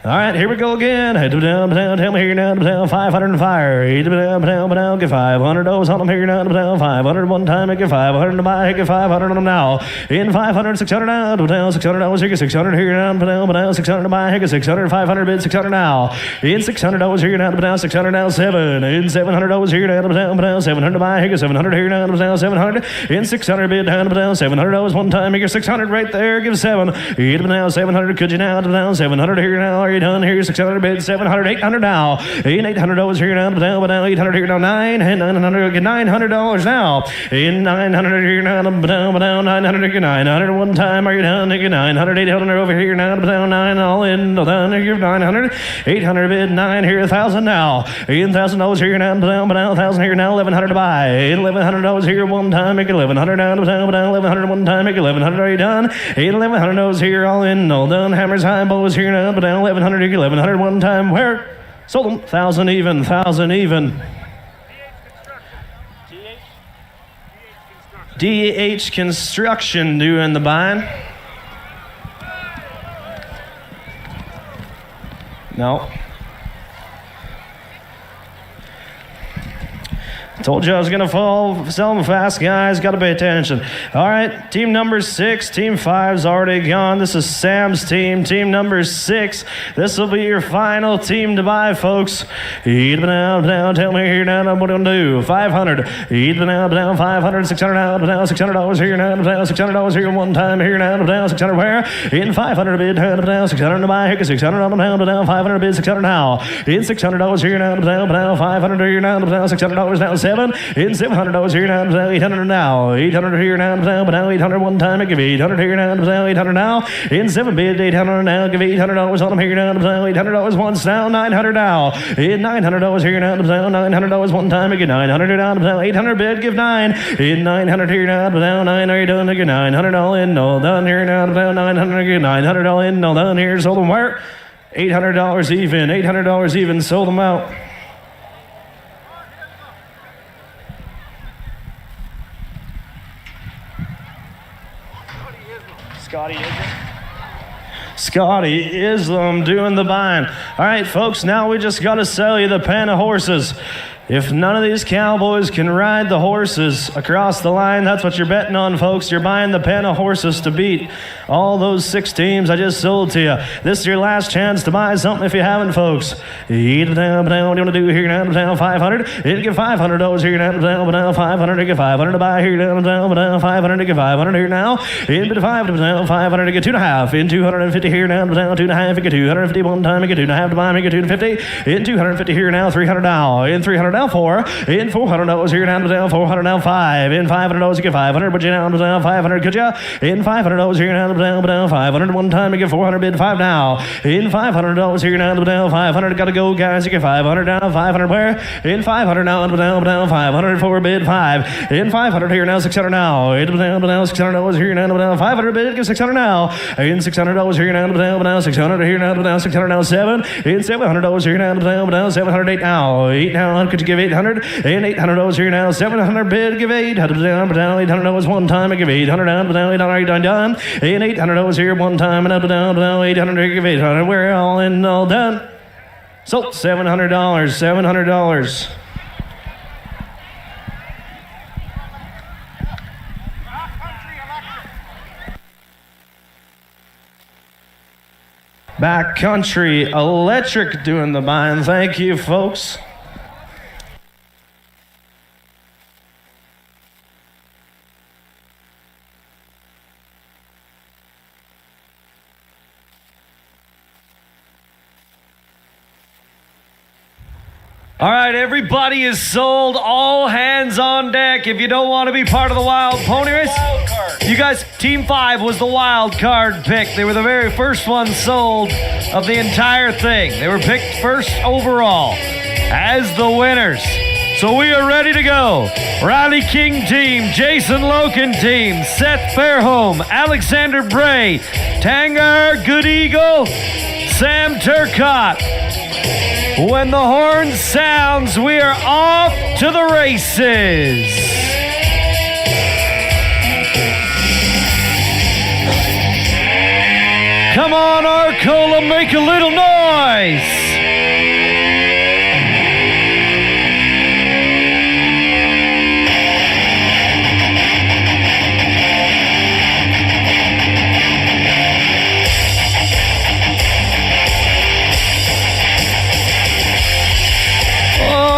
All right, here we go again. Tell me here now, 500 and fire. Get 500 on them here now, 500 one time, get 500 to buy, get 500 on them now. In 500, 600 now, $600 here, 600 here now, 600 to buy, get 600, 500 bid, 600 now. In $600 here now, 600 now, 7. In $700 here now, 700 to buy, get 700 here now, 700. In 600 bid, $700 one time, get 600 right there, give 7. Get now, 700, could you now, 700 here now, are you done here, 600 bid, 700, 800 now. In $800 here now, 800 here now, 9, and 900, get $900 now. In 900 here now, 900, get 900 one time, are you done, get 900, 800 over here now, 9 all in, down here, 900, 800 bid, 9 here, 1,000 now. In $1,000 here now, 1,000 here now, 1,100 to buy. In $1,100 here one time, make it 1,100 down, 1,100 one time, make it 1,100, are you done? In $1,100 here, all in, all done, hammers, high, bows here now, 1,100, 1,100 one time, where? Sold them, 1,000 even, 1,000 even. DH Construction doing the buying. No. Told you I was going to sell them fast, guys. Got to pay attention. All right, team number 6. Team 5's already gone. This is Sam's team. Team number 6. This will be your final team to buy, folks. Eat them now. Tell me here now what I'm going to do. 500. Eat them now. 500. 600 now. $600 here now. $600 here one time. Here now. 600 where? In 500 bid. 600 to buy. Here 600 on now. 500 bid. 600 now. In $600 here now. 500 here now. $600 now. 7 in $700 here now, $800 now, $800 here now, but now $800 one time, I give $800 here now, $800 now, in 7 bid, $800 now, give $800 on them here now, $800 once now, $900 now, in $900 here now, $900 one time, I give $900 now, 800 bid, give 9, in $900 here now, $9 are you done, I give $900 all in, all done here now, $900, give $900 all in, all done here, sold them where? $800 even, $800 even, sold them out. Scotty Islam doing the buying. All right, folks, now we just got to sell you the pen of horses. If none of these cowboys can ride the horses across the line, that's what you're betting on, folks. You're buying the pen of horses to beat all those 6 teams I just sold to you. This is your last chance to buy something if you haven't, folks. Eat it down, what do you want to do here now? 500. It'll give $500 here now. 500 to get 500 to buy here now. 500 to get 500 here now. In bid 5 to 500 to get 2.5. In 250 here now. 2.5 to get 250 one time. To get 2.5 to buy. Make it 250. In 250 here now. 300 now. In 300 now 4. In $400 here now. 400 now 5. In $500 you get 500. But you now 500 could you? In $500 here now. 500 one time. You get 400 bid 5 now. In $500 here now. 500 gotta go guys. You get 500 now. 500 where? In 500 now. 500 for bid 5. In 500 here now. 600 now. In $600 here now. 500 bid get 600 now. In $600 here now. 600 here now. 600 now 7. In $700 here now. 708 now. 8 now. Could you give 800? In $800 here now. 700 bid give 800 down. $800 one time. I give 800 down. $800 done. In $800 here one time. And down. 800 give 800. We're all in all done. So $700. $700. Backcountry Electric doing the buying. Thank you, folks. All right, everybody is sold. All hands on deck. If you don't want to be part of the wild pony race, you guys, Team 5 was the wild card pick. They were the very first one sold of the entire thing. They were picked first overall as the winners. So we are ready to go. Riley King team, Jason Loken team, Seth Fairholm, Alexander Bray, Tangar Good Eagle, Sam Turcott. When the horn sounds, we are off to the races. Come on, Arcola, make a little noise.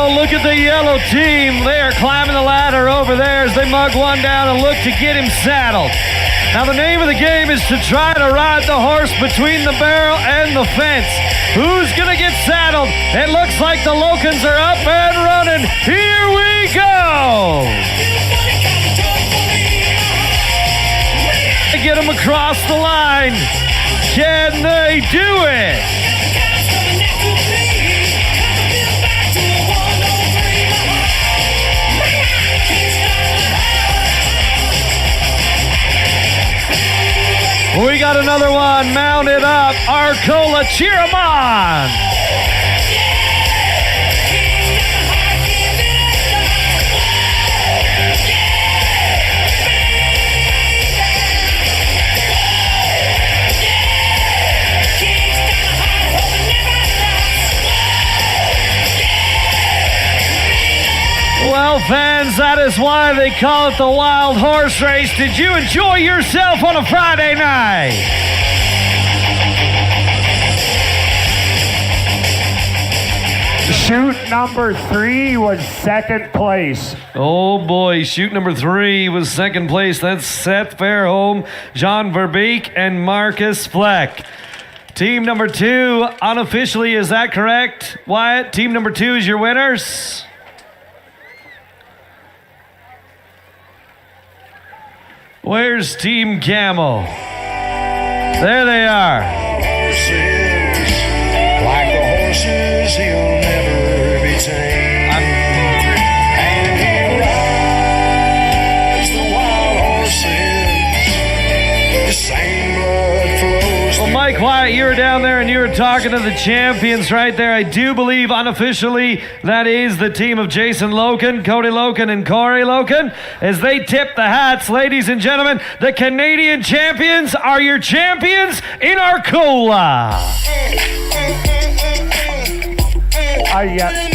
Look at the yellow team. They are climbing the ladder over there as they mug one down and look to get him saddled. Now the name of the game is to try to ride the horse between the barrel and the fence. Who's going to get saddled? It looks like the Lokens are up and running. Here we go. Get them across the line. Can they do it? We got another one mounted up. Arcola, cheer 'em on. Well, fans, that is why they call it the Wild Horse Race. Did you enjoy yourself on a Friday night? Shoot number 3 was second place. Oh boy, shoot number 3 was second place. That's Seth Fairholm, John Verbeek, and Marcus Fleck. Team number 2, unofficially, is that correct, Wyatt? Team number 2 is your winners? Where's Team Camel? There they are. Like the horses, he'll never be tamed. And he rides the wild horses. The same blood flows. Well, Mike Wyatt, you were down there and you were talking to the champions right there. I do believe unofficially that is the team of Jason Loken, Cody Loken, and Corey Loken. As they tip the hats, ladies and gentlemen, the Canadian champions are your champions in Arcola. Yeah.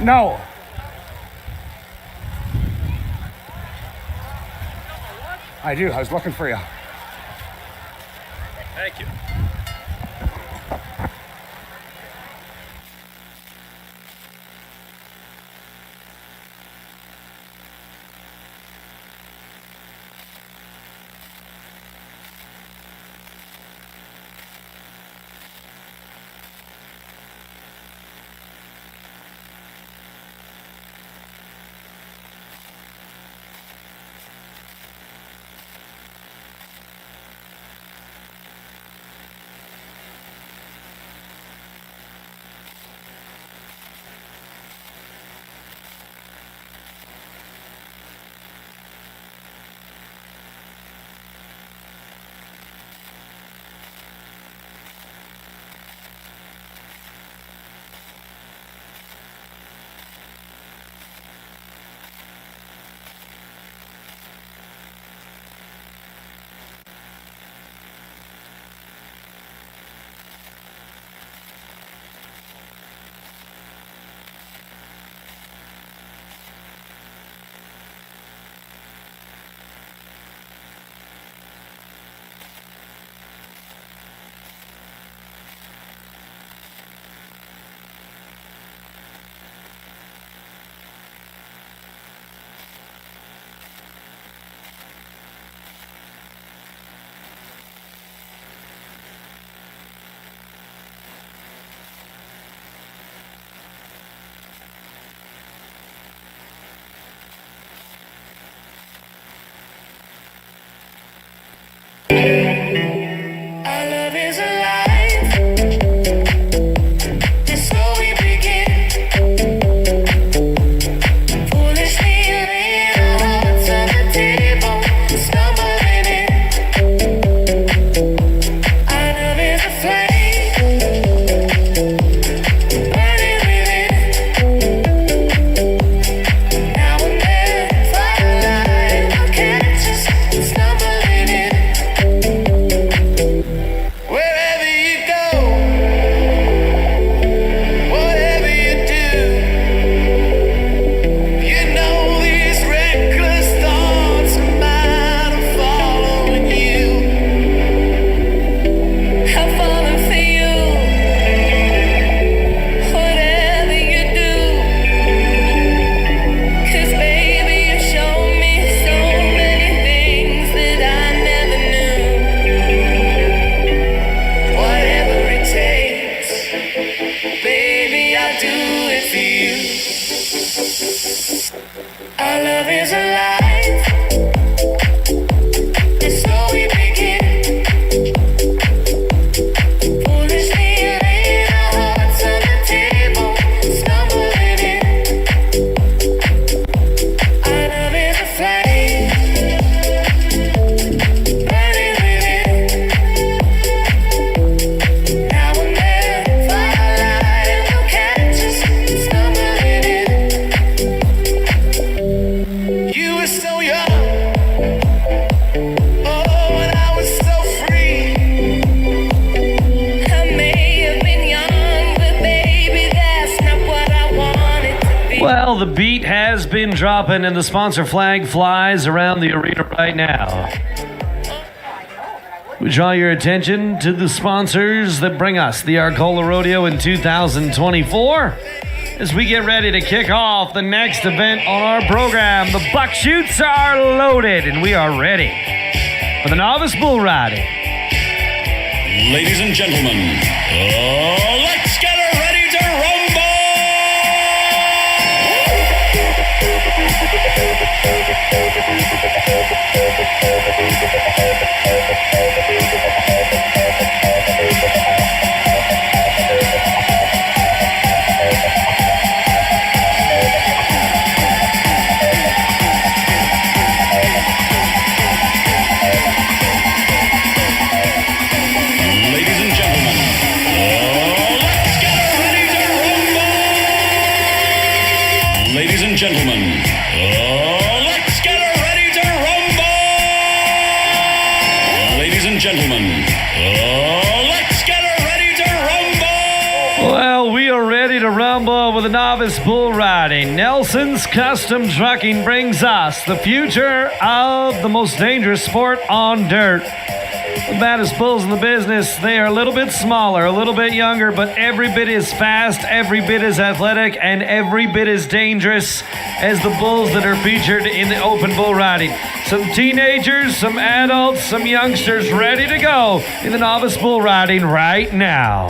No. I do. I was looking for you. Thank you. has been dropping and the sponsor flag flies around the arena right now. We draw your attention to the sponsors that bring us the Arcola Rodeo in 2024 as we get ready to kick off the next event on our program. The buck chutes are loaded and we are ready for the novice bull riding. Ladies and gentlemen, let's get her ready to gentlemen, let's get her ready to rumble! Ladies and gentlemen, let's get her ready to rumble! Well, we are ready to rumble with the novice bull riding. Nelson's Custom Trucking brings us the future of the most dangerous sport on dirt. The baddest bulls in the business, they are a little bit smaller, a little bit younger, but every bit as fast, every bit as athletic, and every bit as dangerous as the bulls that are featured in the open bull riding. Some teenagers, some adults, some youngsters ready to go in the novice bull riding right now.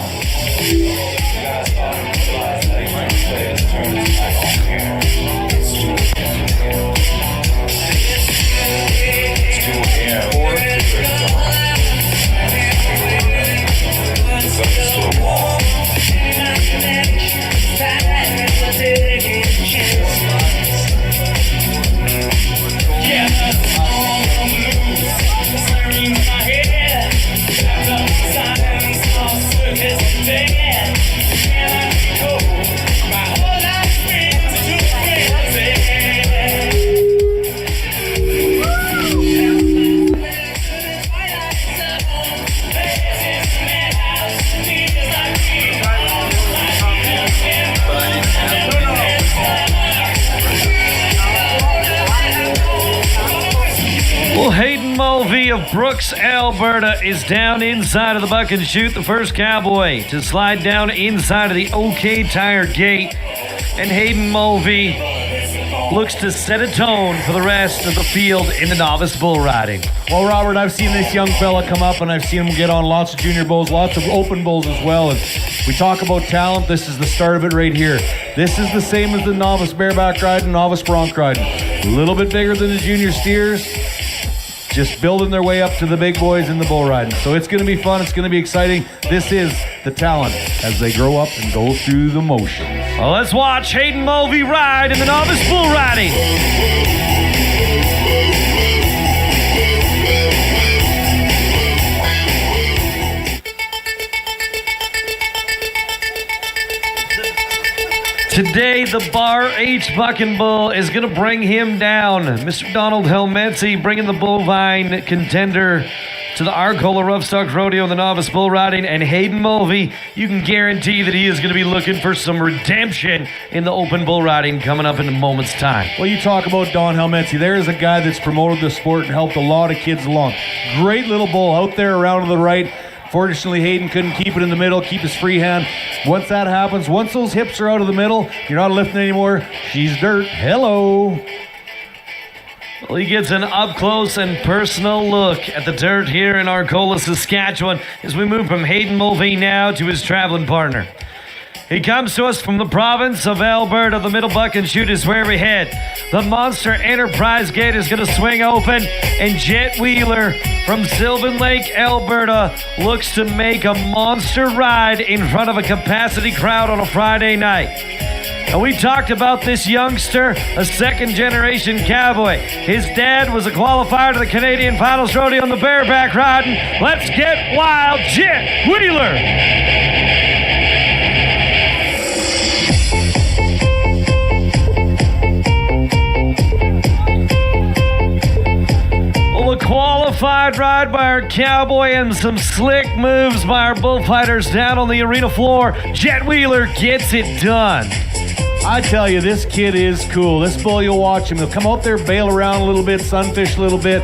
Well, Hayden Mulvey of Brooks, Alberta is down inside of the buck and chute, the first cowboy to slide down inside of the OK Tire gate. And Hayden Mulvey looks to set a tone for the rest of the field in the novice bull riding. Well, Robert, I've seen this young fella come up and I've seen him get on lots of junior bulls, lots of open bulls as well. And we talk about talent. This is the start of it right here. This is the same as the novice bareback riding, novice bronc riding. A little bit bigger than the junior steers. Just building their way up to the big boys in the bull riding. So it's going to be fun. It's going to be exciting. This is the talent as they grow up and go through the motions. Well, let's watch Hayden Mulvey ride in the novice bull riding. Today, the Bar H Bucking Bull is going to bring him down. Mr. Donald Helmetzi bringing the bovine contender to the Arcola Roughstock Rodeo in the novice bull riding. And Hayden Mulvey, you can guarantee that he is going to be looking for some redemption in the open bull riding coming up in a moment's time. Well, you talk about Don Helmetzi. There is a guy that's promoted the sport and helped a lot of kids along. Great little bull out there around to the right. Fortunately, Hayden couldn't keep it in the middle, keep his free hand. Once that happens, once those hips are out of the middle, you're not lifting anymore. She's dirt. Hello. Well, he gets an up-close and personal look at the dirt here in Arcola, Saskatchewan, as we move from Hayden Mulvey now to his traveling partner. He comes to us from the province of Alberta. The middle buck and chute is where we head. The Monster Enterprise gate is going to swing open, and Jet Wheeler from Sylvan Lake, Alberta, looks to make a monster ride in front of a capacity crowd on a Friday night. And we talked about this youngster, a second-generation cowboy. His dad was a qualifier to the Canadian Finals Rodeo on the bareback riding. Let's get wild, Jet Wheeler! A qualified ride by our cowboy and some slick moves by our bullfighters down on the arena floor. Jet Wheeler gets it done. I tell you, this kid is cool. This bull, you'll watch him. He'll come out there, bail around a little bit, sunfish a little bit,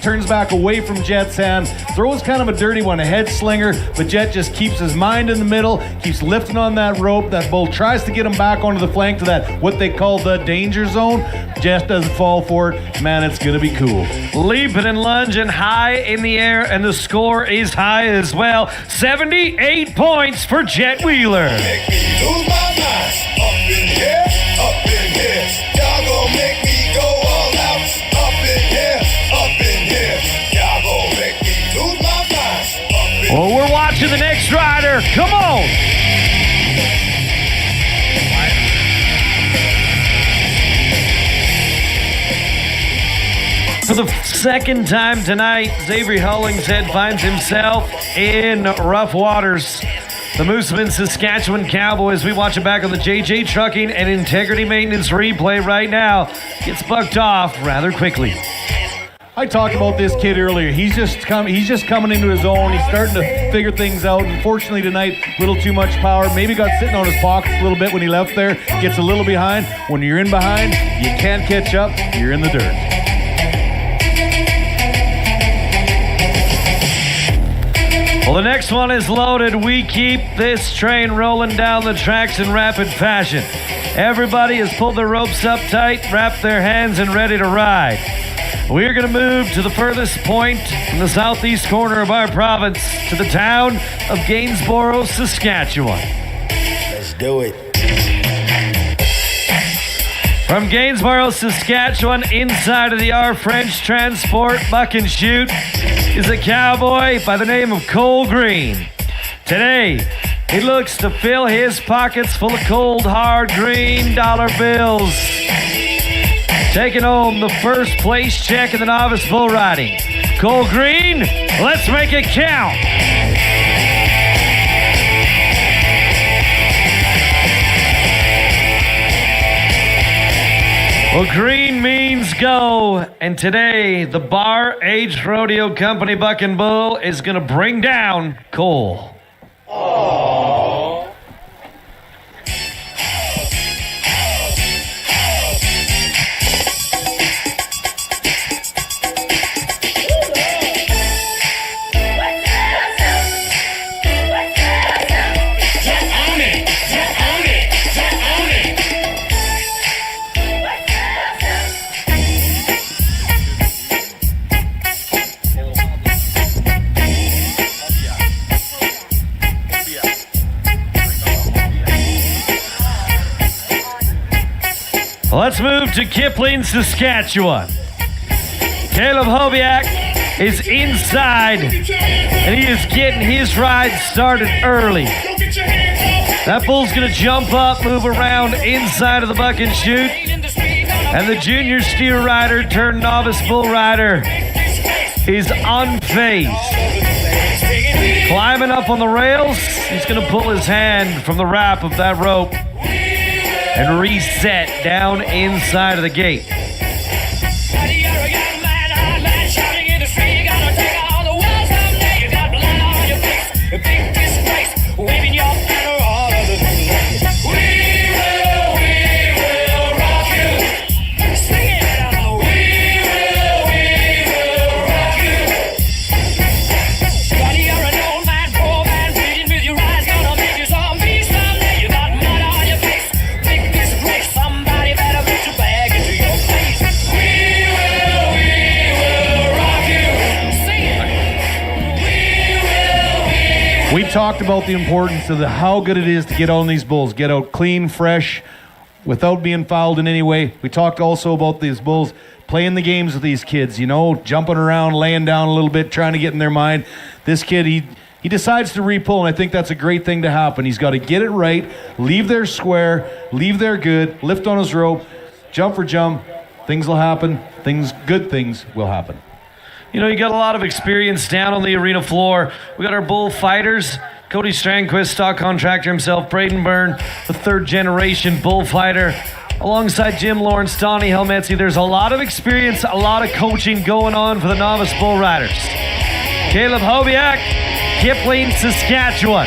turns back away from Jet's hand, throws kind of a dirty one, a head slinger, but Jet just keeps his mind in the middle, keeps lifting on that rope. That bull tries to get him back onto the flank to that, what they call the danger zone. Jet doesn't fall for it. Man, it's going to be cool. Leaping and lunging high in the air, and the score is high as well. 78 points for Jet Wheeler. Make me lose my mind. Up in here, up in here. Y'all gon' make me go all out. Up in here, up in here. Y'all gon' make me lose my mind. Up in Well, we're watching the next rider. Come on. For the second time tonight, Xavier Hollingshead finds himself in rough waters. The Mooseman Saskatchewan Cowboys, we watch it back on the JJ Trucking and Integrity Maintenance replay right now, gets bucked off rather quickly. I talked about this kid earlier. He's just coming into his own. He's starting to figure things out. Unfortunately tonight, a little too much power. Maybe got sitting on his pockets a little bit when he left there. Gets a little behind. When you're in behind, you can't catch up. You're in the dirt. Well, the next one is loaded. We keep this train rolling down the tracks in rapid fashion. Everybody has pulled their ropes up tight, wrapped their hands, and ready to ride. We're going to move to the furthest point in the southeast corner of our province, to the town of Gainsborough, Saskatchewan. Let's do it. From Gainsborough, Saskatchewan, inside of the R French Transport Buck and Shoot, is a cowboy by the name of Cole Green. Today, he looks to fill his pockets full of cold, hard green dollar bills. Taking home the first place check in the novice bull riding. Cole Green, let's make it count. Well, green means go, and today the Bar Age Rodeo Company Buck and Bull is going to bring down Cole. Let's move to Kipling, Saskatchewan. Caleb Hobiak is inside, and he is getting his ride started early. That bull's going to jump up, move around inside of the buck and shoot, and the junior steer rider turned novice bull rider is unfazed. Climbing up on the rails, he's going to pull his hand from the wrap of that rope and reset down inside of the gate. We talked about the importance of how good it is to get on these bulls, get out clean, fresh, without being fouled in any way. We talked also about these bulls playing the games with these kids, you know, jumping around, laying down a little bit, trying to get in their mind. This kid, he decides to repull, and I think that's a great thing to happen. He's got to get it right, leave there square, leave there good, lift on his rope, jump for jump. Things will happen. Good things will happen. You know, you got a lot of experience down on the arena floor. We got our bullfighters. Cody Strandquist, stock contractor himself. Braden Byrne, the third generation bullfighter. Alongside Jim Lawrence, Donnie Helmetzi. There's a lot of experience, a lot of coaching going on for the novice bull riders. Caleb Hobiak, Kipling, Saskatchewan.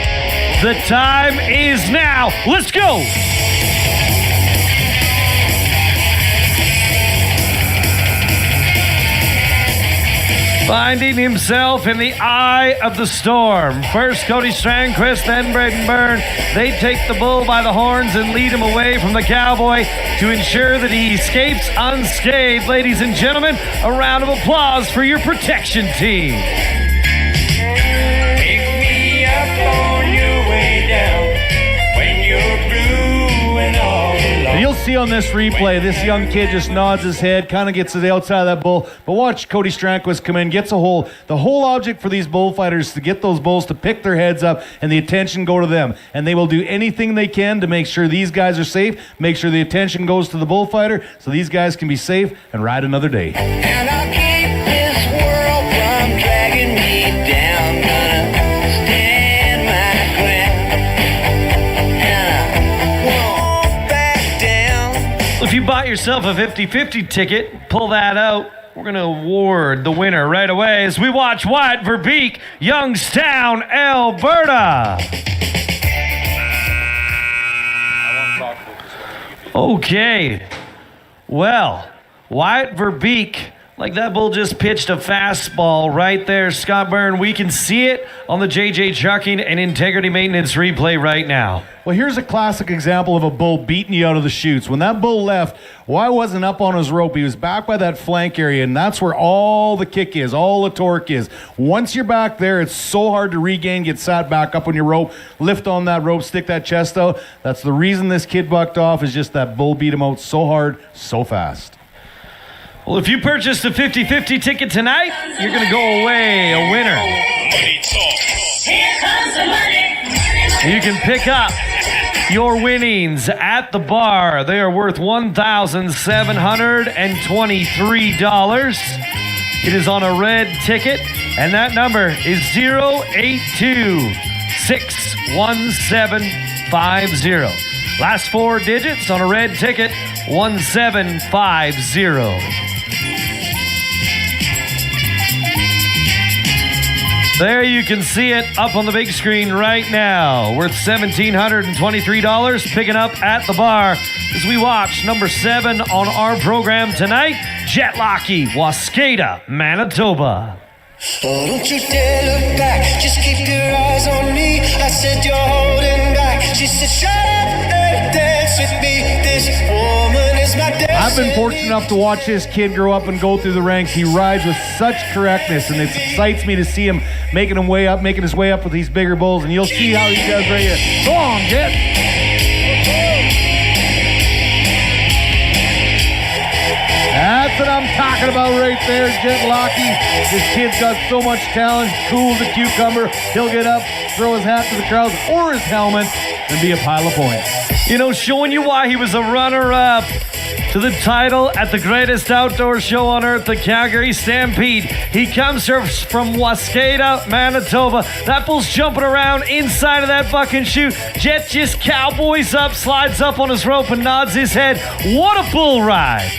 The time is now. Let's go. Finding himself in the eye of the storm. First Cody Strandquist, then Braden Byrne. They take the bull by the horns and lead him away from the cowboy to ensure that he escapes unscathed. Ladies and gentlemen, a round of applause for your protection team. Pick me up on your way down when you're blue and all alone. And you'll see on this replay, this young kid just nods his head, kind of gets to the outside of that bull. But watch Cody Strandquist come in, gets a hold. The whole object for these bullfighters is to get those bulls to pick their heads up and the attention go to them. And they will do anything they can to make sure these guys are safe, make sure the attention goes to the bullfighter so these guys can be safe and ride another day. And I'll keep this world from dragging me down. Gonna stand my ground. And I won't back down. If you bought yourself a 50-50 ticket, pull that out. We're going to award the winner right away as we watch Wyatt Verbeek, Youngstown, Alberta. Okay. Well, Wyatt Verbeek, like that bull just pitched a fastball right there. Scott Byrne, we can see it on the JJ Trucking and Integrity Maintenance replay right now. Well, here's a classic example of a bull beating you out of the chutes. When that bull left, Wyatt wasn't up on his rope. He was back by that flank area, and that's where all the kick is, all the torque is. Once you're back there, it's so hard to regain, get sat back up on your rope, lift on that rope, stick that chest out. That's the reason this kid bucked off, is just that bull beat him out so hard, so fast. Well, if you purchased a 50-50 ticket tonight, you're going to go away a winner. Here comes the money. You can pick up your winnings at the bar. They are worth $1,723. It is on a red ticket, and that number is 082-61750. Last four digits on a red ticket, 1750. There you can see it up on the big screen right now. Worth $1,723. Picking up at the bar as we watch number 7 on our program tonight, Jetlocky, Wascada, Manitoba. Oh, don't you dare look back, just keep your eyes on me. I said you're holding back. She said shut up and dance with me. This woman is my destiny. I've been fortunate enough to watch this kid grow up and go through the ranks. He rides with such correctness, and it excites me to see him making his way up with these bigger bulls, and you'll see how he does right here. Go on, Jet. That's what I'm talking about right there, Jetlocky. This kid's got so much talent, cool as a cucumber. He'll get up, throw his hat to the crowd or his helmet, and be a pile of points. You know, showing you why he was a runner-up to the title at the greatest outdoor show on earth, the Calgary Stampede. He comes from Wascada, Manitoba. That bull's jumping around inside of that fucking chute. Jet just cowboys up, slides up on his rope and nods his head. What a bull ride.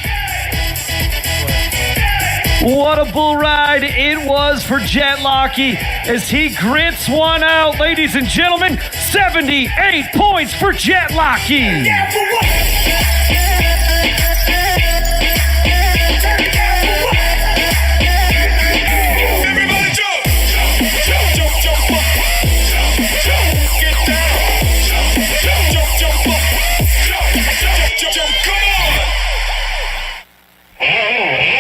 What a bull ride it was for Jetlocky as he grits one out. Ladies and gentlemen, 78 points for Jetlocky. Everybody jump! Jump, jump, jump up. Jump, get down. Jump, jump, jump up. Jump, come on!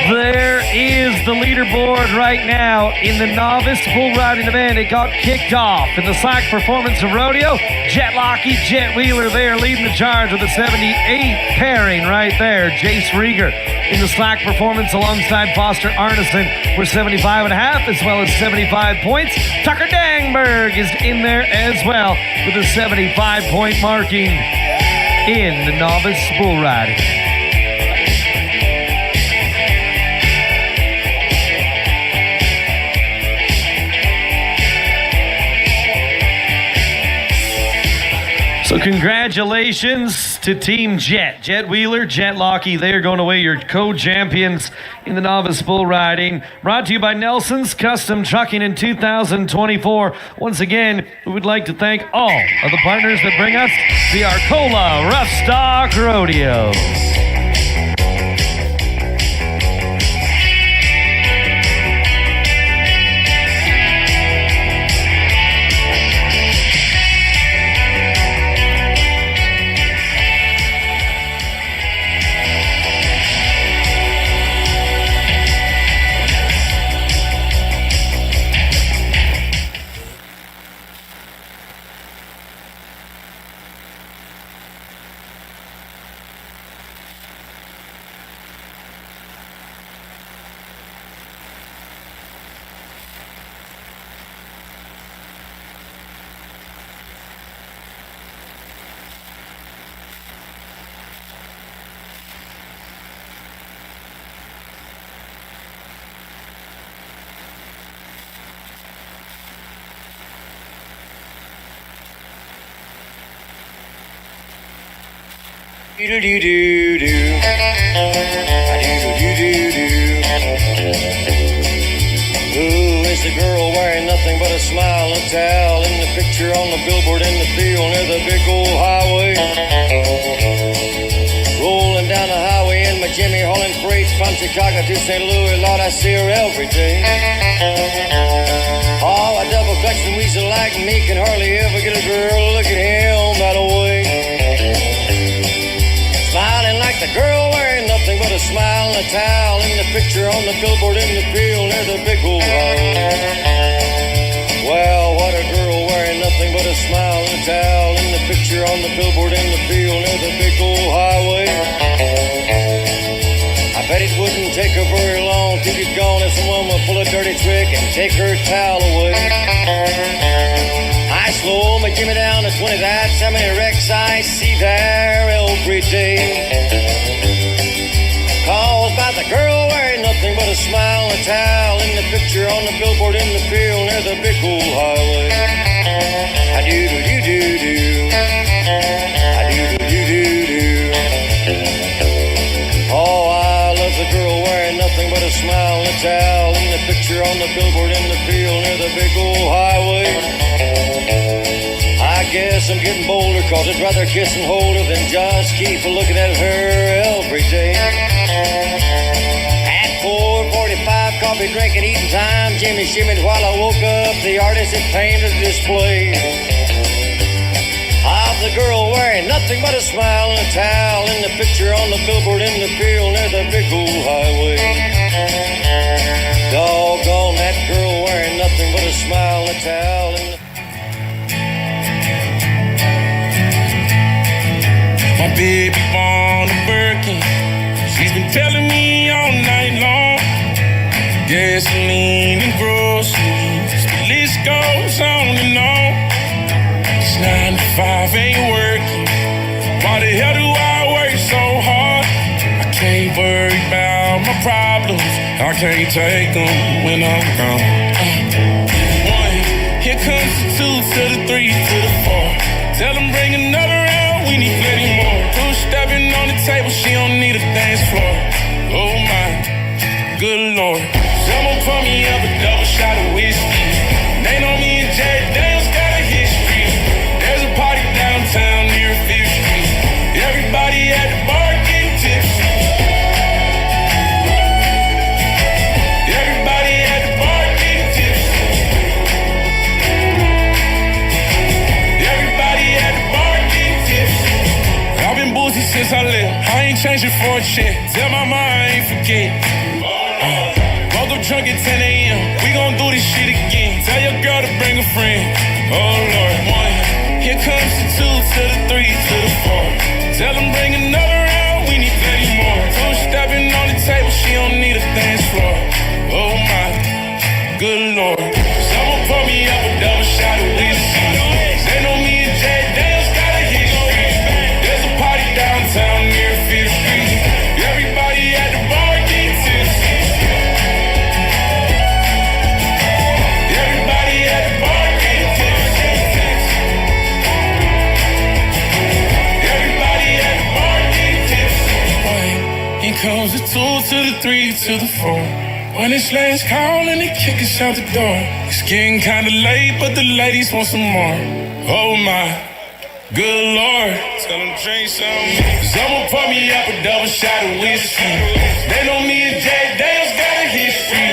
There is the leaderboard right now in the novice bull riding event. It got kicked off in the slack performance of rodeo. Jetlocky, Jet Wheeler there leading the charge with a 78 pairing right there. Jace Rieger in the slack performance alongside Foster Arneson for 75.5 as well as 75 points. Tucker Dangberg is in there as well with a 75-point marking in the novice bull riding. So congratulations to Team Jet. Jet Wheeler, Jetlocky, they are going away your co-champions in the novice bull riding. Brought to you by Nelson's Custom Trucking in 2024. Once again, we would like to thank all of the partners that bring us the Arcola Roughstock Rodeo. Do-do-do-do-do. Do-do-do-do-do. Who is the girl wearing nothing but a smile and a towel in the picture on the billboard in the field near the big old highway? Rolling down the highway in my Jimmy hauling freights from Chicago to St. Louis. Lord, I see her every day. Oh, a double clutch and weasel like me can hardly ever get a girl. Look at him that way. Smiling like the girl wearing nothing but a smile and a towel in the picture on the billboard in the field near the big old highway. Well, what a girl wearing nothing but a smile and a towel in the picture on the billboard in the field near the big old highway. I bet it wouldn't take her very long to get gone if someone would pull a dirty trick and take her towel away. I slow my Jimmy down to 20, that's how many wrecks I see there every day. Caused by the girl wearing nothing but a smile and a towel in the picture on the billboard in the field near the big old highway. I do-do-do-do-do. I do-do-do-do-do. Oh, I love the girl wearing nothing but a smile and a towel in the picture on the billboard in the field near the big old highway. I guess I'm getting bolder, cause I'd rather kiss and hold her than just keep looking at her every day. At 4:45, coffee drinking, eating time, Jimmy shimmied while I woke up. The artist had painted a display of the girl wearing nothing but a smile and a towel in the picture on the billboard in the field near the big old highway. Doggone that girl wearing nothing but a smile and a towel in the... My baby born a Birkin. She's been telling me all night long. Gasoline and groceries, the list goes on and on. It's 9 to 5, ain't working. Why the hell do I work so hard? I can't worry about my problems. I can't take them when I'm gone. 1, here comes the 2 to the 3 to the 4. Tell them bring another round, we need plenty more. 2 stepping on the table, she don't need a dance floor. Oh my, good Lord. Someone pour me up a double shot of whiskey. They know me and Jay Daniels got a history. There's a party downtown near 5th Street. Everybody at the bar getting tipsy. Everybody at the bar getting tipsy. Everybody at the bar getting tipsy. I've been boozy since I left. I ain't changing for a check. Tell my mom I ain't forget. Woke up drunk at 10 a.m. We gon' do this shit again. Tell your girl to bring a friend. Oh Lord. 1, here comes the 2 to the 3 to the 4. Tell them bring another round, we need plenty more. 2 stepping on the table, she don't need a dance floor. Oh my, good Lord. Someone pour me up a double shot of whiskey. They know me and Jay Daniels got a history. There's a party downtown near 5th Street. Everybody at the bar getting tipsy. Everybody at the bar getting tipsy. Everybody at the bar getting tipsy. Here comes the 2 to the 3 to the 4. When it's last call and they kick us out the door. It's getting kinda late, but the ladies want some more. Oh my, good Lord. Tell them drink some. Someone pour me up a double shot of whiskey. They know me and Jay Daniels got a history.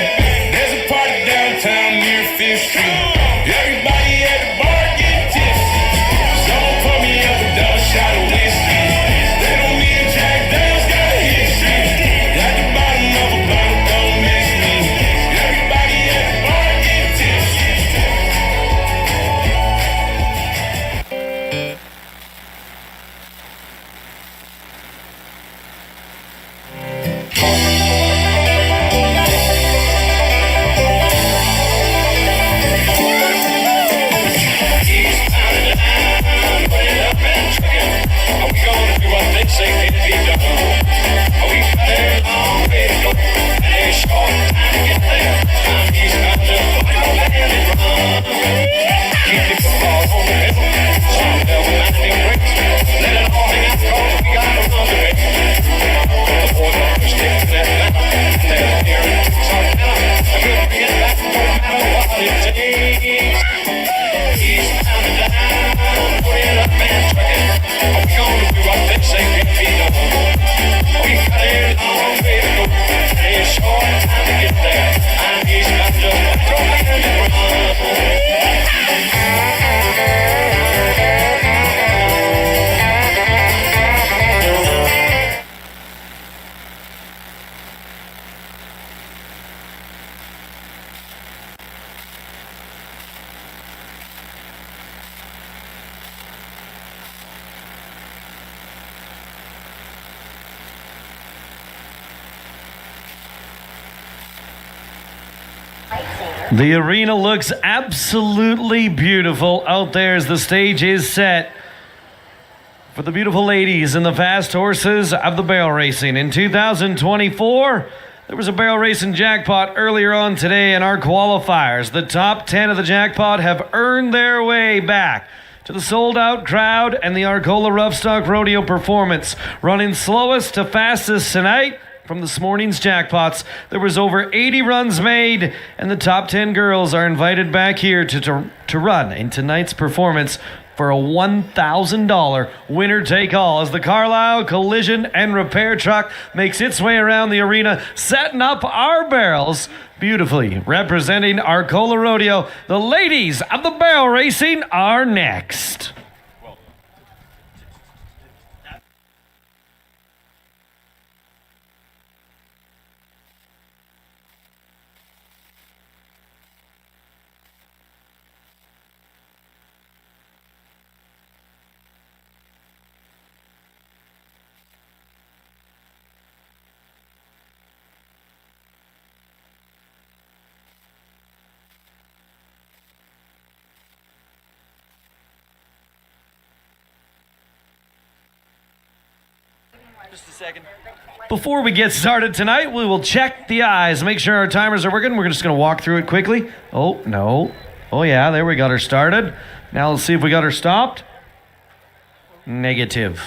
There's a party downtown near 5th Street. Everybody at the bar getting tipsy. Someone pour me up a double shot of whiskey. They know me and Jay Daniels got a history. At the bottom of a bottle, don't miss me. Everybody at the bar getting tipsy. Let it all hang out, 'cause we gotta run. The arena looks absolutely beautiful out there as the stage is set for the beautiful ladies and the fast horses of the barrel racing. In 2024, there was a barrel racing jackpot earlier on today in our qualifiers. The top 10 of the jackpot have earned their way back to the sold-out crowd and the Arcola Roughstock Rodeo performance. Running slowest to fastest tonight from this morning's jackpots, there was over 80 runs made, and the top 10 girls are invited back here to run in tonight's performance for a $1,000 winner-take-all as the Carlisle Collision and Repair Truck makes its way around the arena, setting up our barrels beautifully. Representing Arcola Rodeo, the ladies of the barrel racing are next. Just a second. Before we get started tonight, we will check the eyes, make sure our timers are working. We're just going to walk through it quickly. Oh, no. Oh, yeah, there we got her started. Now let's see if we got her stopped. Negative.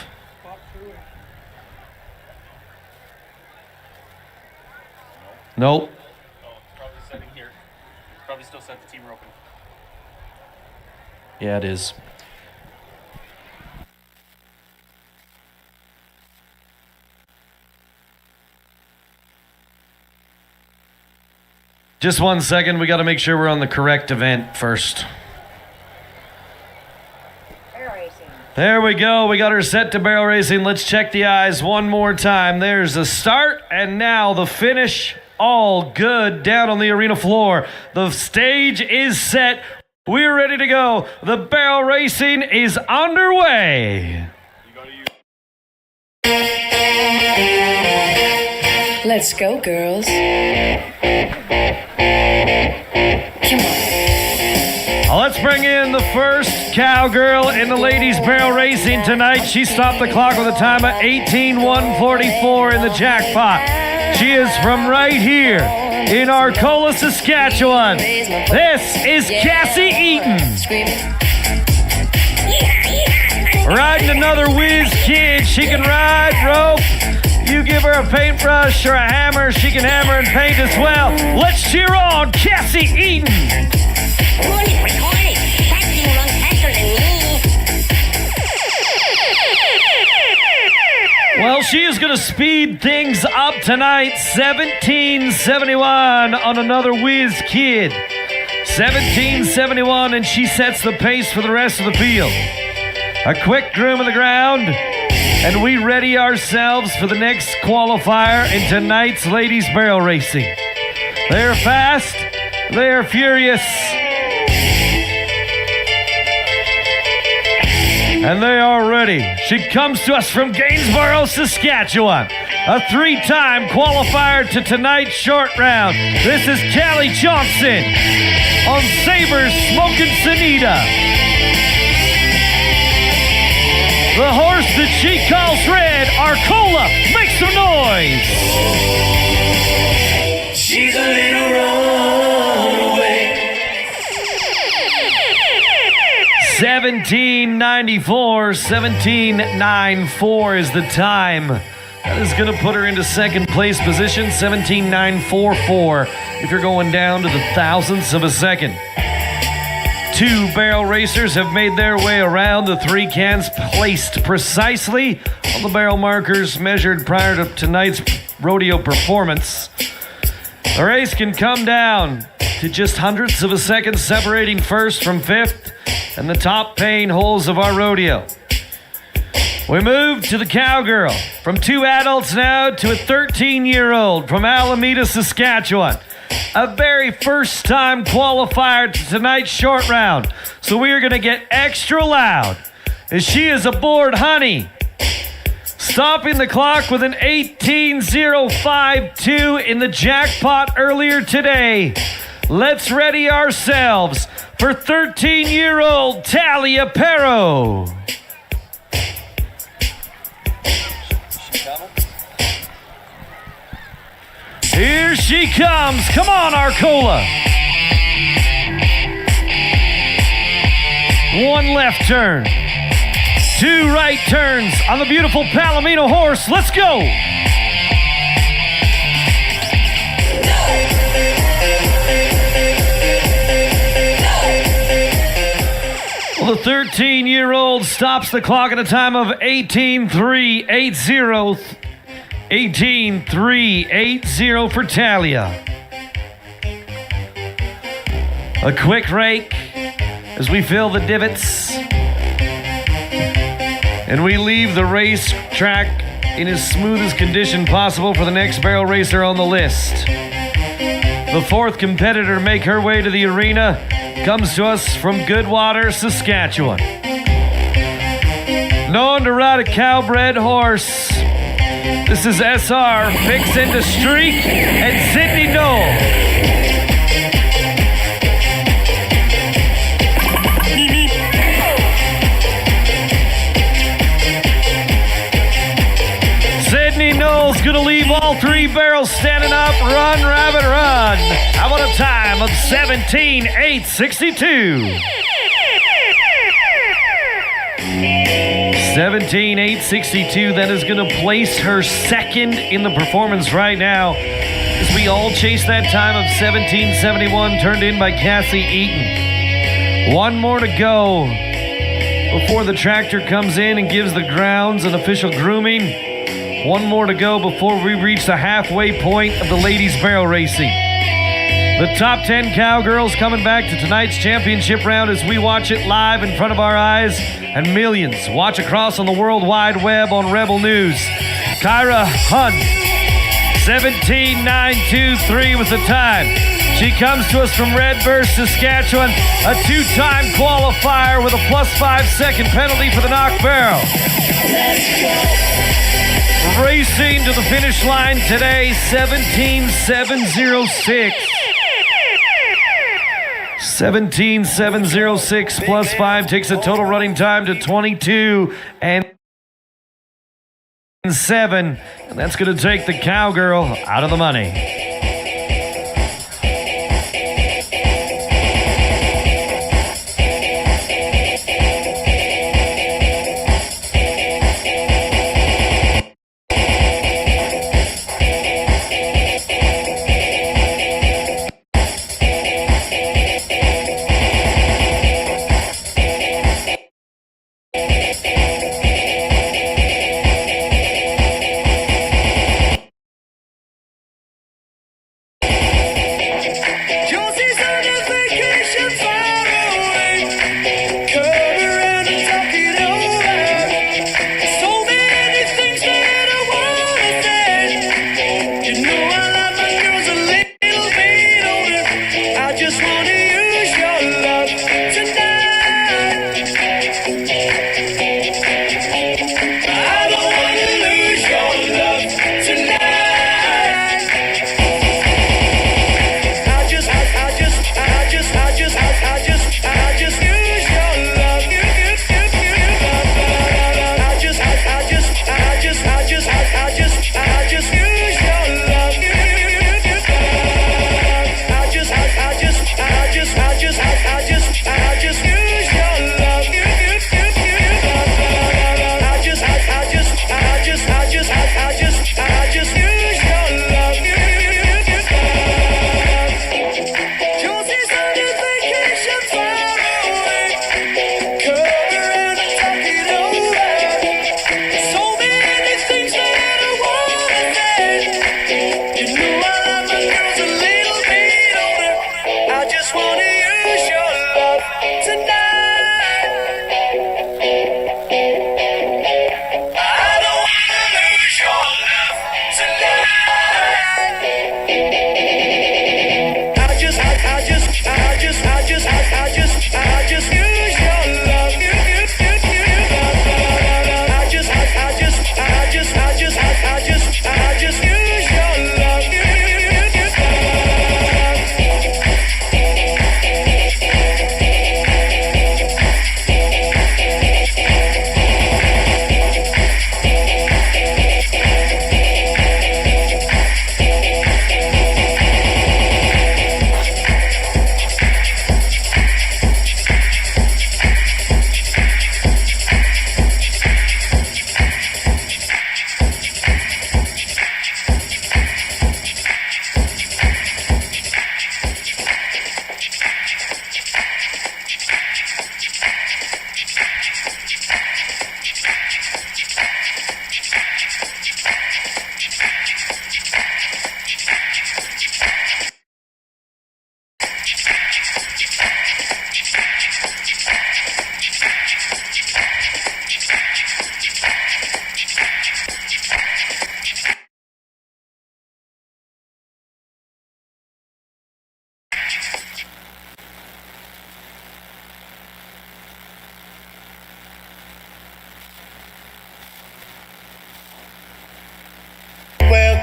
Nope. Oh, probably setting here. Probably still set the teamer open. Yeah, it is. Just 1 second. We got to make sure we're on the correct event first. There we go. We got her set to barrel racing. Let's check the eyes one more time. There's the start and now the finish. All good down on the arena floor. The stage is set. We're ready to go. The barrel racing is underway. Let's go, girls. Come on. Let's bring in the first cowgirl in the ladies' barrel racing tonight. She stopped the clock with a time of 18:144 in the jackpot. She is from right here in Arcola, Saskatchewan. This is Cassie Eaton. Riding another whiz kid. She can ride rope. You give her a paintbrush or a hammer, she can hammer and paint as well. Let's cheer on Cassie Eaton. Well, she is going to speed things up tonight. 1771 on another whiz kid. 1771, and she sets the pace for the rest of the field. A quick groom of the ground, and we ready ourselves for the next qualifier in tonight's ladies' barrel racing. They're fast, they're furious, and they are ready. She comes to us from Gainsborough, Saskatchewan, a three-time qualifier to tonight's short round. This is Callie Johnson on Sabres Smokin' Sonita. The horse that she calls red, Arcola, make some noise. She's a little runaway. 1794 is the time. That is going to put her into second place position, 17,944, if you're going down to the thousandths of a second. Two barrel racers have made their way around the three cans placed precisely on the barrel markers measured prior to tonight's rodeo performance. The race can come down to just hundredths of a second separating first from fifth and the top paying holes of our rodeo. We move to the cowgirl. From two adults now to a 13-year-old from Alameda, Saskatchewan. A very first-time qualifier to tonight's short round. So we are going to get extra loud as she is aboard Honey. Stopping the clock with an 18:052 in the jackpot earlier today. Let's ready ourselves for 13-year-old Talia Perro. Here she comes. Come on, Arcola. One left turn. Two right turns on the beautiful Palomino horse. Let's go. Well, the 13-year-old stops the clock at a time of 18.380. 18.380 for Talia. A quick rake as we fill the divots. And we leave the racetrack in as smooth as condition possible for the next barrel racer on the list. The fourth competitor to make her way to the arena comes to us from Goodwater, Saskatchewan. Known to ride a cowbred horse, this is SR, Vixen to Streak, and Sydney Knoll. Sydney Knoll's gonna leave all three barrels standing up. Run, rabbit, run. How about a time of 17.862? 17.862, that is going to place her second in the performance right now as we all chase that time of 17.71 turned in by Cassie Eaton. One more to go before the tractor comes in and gives the grounds an official grooming. One more to go before we reach the halfway point of the ladies' barrel racing. The top 10 cowgirls coming back to tonight's championship round as we watch it live in front of our eyes, and millions watch across on the World Wide Web on Rebel News. Kyra Hunt, 17.923 was the time. She comes to us from Redbird, Saskatchewan, a two-time qualifier with a plus 5-second penalty for the knock barrel. Racing to the finish line today, 17.706. 17.706 plus 5 takes the total running time to 22 and 7. And that's going to take the cowgirl out of the money.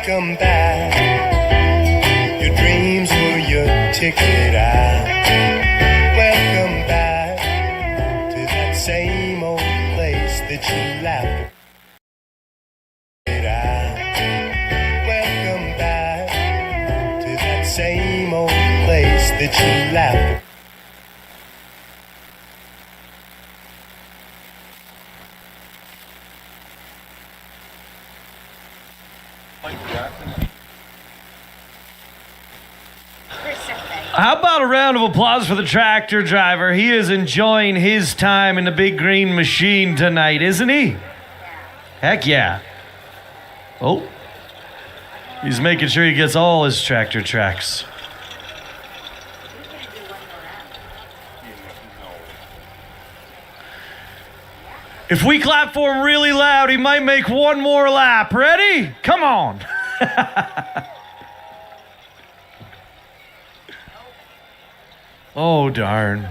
Welcome back. Your dreams were your ticket out. Welcome back to that same old place that you laughed out. Welcome back to that same old place that you laughed. How about a round of applause for the tractor driver? He is enjoying his time in the big green machine tonight, isn't he? Heck yeah. Oh. He's making sure he gets all his tractor tracks. If we clap for him really loud, he might make one more lap. Ready? Come on. Oh, darn.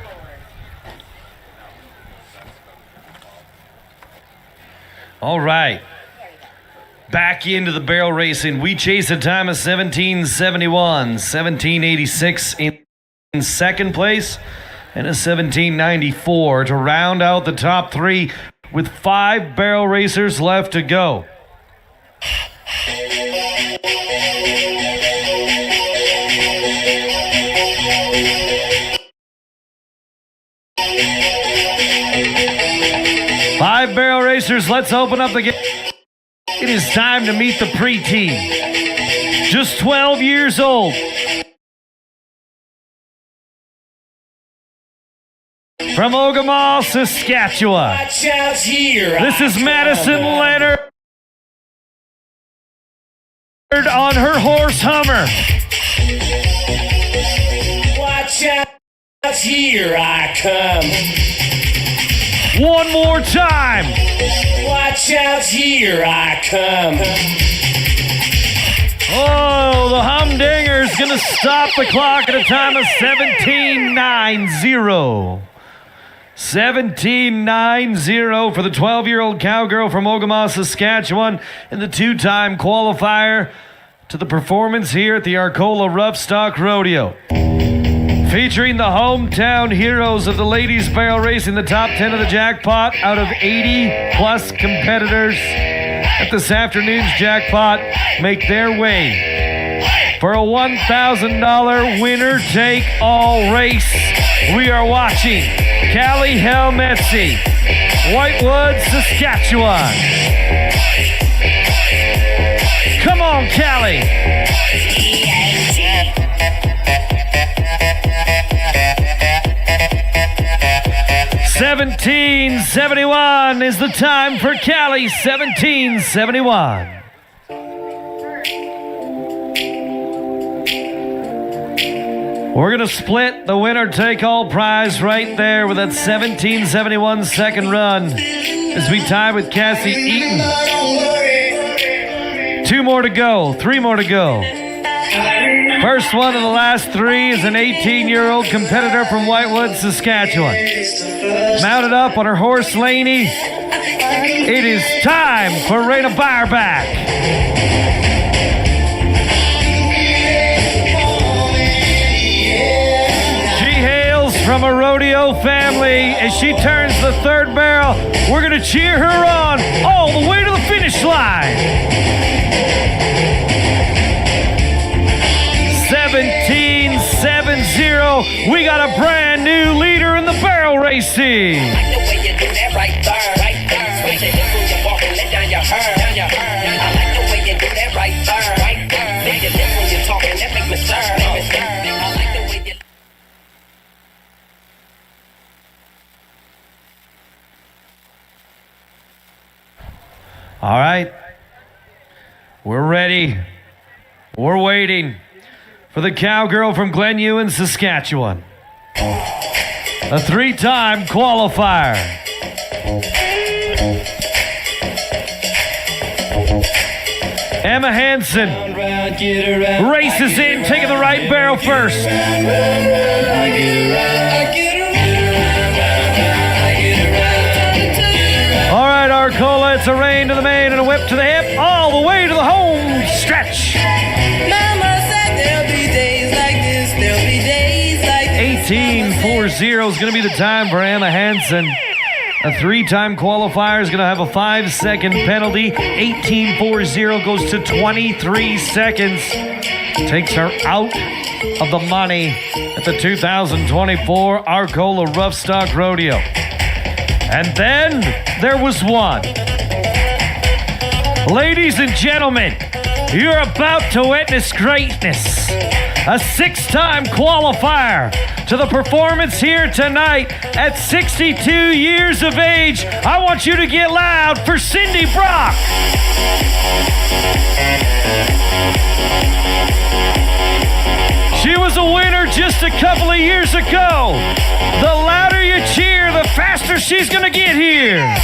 All right. Back into the barrel racing. We chase a time of 17:71, 17:86 in second place, and a 17:94 to round out the top three with 5 barrel racers left to go. Five barrel racers, let's open up the game. It is time to meet the preteen. Just 12 years old. From Ogama, Saskatchewan. This is Madison Leonard on her horse Hummer. Watch out, here I come. One more time. Watch out, here I come. Oh, the humdinger's gonna stop the clock at a time of 17:90. 17:90 for the 12-year-old cowgirl from Ogama, Saskatchewan, and the 2-time qualifier to the performance here at the Arcola Roughstock Rodeo. Featuring the hometown heroes of the ladies barrel racing, the top 10 of the jackpot out of 80-plus competitors at this afternoon's jackpot make their way for a $1,000 winner-take-all race. We are watching Callie Helmetzi, Whitewood, Saskatchewan. Come on, Callie. 17:71 is the time for Callie. 17:71. We're going to split the winner-take-all prize right there with that 17:71 second run as we tie with Cassie Eaton. 2 more to go, 3 more to go. First one of the last 3 is an 18-year-old competitor from Whitewood, Saskatchewan. Mounted up on her horse Laney, it is time for Raina Bareback. She hails from a rodeo family. As she turns the 3rd barrel, we're going to cheer her on all the way to the finish line. 17:70. We got a brand new leader in the barrel racing. All right. We're ready. We're waiting for the cowgirl from Glen Ewan, Saskatchewan. A 3-time qualifier. Emma Hansen races in, taking the right barrel first. All right, Arcola, it's a rein to the main and a whip to the hip, all the way to the home stretch. 18.40 is going to be the time for Emma Hansen. A 3-time qualifier is going to have a 5-second penalty. 18.40 goes to 23 seconds. Takes her out of the money at the 2024 Arcola Roughstock Rodeo. And then there was one. Ladies and gentlemen, you're about to witness greatness. A 6-time qualifier to the performance here tonight at 62 years of age. I want you to get loud for Cindy Brock. She was a winner just a couple of years ago. The louder you cheer, the faster she's gonna get here.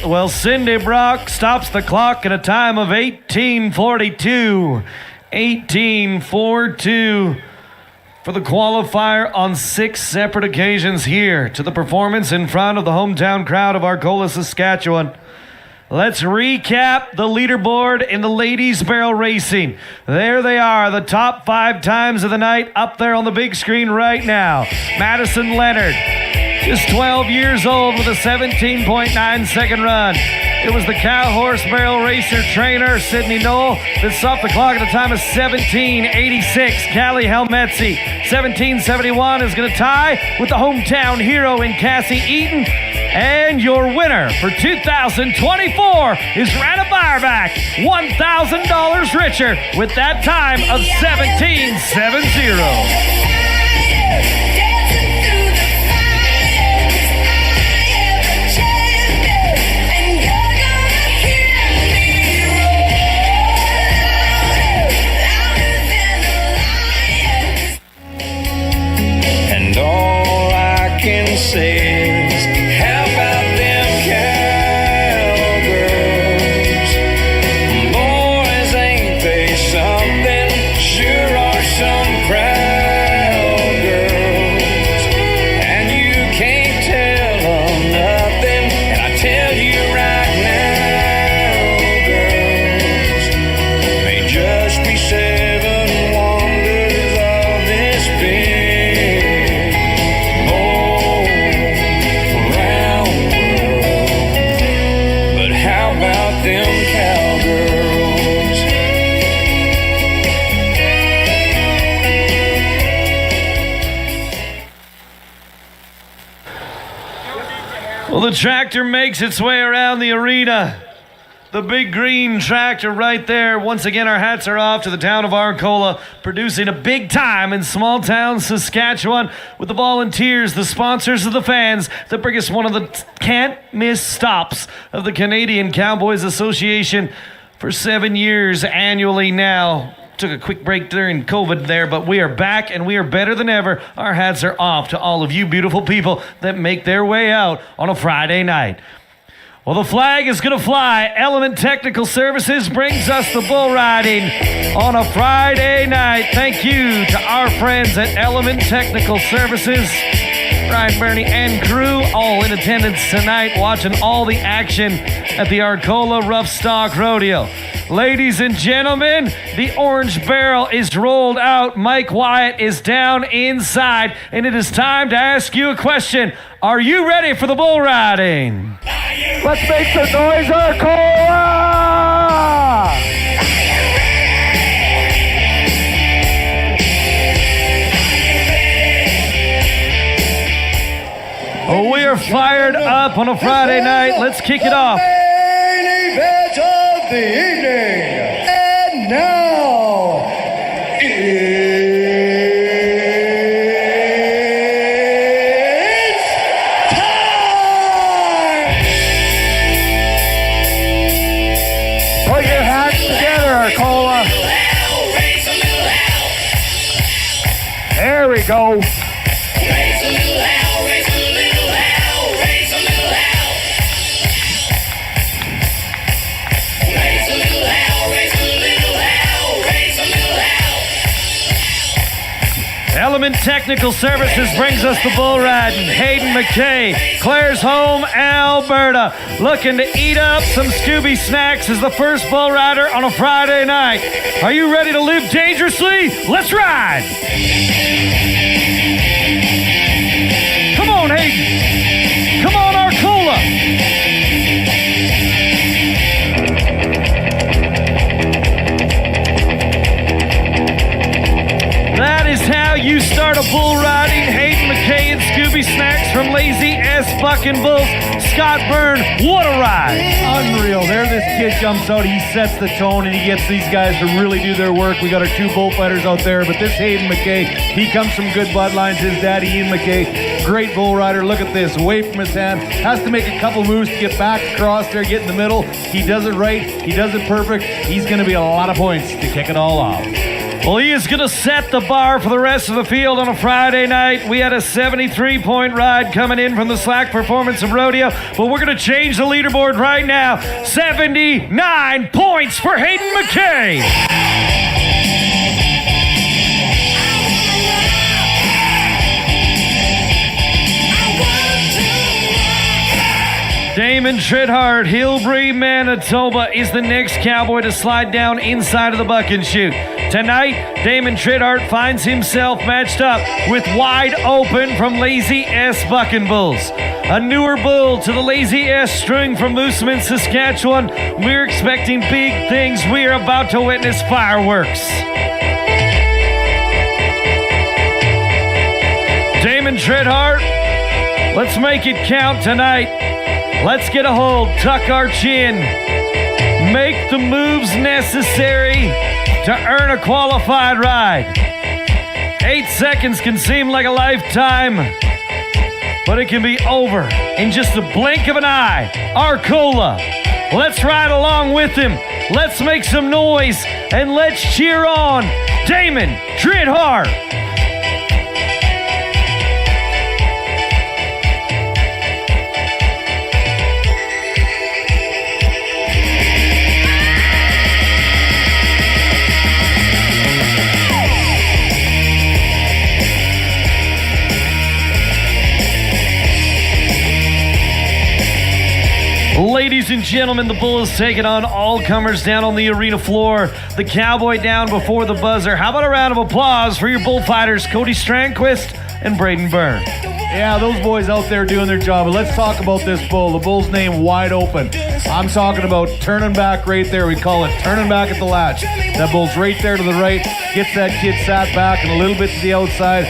Well, Cindy Brock stops the clock at a time of 18.42. 18.42 for the qualifier on 6 separate occasions here to the performance in front of the hometown crowd of Arcola, Saskatchewan. Let's recap the leaderboard in the ladies' barrel racing. There they are, the top 5 times of the night up there on the big screen right now. Madison Leonard, just 12 years old with a 17.9-second run. It was the cow horse barrel racer trainer, Sydney Knoll, that stopped the clock at a time of 17.86. Callie Helmetzi, 17.71, is going to tie with the hometown hero in Cassie Eaton. And your winner for 2024 is Rana Bareback, $1,000 richer with that time of 17.70. All I can say is, how about them cowgirls? Boys, ain't they something? Sure are some proud girls. And you can't tell them nothing. And I tell you right now, girls, may just be 7 wonders of this big. Well, the tractor makes its way around the arena. The big green tractor right there. Once again, our hats are off to the town of Arcola, producing a big time in small town Saskatchewan with the volunteers, the sponsors of the fans that bring us one of the can't-miss stops of the Canadian Cowboys Association for 7 years annually now. Took a quick break during COVID there, but we are back and we are better than ever. Our hats are off to all of you beautiful people that make their way out on a Friday night. Well, the flag is going to fly. Element Technical Services brings us the bull riding on a Friday night. Thank you to our friends at Element Technical Services. Ryan, Bernie, and crew all in attendance tonight, watching all the action at the Arcola Roughstock Rodeo. Ladies and gentlemen, the orange barrel is rolled out. Mike Wyatt is down inside, and it is time to ask you a question. Are you ready for the bull riding? Let's make some noise, Arcola! Oh, we are fired up on a Friday night. Let's kick it off. Main event of the evening. And now, it's time! Put your hands together, Arcola. There we go. Element Technical Services brings us the bull riding. Hayden McKay, Claire's Home, Alberta. Looking to eat up some Scooby snacks as the first bull rider on a Friday night. Are you ready to live dangerously? Let's ride! Come on, Hayden. Come on, Arcola. That is how you start a bull riding. Hayden McKay and Scooby Snacks from Lazy S Bucking Bulls. Scott Byrne, what a ride. Unreal. There this kid jumps out. He sets the tone and he gets these guys to really do their work. We got our two bullfighters out there, but this Hayden McKay, he comes from good bloodlines. His daddy, Ian McKay, great bull rider. Look at this, away from his hand. Has to make a couple moves to get back across there, get in the middle. He does it right. He does it perfect. He's going to be a lot of points to kick it all off. Well, he is going to set the bar for the rest of the field on a Friday night. We had a 73-point ride coming in from the Slack Performance of Rodeo, but we're going to change the leaderboard right now. 79 points for Hayden McKay. Damon Tridhart, Hillbury, Manitoba, is the next cowboy to slide down inside of the buck and shoot. Tonight, Damon Tridhart finds himself matched up with Wide Open from Lazy S Bucking Bulls. A newer bull to the Lazy S string from Moosomin, Saskatchewan. We're expecting big things. We are about to witness fireworks. Damon Tridhart, let's make it count tonight. Let's get a hold, tuck our chin, make the moves necessary to earn a qualified ride. 8 seconds can seem like a lifetime, but it can be over in just the blink of an eye. Arcola, let's ride along with him. Let's make some noise and let's cheer on Damon Tridhart. Ladies and gentlemen, the bull is taking on all comers down on the arena floor. The cowboy down before the buzzer. How about a round of applause for your bullfighters, Cody Strandquist and Braden Byrne? Yeah, those boys out there doing their job. But let's talk about this bull. The bull's name, Wide Open. I'm talking about turning back right there. We call it turning back at the latch. That bull's right there to the right. Gets that kid sat back and a little bit to the outside.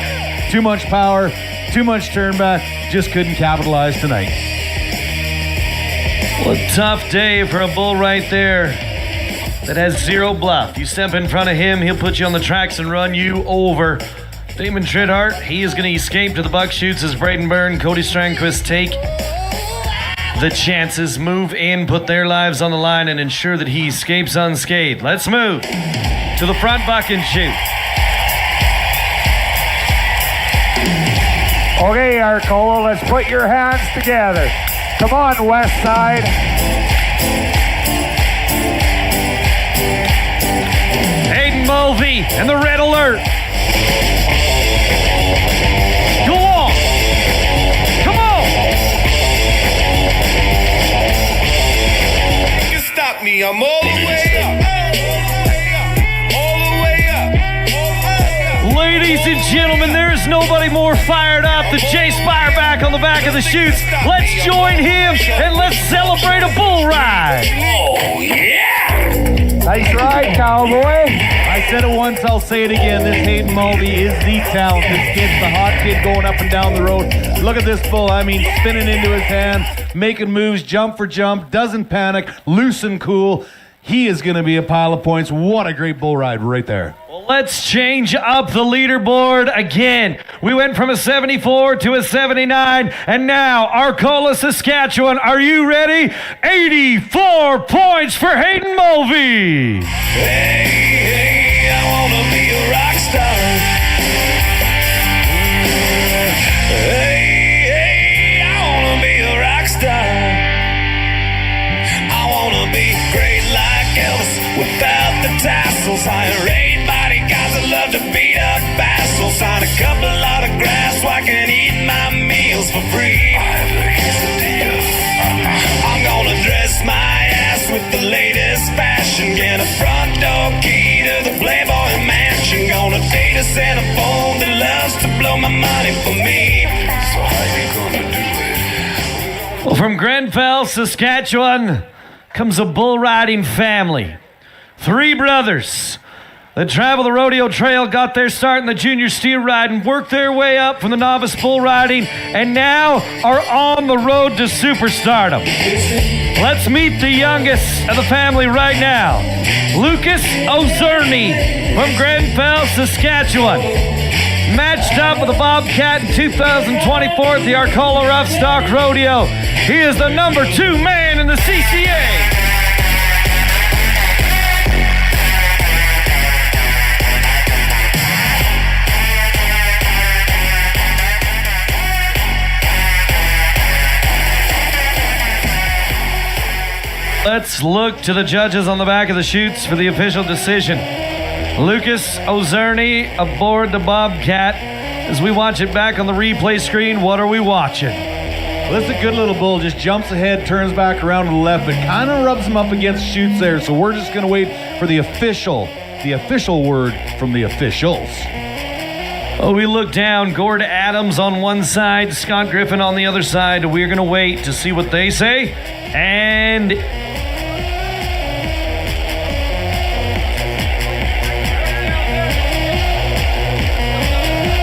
Too much power, too much turn back. Just couldn't capitalize tonight. Well, a tough day for a bull right there that has zero bluff. You step in front of him, he'll put you on the tracks and run you over. Damon Tridhart, he is going to escape to the buck shoots as Braden Byrne, Cody Strandquist take the chances, move in, put their lives on the line, and ensure that he escapes unscathed. Let's move to the front buck and shoot. Okay, Arcola, let's put your hands together. Come on, West Side. Hayden Mulvey and the red alert. Go on. Come on. You can stop me, I'm all the way up. All the way up. Ladies and gentlemen, there's nobody more fired up than Jace Bareback on the back of the chutes. Let's join him and let's celebrate a bull ride. Oh, yeah! Nice ride, cowboy. I said it once, I'll say it again. This Hayden Mulvey is the talent. This kid's the hot kid going up and down the road. Look at this bull. I mean, spinning into his hand, making moves, jump for jump, doesn't panic, loose and cool. He is going to be a pile of points. What a great bull ride right there. Well, let's change up the leaderboard again. We went from a 74 to a 79, and now Arcola, Saskatchewan. Are you ready? 84 points for Hayden Mulvey. Hey, I wanna be a rock star. Hey, I wanna be a rock star. I wanna be great like Elvis without the tassels. Hire 8 bodyguards that love to beat up assholes. Gonna sign a couple autographs so I can eat my meals for free. I'm gonna dress my ass with the latest fashion, get a front door key to the Playboy mansion. Gonna date a Santa phone that loves to blow my money for me. So how you gonna do it? Well, from Grenfell, Saskatchewan, comes a bull riding family. 3 brothers that travel the rodeo trail, got their start in the junior steer riding, worked their way up from the novice bull riding, and now are on the road to superstardom. Let's meet the youngest of the family right now, Lucas Ozerny from Grenfell, Saskatchewan. Matched up with a Bobcat in 2024 at the Arcola Roughstock Rodeo. He is the number 2 man in the CCA. Let's look to the judges on the back of the chutes for the official decision. Lucas Ozerny aboard the Bobcat. As we watch it back on the replay screen, what are we watching? Well, this is a good little bull. Just jumps ahead, turns back around to the left, but kind of rubs him up against chutes there. So we're just going to wait for the official word from the officials. Oh, we look down. Gord Adams on one side, Scott Griffin on the other side. We're going to wait to see what they say. And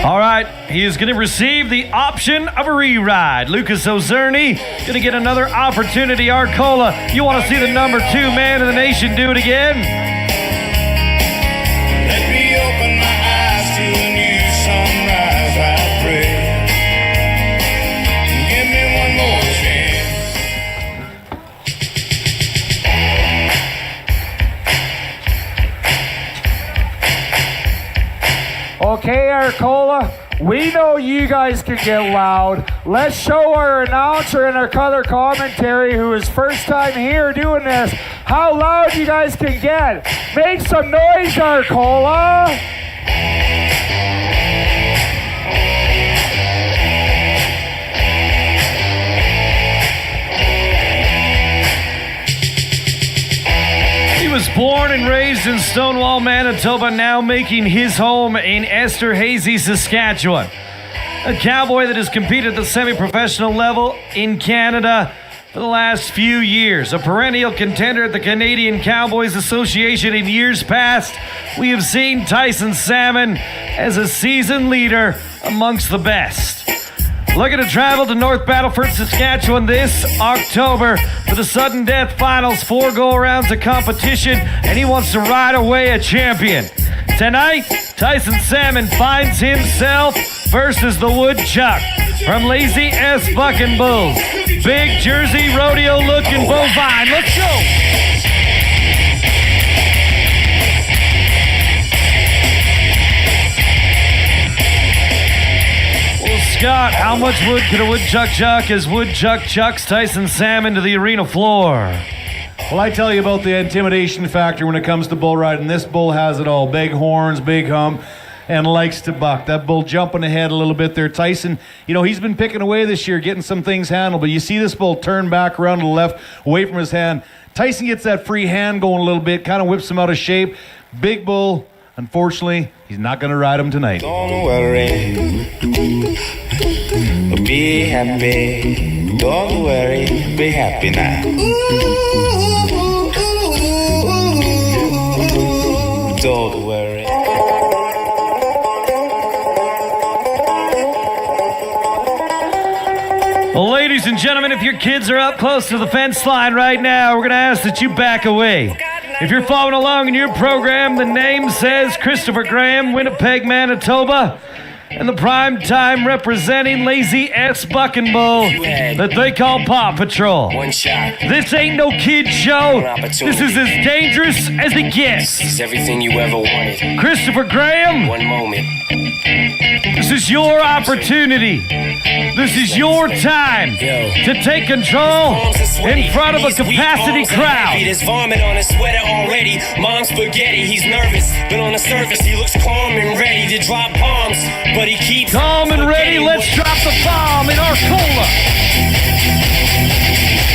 all right, he is going to receive the option of a re-ride. Lucas Ozerny going to get another opportunity. Arcola, you want to see the number 2 man in the nation do it again? Let me open my eyes to a new sunrise, I pray. Give me one more chance. Okay, Arcola, we know you guys can get loud. Let's show our announcer and our color commentary, who is first time here doing this, how loud you guys can get. Make some noise, Arcola. He was born and raised in Stonewall, Manitoba, now making his home in Esterhazy, Saskatchewan. A cowboy that has competed at the semi-professional level in Canada for the last few years. A perennial contender at the Canadian Cowboys Association in years past. We have seen Tyson Salmon as a seasoned leader amongst the best. Looking to travel to North Battleford, Saskatchewan this October for the Sudden Death Finals, 4 go-arounds of competition, and he wants to ride away a champion. Tonight, Tyson Salmon finds himself versus the Woodchuck from Lazy S Bucking Bulls. Big Jersey rodeo looking bovine. Let's go. Scott, how much wood could a woodchuck chuck as woodchuck chucks Tyson Salmon to the arena floor? Well, I tell you about the intimidation factor when it comes to bull riding. This bull has it all. Big horns, big hump, and likes to buck. That bull jumping ahead a little bit there. Tyson, he's been picking away this year, getting some things handled, but you see this bull turn back around to the left, away from his hand. Tyson gets that free hand going a little bit, kind of whips him out of shape. Big bull, unfortunately, he's not going to ride him tonight. Don't worry, be happy. Don't worry, be happy now. Don't worry. Well, ladies and gentlemen, if your kids are up close to the fence line right now, we're going to ask that you back away. If you're following along in your program, the name says Christopher Graham, Winnipeg, Manitoba. and the prime time representing Lazy S Buck and Bull that they call Paw Patrol. One shot. This ain't no kid show. One opportunity. This is as dangerous as it gets. It's everything you ever wanted. Christopher Graham, One moment. this is your opportunity. This is your time to take control in front of a capacity crowd. There's vomit on his sweater already. Mom's spaghetti, he's nervous, but on the surface he looks calm and ready to drop bombs. But he keeps calm and ready. Let's drop the bomb in Arcola.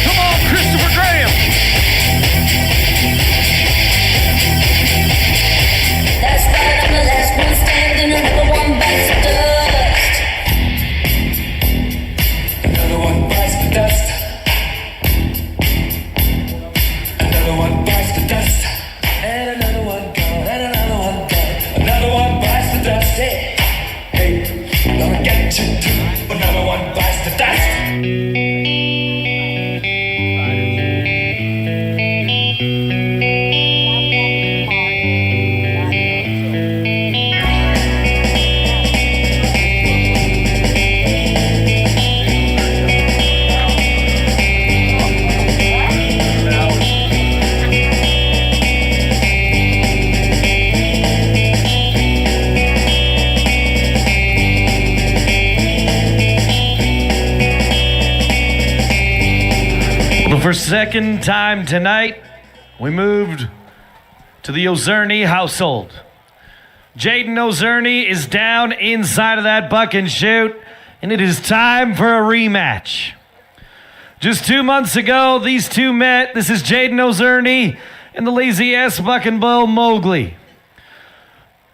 Come on, Christopher Graham. That's right, I'm the last one standing, another one bites the dust. Another one bites the dust. Another one bites the dust. And another one gone, and another one gone. Another one bites the dust. Hey, gonna get you too. Another one bites the dust. For second time tonight, we moved to the Ozerny household. Jaden Ozerny is down inside of that buck and shoot, and it is time for a rematch. Just 2 months ago, these two met. This is Jaden Ozerny and the Lazy S Buck and Bull Mowgli.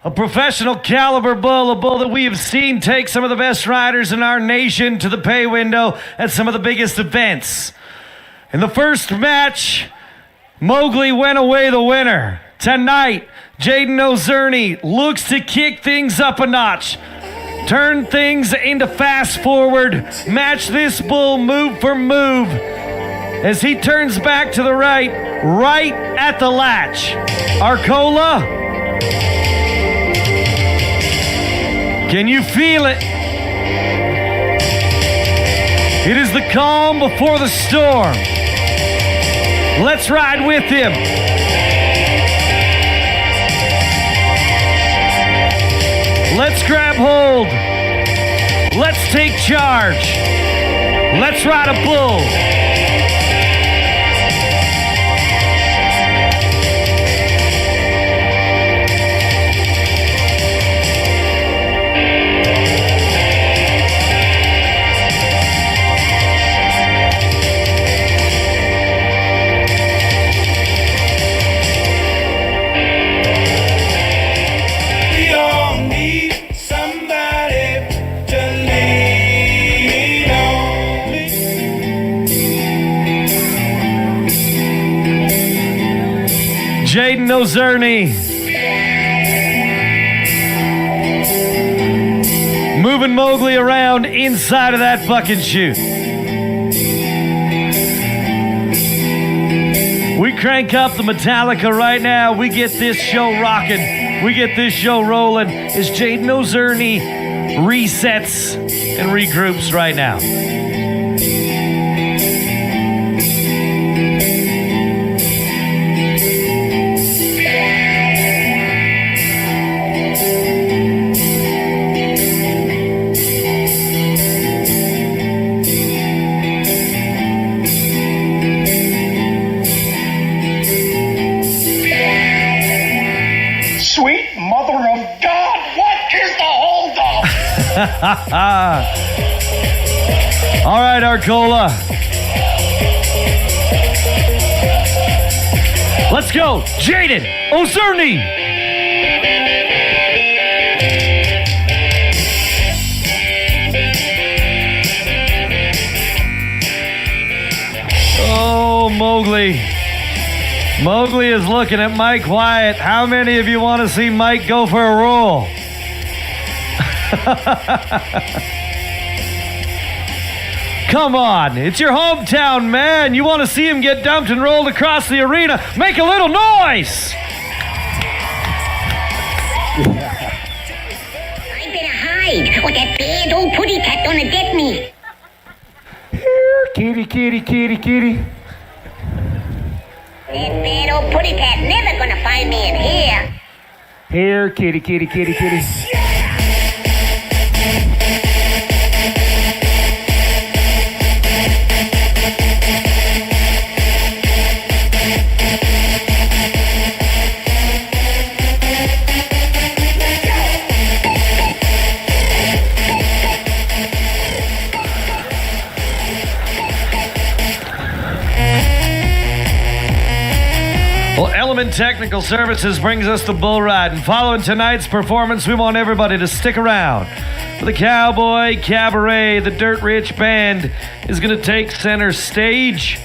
A professional caliber bull, a bull that we have seen take some of the best riders in our nation to the pay window at some of the biggest events. In the first match, Mowgli went away the winner. Tonight, Jaden Ozerny looks to kick things up a notch, turn things into fast forward, match this bull move for move as he turns back to the right at the latch. Arcola, can you feel it? It is the calm before the storm. Let's ride with him. Let's grab hold. Let's take charge. Let's ride a bull. Jaden Ozerny moving Mowgli around inside of that buck and shoot. We crank up the Metallica right now. We get this show rocking. We get this show rolling as Jaden Ozerny resets and regroups right now. Sweet mother of God, what is the holdup? All right, Arcola. Let's go. Jaden Ozerny. Oh, Mowgli. Mowgli is looking at Mike Wyatt. How many of you want to see Mike go for a roll? Come on, it's your hometown, man. You want to see him get dumped and rolled across the arena. Make a little noise. I better hide. But that bad old putty cat gonna get me. Here, kitty, kitty, kitty, kitty. That bad old putty cat never gonna find me in here. Here, kitty, kitty, kitty, kitty. Well, Element Technical Services brings us the bull ride, and following tonight's performance, we want everybody to stick around. For the Cowboy Cabaret, the Dirt Rich Band is going to take center stage,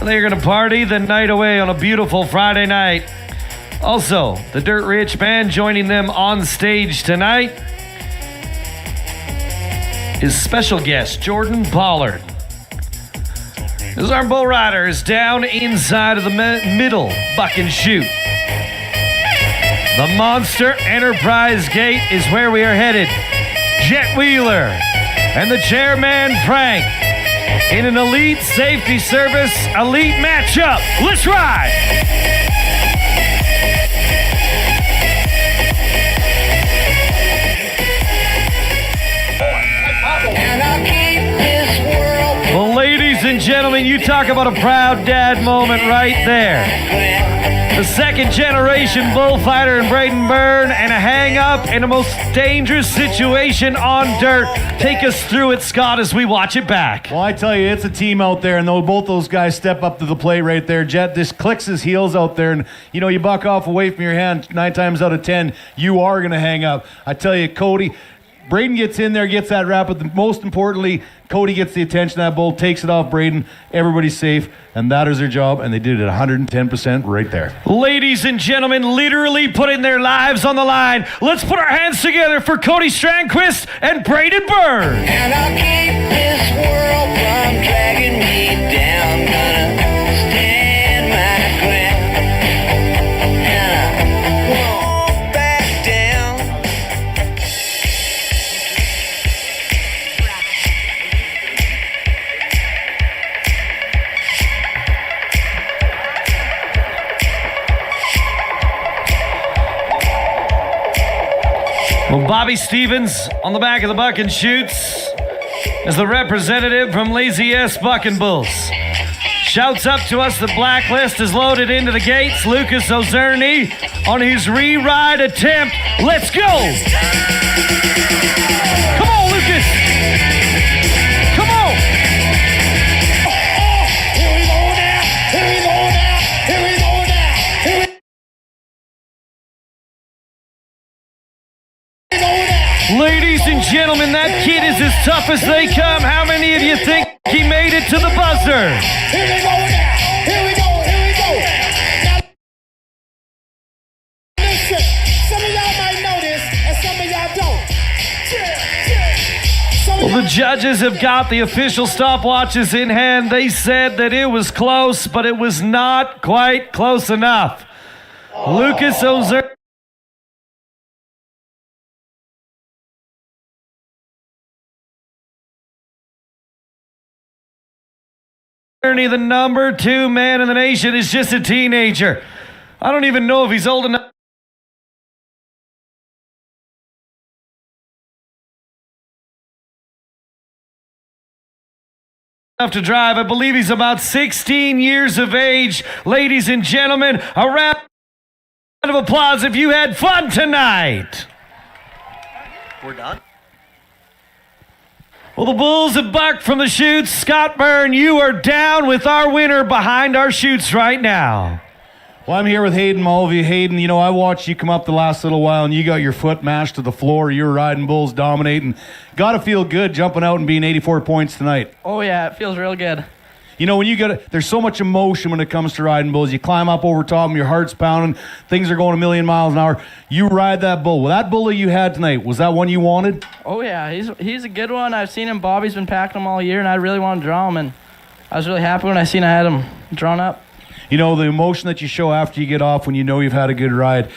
and they're going to party the night away on a beautiful Friday night. Also, the Dirt Rich Band joining them on stage tonight is special guest Jordan Pollard. This is our bull riders down inside of the middle buck and shoot. The Monster Enterprise Gate is where we are headed. Jet Wheeler and the chairman Frank in an elite safety service elite matchup. Let's ride! Well, ladies and gentlemen, you talk about a proud dad moment right there. The second generation bullfighter in Braden Byrne and a hang up in the most dangerous situation on dirt. Take us through it, Scott, as we watch it back. Well, I tell you, it's a team out there, and both those guys step up to the plate right there. Jet just clicks his heels out there, and you buck off away from your hand 9 times out of 10, you are going to hang up. I tell you, Cody, Braden gets in there, gets that wrap, but most importantly, Cody gets the attention of that bull, takes it off Braden, everybody's safe, and that is their job, and they did it 110% right there. Ladies and gentlemen, literally putting their lives on the line. Let's put our hands together for Cody Strandquist and Braden Byrne. And I'll keep this world from dragging me down. Gonna stand my ground. And I won't back down. Well, Bobby Stevens on the back of the buck and shoots as the representative from Lazy S Bucking Bulls. Shouts up to us the blacklist is loaded into the gates. Lucas Ozerny on his re-ride attempt. Let's go! Come on, Lucas! Come on! Here we go now! Here we go now! Here we go now! Here we Ladies and gentlemen, that kid is as tough as they come. How many of you think he made it to the buzzer? Here we go now! Here we go! Here we go! Now, listen, some of y'all might know this, and some of y'all don't. Well, the judges have got the official stopwatches in hand. They said that it was close, but it was not quite close enough. Lucas Ozer. The number 2 man in the nation is just a teenager. I don't even know if he's old enough to drive. I believe he's about 16 years of age. Ladies and gentlemen, a round of applause if you had fun tonight. We're done. Well, the Bulls have bucked from the chutes. Scott Byrne, you are down with our winner behind our chutes right now. Well, I'm here with Hayden Mulvey. Hayden, I watched you come up the last little while, and you got your foot mashed to the floor. You were riding bulls, dominating. Got to feel good jumping out and being 84 points tonight. Oh, yeah, it feels real good. When there's so much emotion when it comes to riding bulls. You climb up over top of them, your heart's pounding, things are going a million miles an hour. You ride that bull. Well, that bull that you had tonight, was that one you wanted? Oh, yeah, he's a good one. I've seen him. Bobby's been packing him all year, and I really want to draw him, and I was really happy when I had him drawn up. The emotion that you show after you get off when you've had a good ride.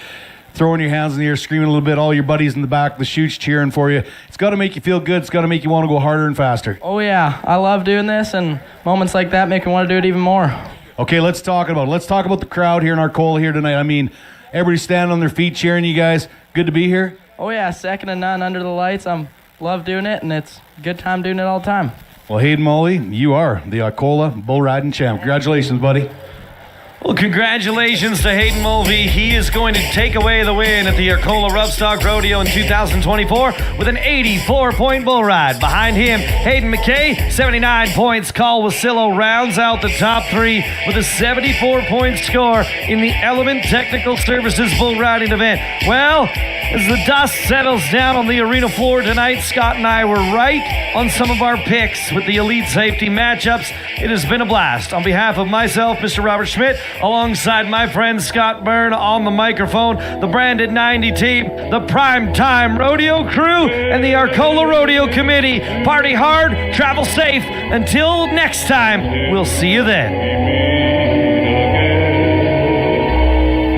throwing your hands in the air, screaming a little bit, all your buddies in the back of the chutes cheering for you. It's got to make you feel good. It's got to make you want to go harder and faster. Oh yeah, I love doing this, and moments like that make me want to do it even more. Okay, let's talk about it. Let's talk about the crowd here in Arcola here tonight. I mean, everybody's standing on their feet cheering you guys. Good to be here. Oh yeah, second to none under the lights. Love doing it, and it's a good time doing it all the time. Well, Hayden Molly, you are the Arcola bull riding champ. Congratulations, buddy. Well, congratulations to Hayden Mulvey. He is going to take away the win at the Arcola Roughstock Rodeo in 2024 with an 84-point bull ride. Behind him, Hayden McKay, 79 points. Carl Wasillo rounds out the top three with a 74-point score in the Element Technical Services bull riding event. Well, as the dust settles down on the arena floor tonight, Scott and I were right on some of our picks with the elite safety matchups. It has been a blast. On behalf of myself, Mr. Robert Schmidt, alongside my friend Scott Byrne on the microphone, the Branded 90 team, the Prime Time Rodeo crew, and the Arcola Rodeo Committee. Party hard, travel safe. Until next time, we'll see you then.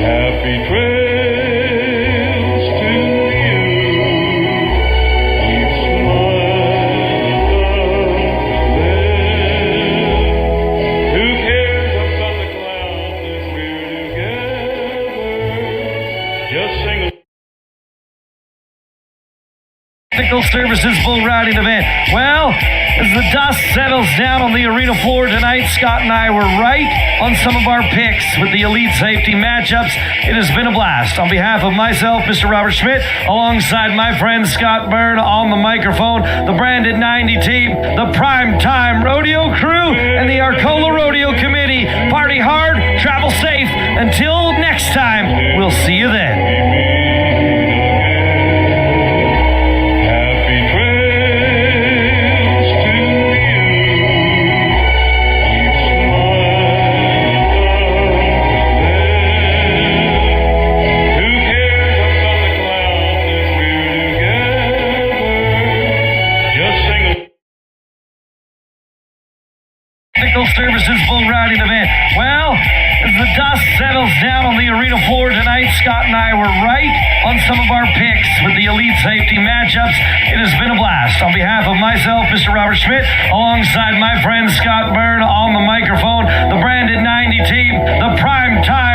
Happy trails to you. Keep smiling. Who cares about the clouds if we're together? Just sing a Technical Services bull riding event. Well, as the dust settles down on the arena floor tonight, Scott and I were right on some of our picks with the elite safety matchups. It has been a blast. On behalf of myself, Mr. Robert Schmidt, alongside my friend Scott Byrne on the microphone, the Branded 90 team, the Prime Time Rodeo crew, and the Arcola Rodeo Committee. Party hard, travel safe. Until next time, we'll see you then. Services bull riding event. Well, as the dust settles down on the arena floor tonight, Scott and I were right on some of our picks with the elite safety matchups. It has been a blast. On behalf of myself, Mr. Robert Schmidt, alongside my friend Scott Byrne on the microphone, the Branded 90 team, the Prime Time